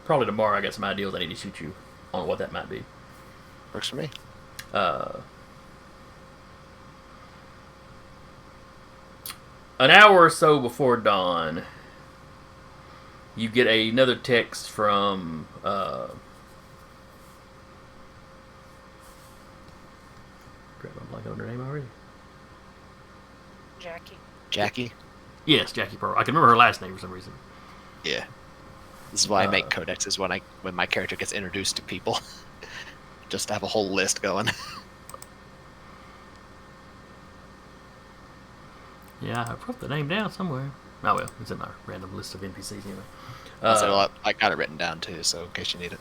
Probably tomorrow I got some ideas I need to shoot you on what that might be. Works for me. An hour or so before dawn, you get another text from crap, I'm blanking on her name already. Jackie. Jackie? Yes, Jackie Pearl. I can remember her last name for some reason. Yeah. This is why I make codexes when my character gets introduced to people. Just to have a whole list going. Yeah, I wrote the name down somewhere. Oh well, it's in our random list of NPCs anyway. I got it written down too, so in case you need it.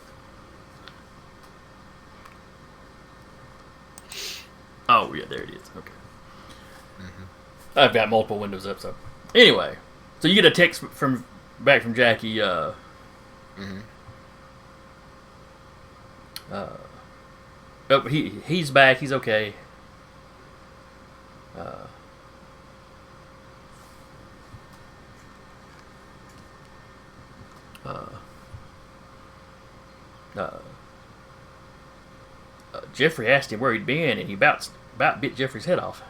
Oh yeah, there it is. Okay. I've got multiple windows up, so anyway, so you get a text back from Jackie. He's back. He's okay. Jeffrey asked him where he'd been, and he about bit Jeffrey's head off.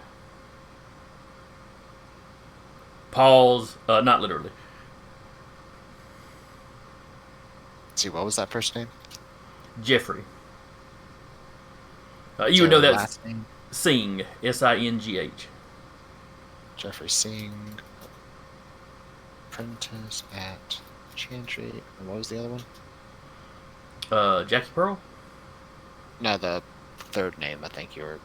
Pause. Not literally. See, what was that first name? Jeffrey. You would know that's last name? Singh. S-I-N-G-H. Jeffrey Singh. Apprentice at Chantry. And what was the other one? Jackie Pearl? No, the third name I think you were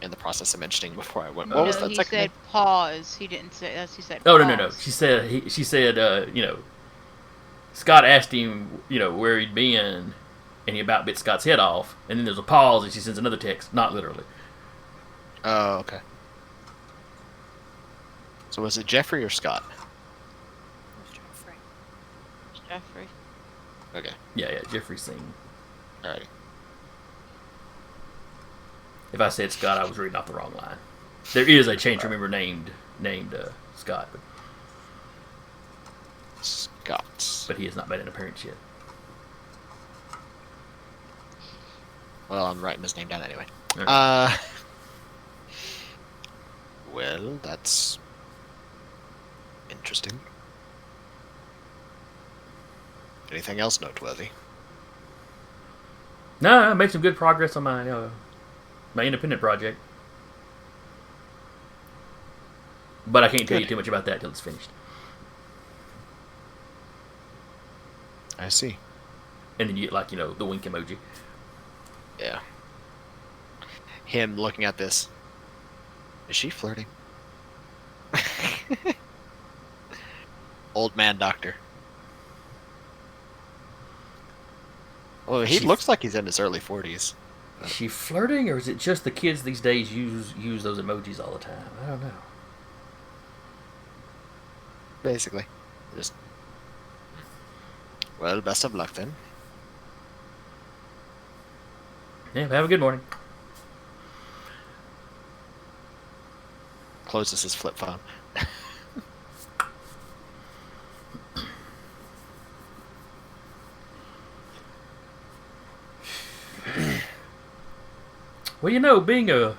in the process of mentioning before I went. What was that he second said name? pause. He didn't say that. He said Oh, pause. no. She said, Scott asked him, where he'd been, and he about bit Scott's head off. And then there's a pause, and she sends another text, not literally. Oh, okay. So was it Jeffrey or Scott? Who's Jeffrey? It's Jeffrey. Okay. Yeah, Jeffrey Singh. Alrighty. If I said Scott, I was reading off the wrong line. There is a change remember named Scott, Scott. but he has not made an appearance yet. Well, I'm writing his name down anyway. Okay. Well, that's interesting. Anything else noteworthy? No, I made some good progress on my independent project. But I can't tell you Good. too much about that till it's finished. I see. And then you get, like, the wink emoji. Yeah. Him looking at this. Is she flirting? Old man doctor. Well, he She- looks like he's in his early 40s. Is she flirting, or is it just the kids these days use those emojis all the time? I don't know. Basically. Just. Well, best of luck then. Yeah, have a good morning. Closes his flip phone. Well, being in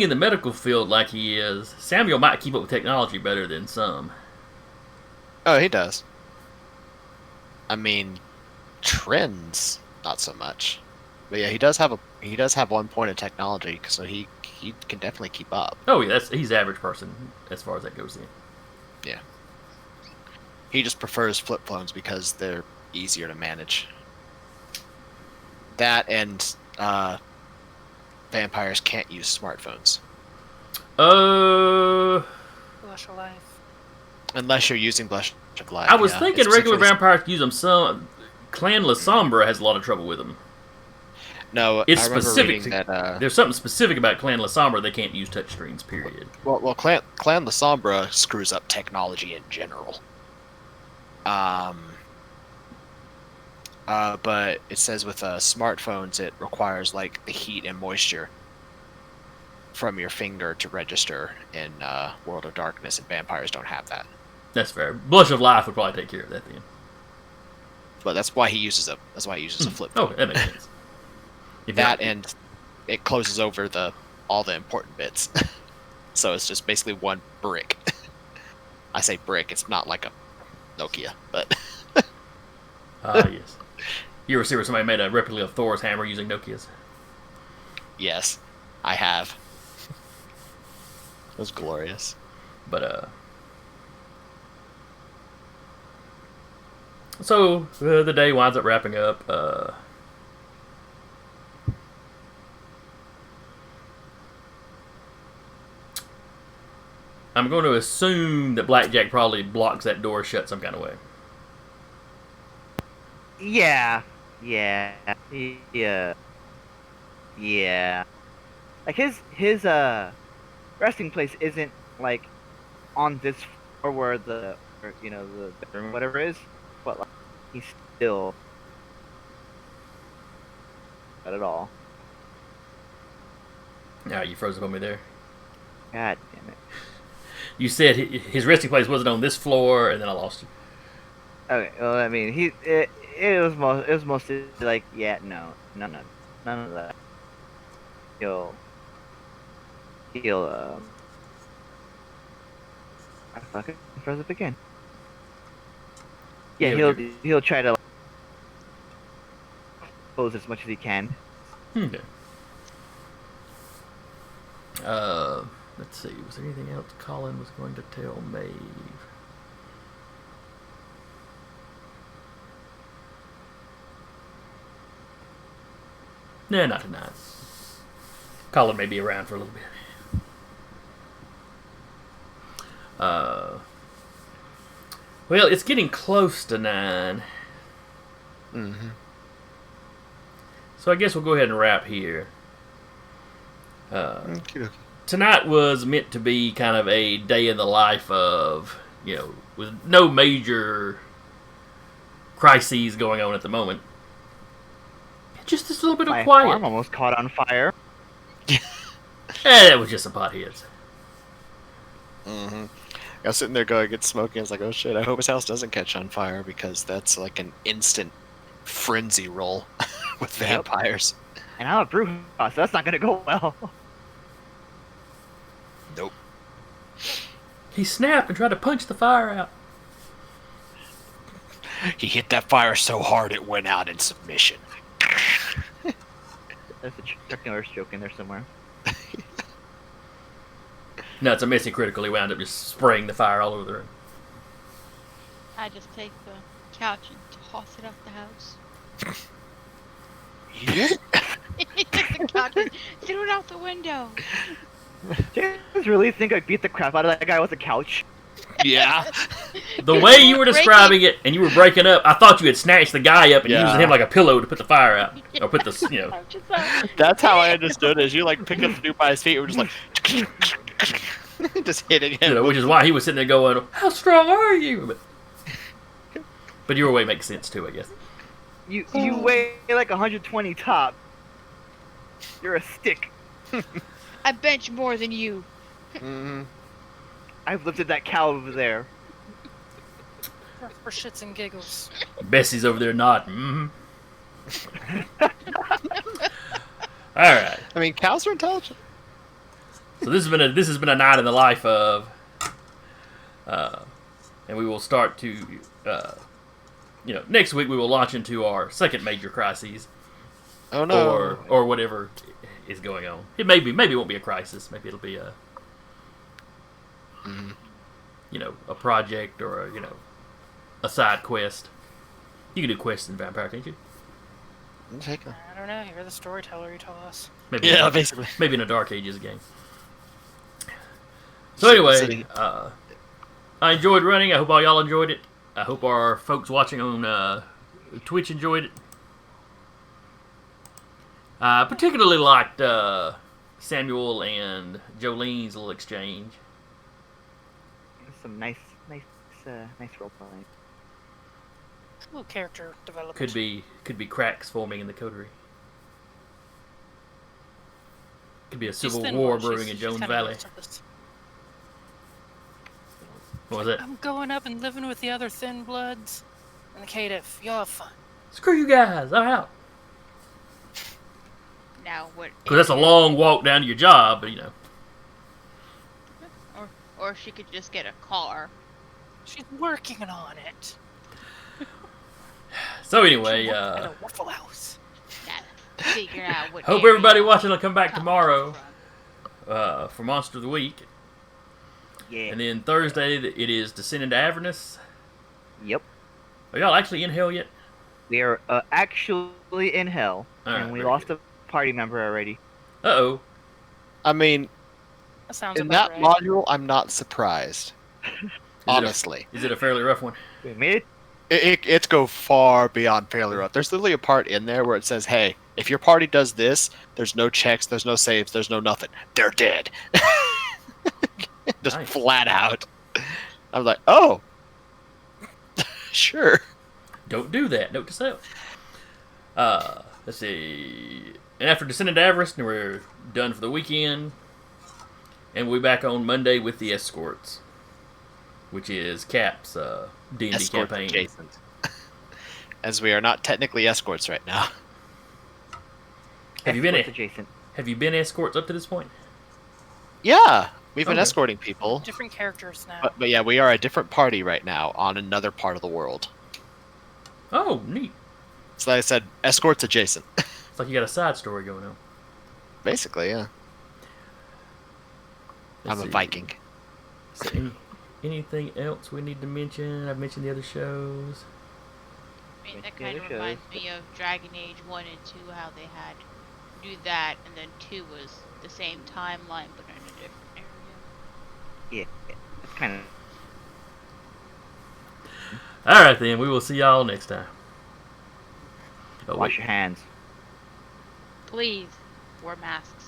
the medical field like he is, Samuel might keep up with technology better than some. Oh, he does. I mean, trends, not so much. But yeah, he does have one point of technology, so he can definitely keep up. Oh yeah, he's average person as far as that goes. In. He just prefers flip phones because they're easier to manage. That and vampires can't use smartphones Blush of Life. unless you're using Blush of Life. I was yeah. thinking It's regular particularly- vampires can use them. Some Clan La Sombra has a lot of trouble with them. No, It's I remember specific reading that. There's something specific about Clan La Sombra. They can't use touchscreens. Period. Well, Clan La Sombra screws up technology in general. But it says with smartphones, it requires like the heat and moisture from your finger to register in World of Darkness, and vampires don't have that. That's fair. Blush of Life would probably take care of that then. But that's why he uses a flip phone. Oh, that makes sense. If That not- and it closes over all the important bits, so it's just basically one brick. I say brick; it's not like a Nokia, but yes. You ever see where somebody made a replica of Thor's hammer using Nokia's? yes, I have. It was glorious. But so the day winds up wrapping up. I'm going to assume that Blackjack probably blocks that door shut some kind of way. Yeah. Like his resting place isn't like on this floor where the bedroom whatever is, but like he's still not at all. Ah, you froze up on me there. God damn it. You said his resting place wasn't on this floor, and then I lost you. Okay, well I mean it was mostly like none of that. He'll I fucking froze up again. Yeah, Yeah, he'll try to close as much as he can. Okay. Let's see. Was there anything else Colin was going to tell Maeve? Nah, not tonight. Colin may be around for a little bit. Well, it's getting close to 9. Mm-hmm. So I guess we'll go ahead and wrap here. Tonight was meant to be kind of a day in the life of, with no major crises going on at the moment. Just this little bit of My quiet. farm almost caught on fire. That was just some potheads. Mm-hmm. I was sitting there going, get smoking. I was like, oh shit, I hope his house doesn't catch on fire because that's like an instant frenzy roll with vampires. And I'm a brew house, so that's not gonna go well. Nope. He snapped and tried to punch the fire out. He hit that fire so hard it went out in submission. There's a Chuck Norris joke in there somewhere. No, it's a missing critical. He wound up just spraying the fire all over the room. I just take the couch and toss it out the house. You did? Take the couch and threw it out the window. Do you guys really think I beat the crap out of that guy with a couch? Yeah. The way you were describing it, and you were breaking up, I thought you had snatched the guy up and Yeah. using him like a pillow to put the fire out, or put the, you know. That's how I understood it. Is you like picked up the dude by his feet, and were just like, just hitting him. You know, which is why he was sitting there going, "How strong are you?" But your way makes sense too, I guess. You weigh like 120 top. You're a stick. I bench more than you. Mhm. I've lifted that cow over there. For shits and giggles. Bessie's over there nodding. All right. I mean, cows are intelligent. So this has been a night in the life of, and we will start to, next week we will launch into our second major crises, Oh no. or whatever is going on. Maybe it won't be a crisis. Maybe it'll be a, a project or a side quest. You can do quests in Vampire, can't you? Take a- I don't know. You're the storyteller. You tell us. Maybe Yeah, basically. maybe in a Dark Ages game. So anyway, Sitting- I enjoyed running. I hope all y'all enjoyed it. I hope our folks watching on Twitch enjoyed it. I particularly liked Samuel and Jolene's little exchange. Some nice role playing. A little character development. Could be cracks forming in the coterie. Could be a She's civil thin war wall. brewing She's- in she's Jones kinda Valley. used to this. What was that? I'm going up and living with the other thin bloods. And the KDF. Y'all have fun. Screw you guys! I'm out. Now what? Because that's a long walk down to your job, but Or she could just get a car. She's working on it. So anyway, She worked at a Waffle House. Now, figure out what. hope area everybody watching will come back Tom tomorrow from. for Monster of the Week. Yeah. And then Thursday, it is Descent into Avernus. Yep. Are y'all actually in hell yet? We are actually in hell, Alright, and we very lost a party member already. Uh-oh. I mean, That sounds in about that right. module, I'm not surprised. Honestly, Is it a fairly rough one? We made it. it's go far beyond failure rough. There's literally a part in there where it says, "Hey, if your party does this, there's no checks, there's no saves, there's no nothing. They're dead." Just Nice. flat out. I was like, "Oh, sure." Don't do that. Note to self. Let's see. And after Descent into Avernus, we're done for the weekend. And we'll be back on Monday with the Escorts, which is Cap's D&D Escort campaign. adjacent. As we are not technically escorts right now. Have you been Escorts adjacent? Have you been escorts up to this point? Yeah, we've been Okay. escorting people. Different characters now. But yeah, we are a different party right now on another part of the world. Oh, neat. So like I said, escorts adjacent. It's like you got a side story going on. Basically, yeah. Let's I'm a see. Viking. So anything else we need to mention? I've mentioned the other shows. I mean, that Like the kind of other reminds me of Dragon Age 1 and 2, how they had do that, and then 2 was the same timeline, but in a different area. Yeah. It's kind of. All right, then. We will see y'all next time. Oh, Wash wait. your hands. Please, wear masks.